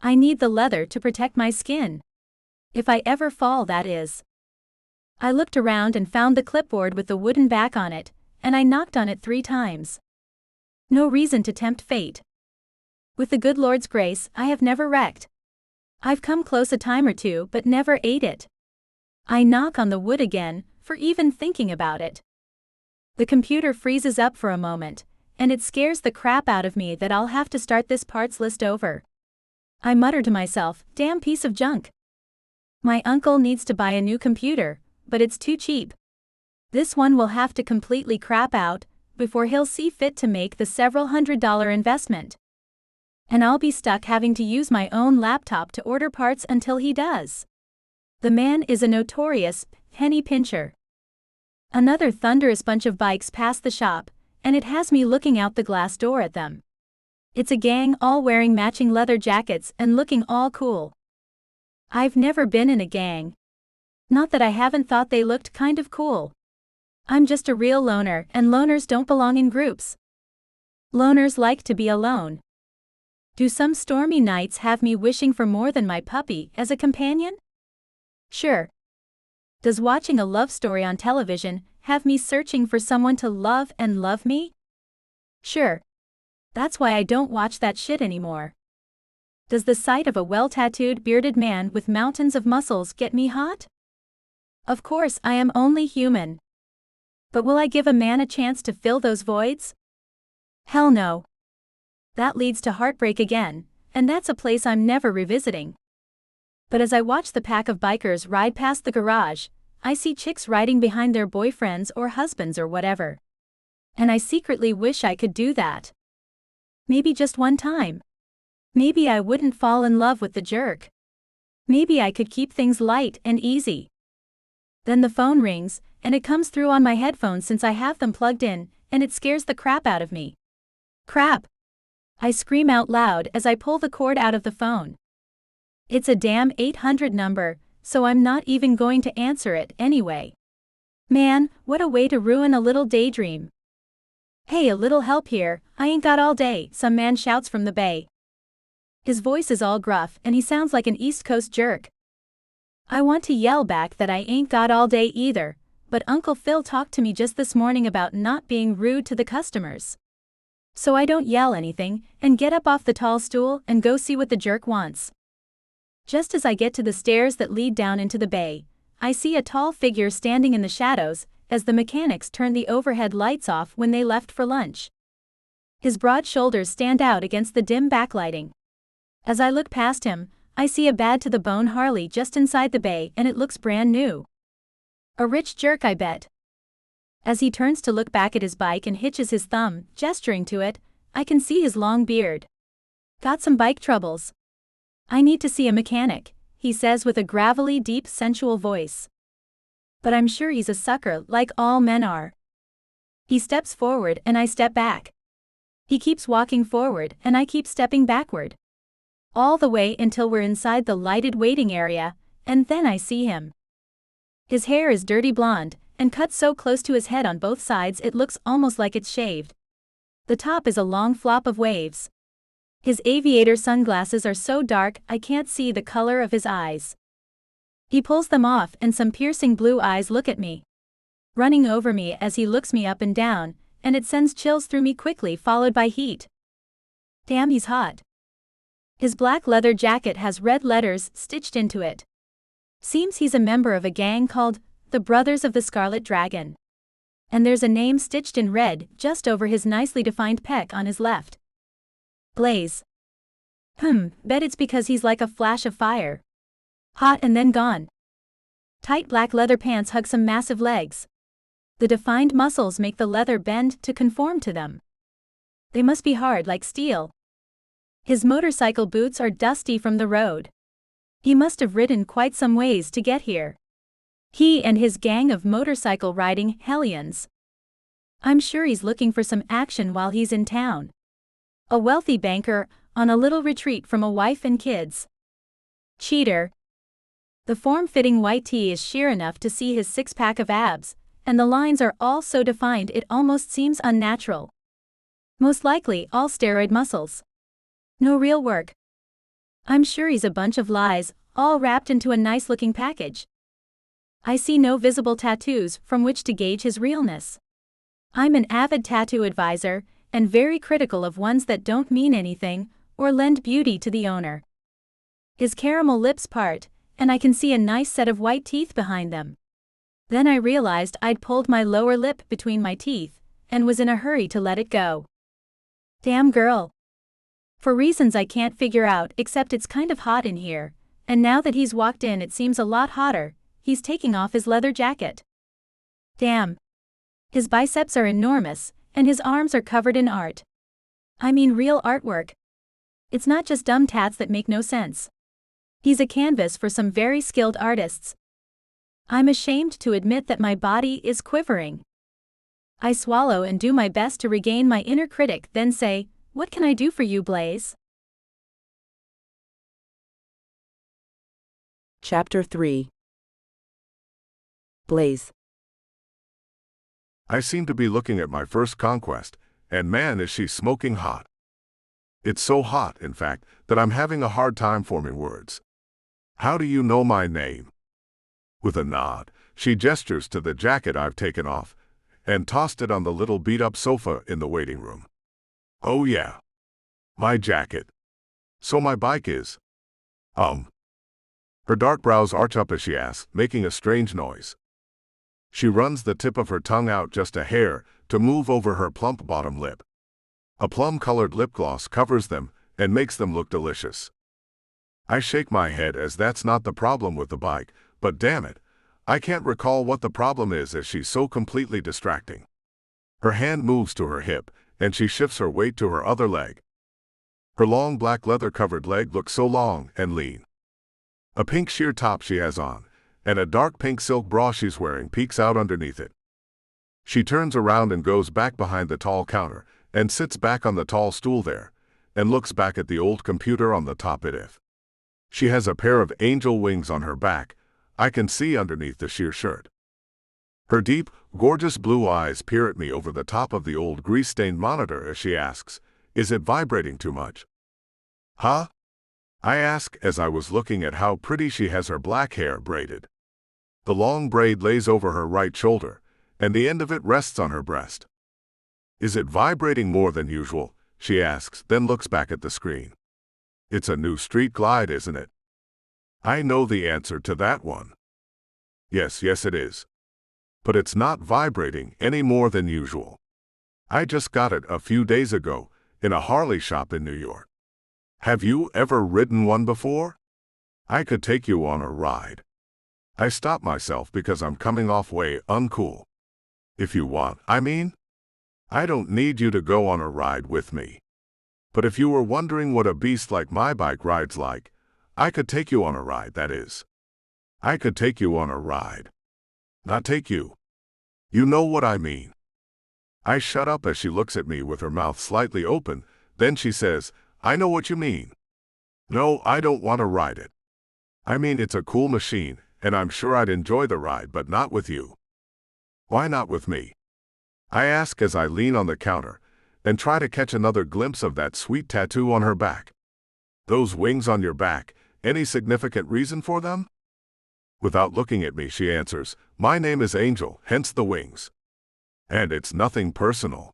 I need the leather to protect my skin. If I ever fall, that is. I looked around and found the clipboard with the wooden back on it, and I knocked on it 3 times. No reason to tempt fate. With the good Lord's grace, I have never wrecked. I've come close a time or two but never ate it. I knock on the wood again, for even thinking about it. The computer freezes up for a moment, and it scares the crap out of me that I'll have to start this parts list over. I mutter to myself, damn piece of junk. My uncle needs to buy a new computer, but it's too cheap. This one will have to completely crap out before he'll see fit to make the several $100 investment. And I'll be stuck having to use my own laptop to order parts until he does. The man is a notorious penny pincher. Another thunderous bunch of bikes pass the shop, and it has me looking out the glass door at them. It's a gang all wearing matching leather jackets and looking all cool. I've never been in a gang. Not that I haven't thought they looked kind of cool. I'm just a real loner, and loners don't belong in groups. Loners like to be alone. Do some stormy nights have me wishing for more than my puppy as a companion? Sure. Does watching a love story on television have me searching for someone to love and love me? Sure. That's why I don't watch that shit anymore. Does the sight of a well-tattooed bearded man with mountains of muscles get me hot? Of course, I am only human. But will I give a man a chance to fill those voids? Hell no. That leads to heartbreak again, and that's a place I'm never revisiting. But as I watch the pack of bikers ride past the garage, I see chicks riding behind their boyfriends or husbands or whatever. And I secretly wish I could do that. Maybe just one time. Maybe I wouldn't fall in love with the jerk. Maybe I could keep things light and easy. Then the phone rings, and it comes through on my headphones since I have them plugged in, and it scares the crap out of me. Crap! I scream out loud as I pull the cord out of the phone. It's a damn 800 number, so I'm not even going to answer it anyway. Man, what a way to ruin a little daydream. Hey, a little help here, I ain't got all day, some man shouts from the bay. His voice is all gruff and he sounds like an East Coast jerk. I want to yell back that I ain't got all day either, but Uncle Phil talked to me just this morning about not being rude to the customers. So I don't yell anything and get up off the tall stool and go see what the jerk wants. Just as I get to the stairs that lead down into the bay, I see a tall figure standing in the shadows as the mechanics turned the overhead lights off when they left for lunch. His broad shoulders stand out against the dim backlighting. As I look past him, I see a bad-to-the-bone Harley just inside the bay and it looks brand new. A rich jerk, I bet. As he turns to look back at his bike and hitches his thumb, gesturing to it, I can see his long beard. Got some bike troubles. I need to see a mechanic, he says with a gravelly, deep, sensual voice. But I'm sure he's a sucker like all men are. He steps forward and I step back. He keeps walking forward and I keep stepping backward. All the way until we're inside the lighted waiting area, and then I see him. His hair is dirty blonde, and cut so close to his head on both sides it looks almost like it's shaved. The top is a long flop of waves. His aviator sunglasses are so dark I can't see the color of his eyes. He pulls them off and some piercing blue eyes look at me, running over me as he looks me up and down, and it sends chills through me quickly followed by heat. Damn, he's hot. His black leather jacket has red letters stitched into it. Seems he's a member of a gang called the Brothers of the Scarlet Dragon. And there's a name stitched in red just over his nicely defined pec on his left. Blaze. Bet it's because he's like a flash of fire. Hot and then gone. Tight black leather pants hug some massive legs. The defined muscles make the leather bend to conform to them. They must be hard like steel. His motorcycle boots are dusty from the road. He must have ridden quite some ways to get here. He and his gang of motorcycle riding hellions. I'm sure he's looking for some action while he's in town. A wealthy banker on a little retreat from a wife and kids. Cheater. The form-fitting white tee is sheer enough to see his six-pack of abs, and the lines are all so defined it almost seems unnatural. Most likely all steroid muscles. No real work. I'm sure he's a bunch of lies, all wrapped into a nice-looking package. I see no visible tattoos from which to gauge his realness. I'm an avid tattoo advisor, and very critical of ones that don't mean anything, or lend beauty to the owner. His caramel lips part, and I can see a nice set of white teeth behind them. Then I realized I'd pulled my lower lip between my teeth, and was in a hurry to let it go. Damn girl. For reasons I can't figure out except it's kind of hot in here, and now that he's walked in it seems a lot hotter, he's taking off his leather jacket. Damn. His biceps are enormous, and his arms are covered in art. I mean real artwork. It's not just dumb tats that make no sense. He's a canvas for some very skilled artists. I'm ashamed to admit that my body is quivering. I swallow and do my best to regain my inner critic, then say, "What can I do for you, Blaze?" Chapter 3. Blaze. I seem to be looking at my first conquest, and man is she smoking hot. It's so hot, in fact, that I'm having a hard time forming words. How do you know my name? With a nod, she gestures to the jacket I've taken off, and tossed it on the little beat-up sofa in the waiting room. Oh yeah. My jacket. So my bike is. Her dark brows arch up as she asks, making a strange noise. She runs the tip of her tongue out just a hair to move over her plump bottom lip. A plum-colored lip gloss covers them and makes them look delicious. I shake my head as that's not the problem with the bike, but damn it, I can't recall what the problem is as she's so completely distracting. Her hand moves to her hip, and she shifts her weight to her other leg. Her long black leather-covered leg looks so long and lean. A pink sheer top she has on, and a dark pink silk bra she's wearing peeks out underneath it. She turns around and goes back behind the tall counter, and sits back on the tall stool there, and looks back at the old computer on the top it. She has a pair of angel wings on her back, I can see underneath the sheer shirt. Her deep, gorgeous blue eyes peer at me over the top of the old grease-stained monitor as she asks, "Is it vibrating too much?" Huh? I ask as I was looking at how pretty she has her black hair braided. The long braid lays over her right shoulder, and the end of it rests on her breast. Is it vibrating more than usual? She asks, then looks back at the screen. It's a new Street Glide, isn't it? I know the answer to that one. Yes, it is. But it's not vibrating any more than usual. I just got it a few days ago in a Harley shop in New York. Have you ever ridden one before? I could take you on a ride. I stop myself because I'm coming off way uncool. If you want, I mean. I don't need you to go on a ride with me. But if you were wondering what a beast like my bike rides like, I could take you on a ride, that is. I could take you on a ride. Not take you. You know what I mean. I shut up as she looks at me with her mouth slightly open, then she says, I know what you mean. No, I don't want to ride it. I mean, it's a cool machine, and I'm sure I'd enjoy the ride, but not with you. Why not with me? I ask as I lean on the counter and try to catch another glimpse of that sweet tattoo on her back. Those wings on your back, any significant reason for them? Without looking at me, she answers, my name is Angel, hence the wings. And it's nothing personal.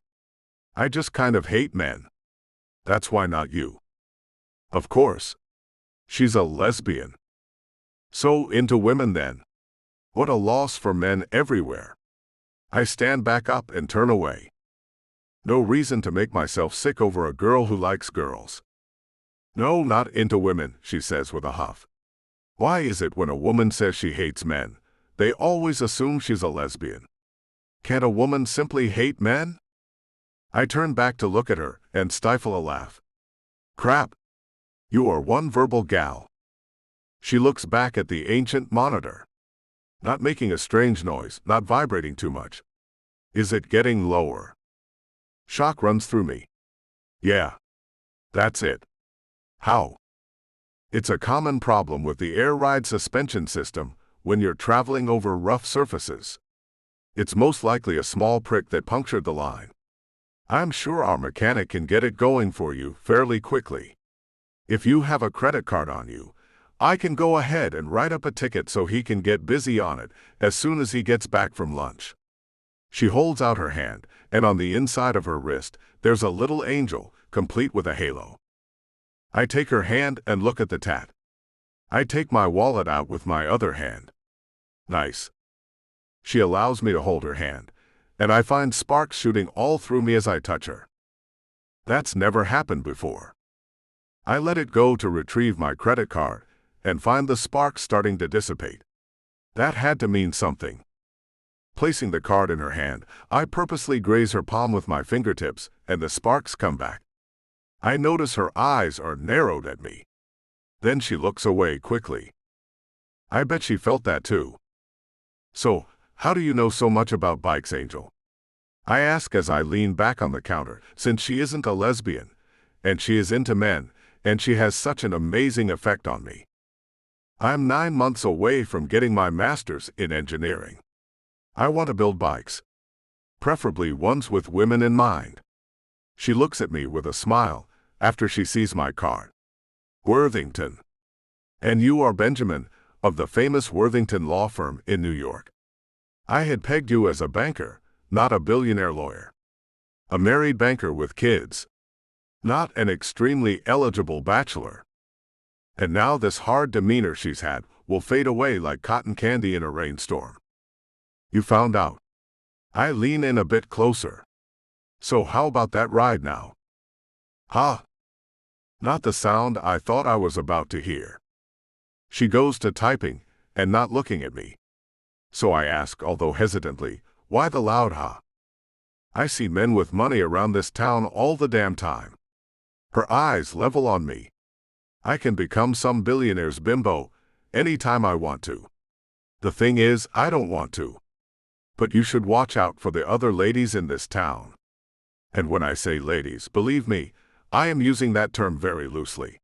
I just kind of hate men. That's why not you. Of course. She's a lesbian. So into women then. What a loss for men everywhere. I stand back up and turn away. No reason to make myself sick over a girl who likes girls. No, not into women, she says with a huff. Why is it when a woman says she hates men, they always assume she's a lesbian? Can't a woman simply hate men? I turn back to look at her and stifle a laugh. Crap. You are one verbal gal. She looks back at the ancient monitor. Not making a strange noise, not vibrating too much. Is it getting lower? Shock runs through me. Yeah. That's it. How? It's a common problem with the air ride suspension system when you're traveling over rough surfaces. It's most likely a small prick that punctured the line. I'm sure our mechanic can get it going for you fairly quickly. If you have a credit card on you, I can go ahead and write up a ticket so he can get busy on it as soon as he gets back from lunch. She holds out her hand, and on the inside of her wrist, there's a little angel, complete with a halo. I take her hand and look at the tat. I take my wallet out with my other hand. Nice. She allows me to hold her hand, and I find sparks shooting all through me as I touch her. That's never happened before. I let it go to retrieve my credit card, and find the sparks starting to dissipate. That had to mean something. Placing the card in her hand, I purposely graze her palm with my fingertips, and the sparks come back. I notice her eyes are narrowed at me. Then she looks away quickly. I bet she felt that too. So, how do you know so much about bikes, Angel? I ask as I lean back on the counter, since she isn't a lesbian, and she is into men, and she has such an amazing effect on me. I'm 9 months away from getting my master's in engineering. I want to build bikes. Preferably ones with women in mind. She looks at me with a smile after she sees my card. Worthington. And you are Benjamin, of the famous Worthington law firm in New York. I had pegged you as a banker, not a billionaire lawyer. A married banker with kids. Not an extremely eligible bachelor. And now this hard demeanor she's had will fade away like cotton candy in a rainstorm. You found out. I lean in a bit closer. So how about that ride now? Huh? Not the sound I thought I was about to hear. She goes to typing and not looking at me. So I ask, although hesitantly, why the loud huh? I see men with money around this town all the damn time. Her eyes level on me. I can become some billionaire's bimbo anytime I want to. The thing is, I don't want to. But you should watch out for the other ladies in this town. And when I say ladies, believe me, I am using that term very loosely.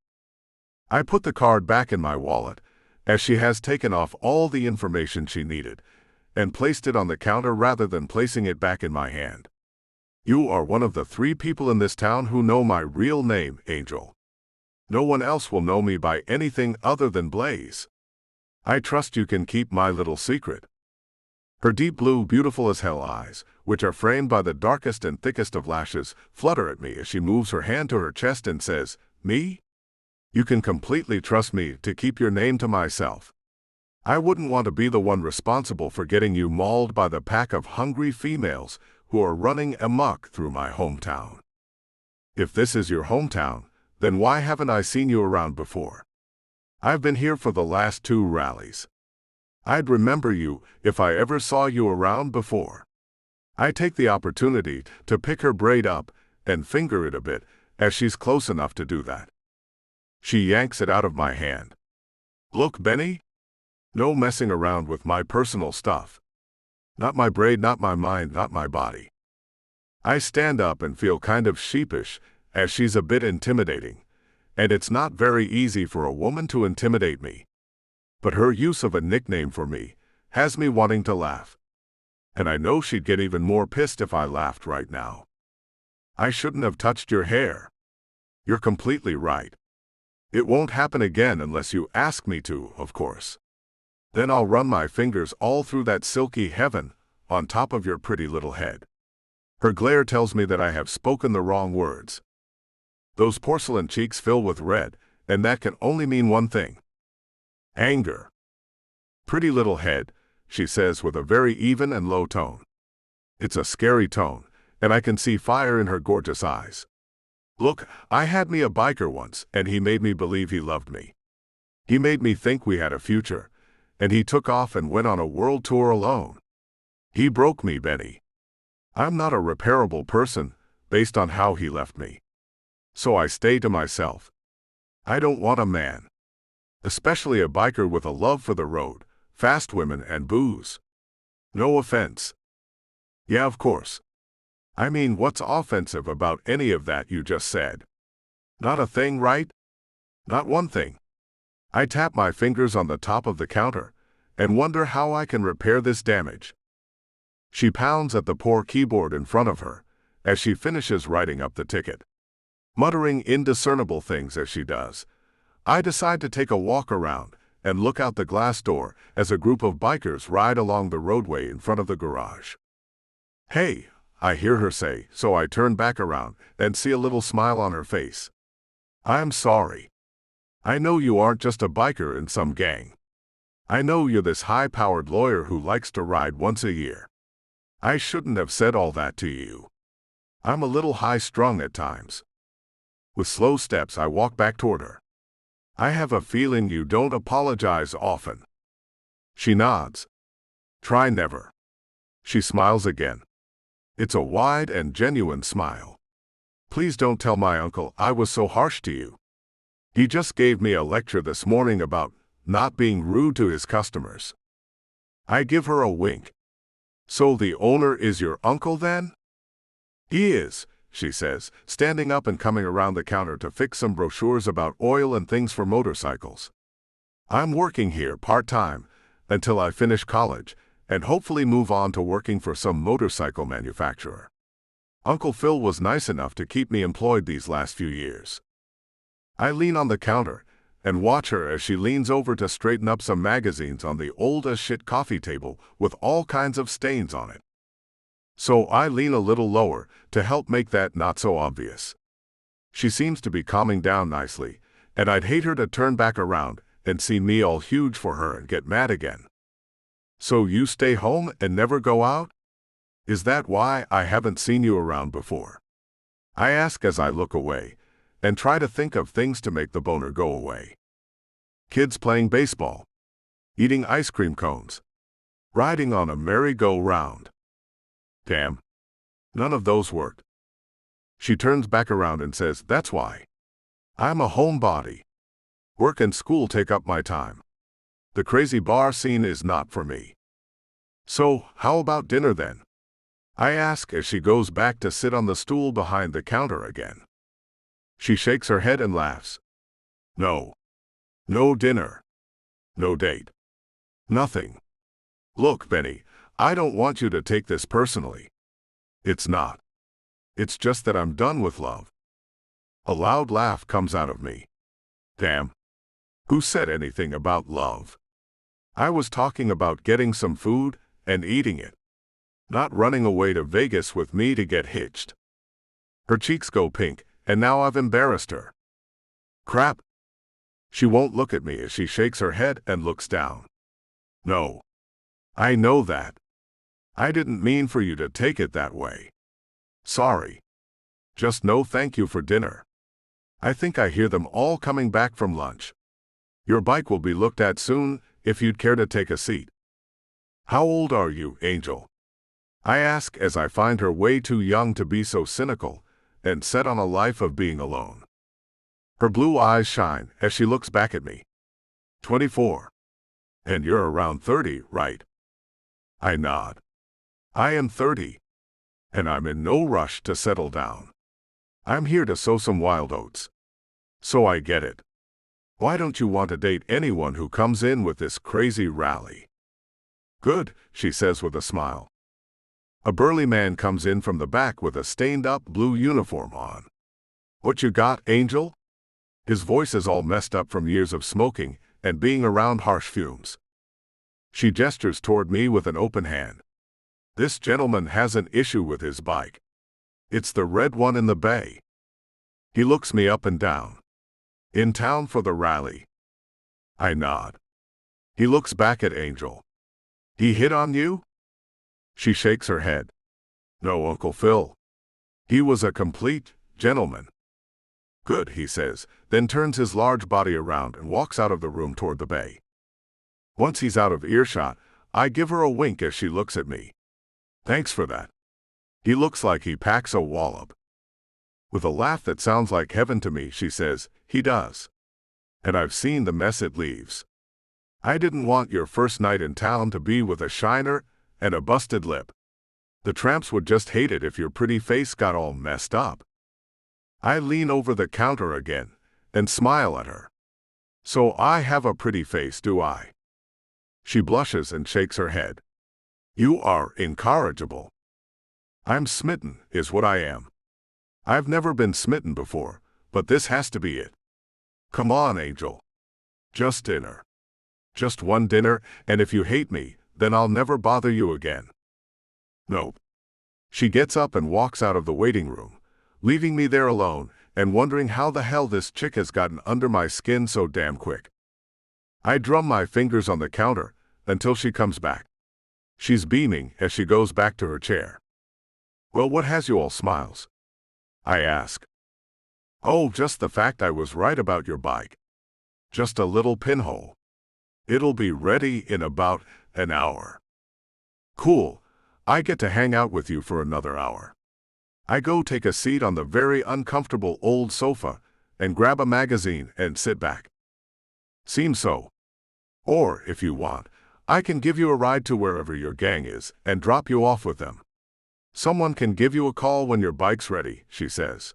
I put the card back in my wallet, as she has taken off all the information she needed, and placed it on the counter rather than placing it back in my hand. You are one of the 3 people in this town who know my real name, Angel. No one else will know me by anything other than Blaze. I trust you can keep my little secret." Her deep blue, beautiful as hell eyes, which are framed by the darkest and thickest of lashes, flutter at me as she moves her hand to her chest and says, "Me? You can completely trust me to keep your name to myself. I wouldn't want to be the one responsible for getting you mauled by the pack of hungry females who are running amok through my hometown. If this is your hometown, then why haven't I seen you around before? I've been here for the last 2 rallies. I'd remember you if I ever saw you around before." I take the opportunity to pick her braid up and finger it a bit as she's close enough to do that. She yanks it out of my hand. "Look, Benny. No messing around with my personal stuff. Not my braid, not my mind, not my body." I stand up and feel kind of sheepish as she's a bit intimidating, and it's not very easy for a woman to intimidate me. But her use of a nickname for me has me wanting to laugh. And I know she'd get even more pissed if I laughed right now. "I shouldn't have touched your hair." "You're completely right. It won't happen again unless you ask me to, of course. Then I'll run my fingers all through that silky heaven on top of your pretty little head." Her glare tells me that I have spoken the wrong words. Those porcelain cheeks fill with red, and that can only mean one thing: anger. "Pretty little head," she says with a very even and low tone. It's a scary tone, and I can see fire in her gorgeous eyes. "Look, I had me a biker once, and he made me believe he loved me. He made me think we had a future, and he took off and went on a world tour alone. He broke me, Benny. I'm not a repairable person, based on how he left me. So I stay to myself. I don't want a man. Especially a biker with a love for the road, fast women and booze. No offense." "Yeah, of course. I mean, what's offensive about any of that you just said? Not a thing, right? Not one thing." I tap my fingers on the top of the counter and wonder how I can repair this damage. She pounds at the poor keyboard in front of her as she finishes writing up the ticket. Muttering indiscernible things as she does, I decide to take a walk around and look out the glass door as a group of bikers ride along the roadway in front of the garage. "Hey," I hear her say, so I turn back around and see a little smile on her face. "I'm sorry. I know you aren't just a biker in some gang. I know you're this high-powered lawyer who likes to ride once a year. I shouldn't have said all that to you. I'm a little high-strung at times." With slow steps, I walk back toward her. "I have a feeling you don't apologize often." She nods. "Try never." She smiles again. It's a wide and genuine smile. "Please don't tell my uncle I was so harsh to you. He just gave me a lecture this morning about not being rude to his customers." I give her a wink. "So the owner is your uncle then?" "He is," she says, standing up and coming around the counter to fix some brochures about oil and things for motorcycles. "I'm working here part-time until I finish college and hopefully move on to working for some motorcycle manufacturer. Uncle Phil was nice enough to keep me employed these last few years." I lean on the counter and watch her as she leans over to straighten up some magazines on the old-as-shit coffee table with all kinds of stains on it. So I lean a little lower to help make that not so obvious. She seems to be calming down nicely, and I'd hate her to turn back around and see me all huge for her and get mad again. "So you stay home and never go out? Is that why I haven't seen you around before?" I ask as I look away and try to think of things to make the boner go away. Kids playing baseball, eating ice cream cones, riding on a merry-go-round. Damn. None of those worked. She turns back around and says, "That's why. I'm a homebody. Work and school take up my time. The crazy bar scene is not for me." "So, how about dinner then?" I ask as she goes back to sit on the stool behind the counter again. She shakes her head and laughs. "No. No dinner. No date. Nothing. Look, Benny, I don't want you to take this personally. It's not. It's just that I'm done with love." A loud laugh comes out of me. Damn. Who said anything about love? I was talking about getting some food and eating it. Not running away to Vegas with me to get hitched. Her cheeks go pink, and now I've embarrassed her. Crap. She won't look at me as she shakes her head and looks down. No. I know that. I didn't mean for you to take it that way. Sorry. Just no thank you for dinner. I think I hear them all coming back from lunch. Your bike will be looked at soon, if you'd care to take a seat. How old are you, Angel? I ask as I find her way too young to be so cynical and set on a life of being alone. Her blue eyes shine as she looks back at me. 24. And you're around 30, right? I nod. I am 30. And I'm in no rush to settle down. I'm here to sow some wild oats. So I get it. Why don't you want to date anyone who comes in with this crazy rally? Good, she says with a smile. A burly man comes in from the back with a stained-up blue uniform on. What you got, Angel? His voice is all messed up from years of smoking and being around harsh fumes. She gestures toward me with an open hand. This gentleman has an issue with his bike. It's the red one in the bay. He looks me up and down. In town for the rally. I nod. He looks back at Angel. He hit on you? She shakes her head. No, Uncle Phil. He was a complete gentleman. Good, he says, then turns his large body around and walks out of the room toward the bay. Once he's out of earshot, I give her a wink as she looks at me. Thanks for that. He looks like he packs a wallop. With a laugh that sounds like heaven to me, she says, he does. And I've seen the mess it leaves. I didn't want your first night in town to be with a shiner and a busted lip. The tramps would just hate it if your pretty face got all messed up. I lean over the counter again and smile at her. So I have a pretty face, do I? She blushes and shakes her head. You are incorrigible. I'm smitten, is what I am. I've never been smitten before, but this has to be it. Come on, Angel. Just dinner. Just one dinner, and if you hate me, then I'll never bother you again. Nope. She gets up and walks out of the waiting room, leaving me there alone and wondering how the hell this chick has gotten under my skin so damn quick. I drum my fingers on the counter until she comes back. She's beaming as she goes back to her chair. Well, what has you all smiles? I ask. Oh, just the fact I was right about your bike. Just a little pinhole. It'll be ready in about an hour. Cool. I get to hang out with you for another hour. I go take a seat on the very uncomfortable old sofa and grab a magazine and sit back. Seems so. Or, if you want, I can give you a ride to wherever your gang is and drop you off with them. Someone can give you a call when your bike's ready, she says.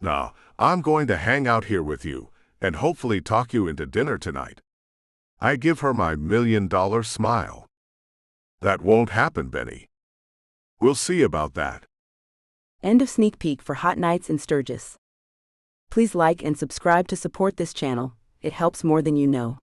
Nah, I'm going to hang out here with you and hopefully talk you into dinner tonight. I give her my $1 million smile. That won't happen, Benny. We'll see about that. End of sneak peek for Hot Nights in Sturgis. Please like and subscribe to support this channel. It helps more than you know.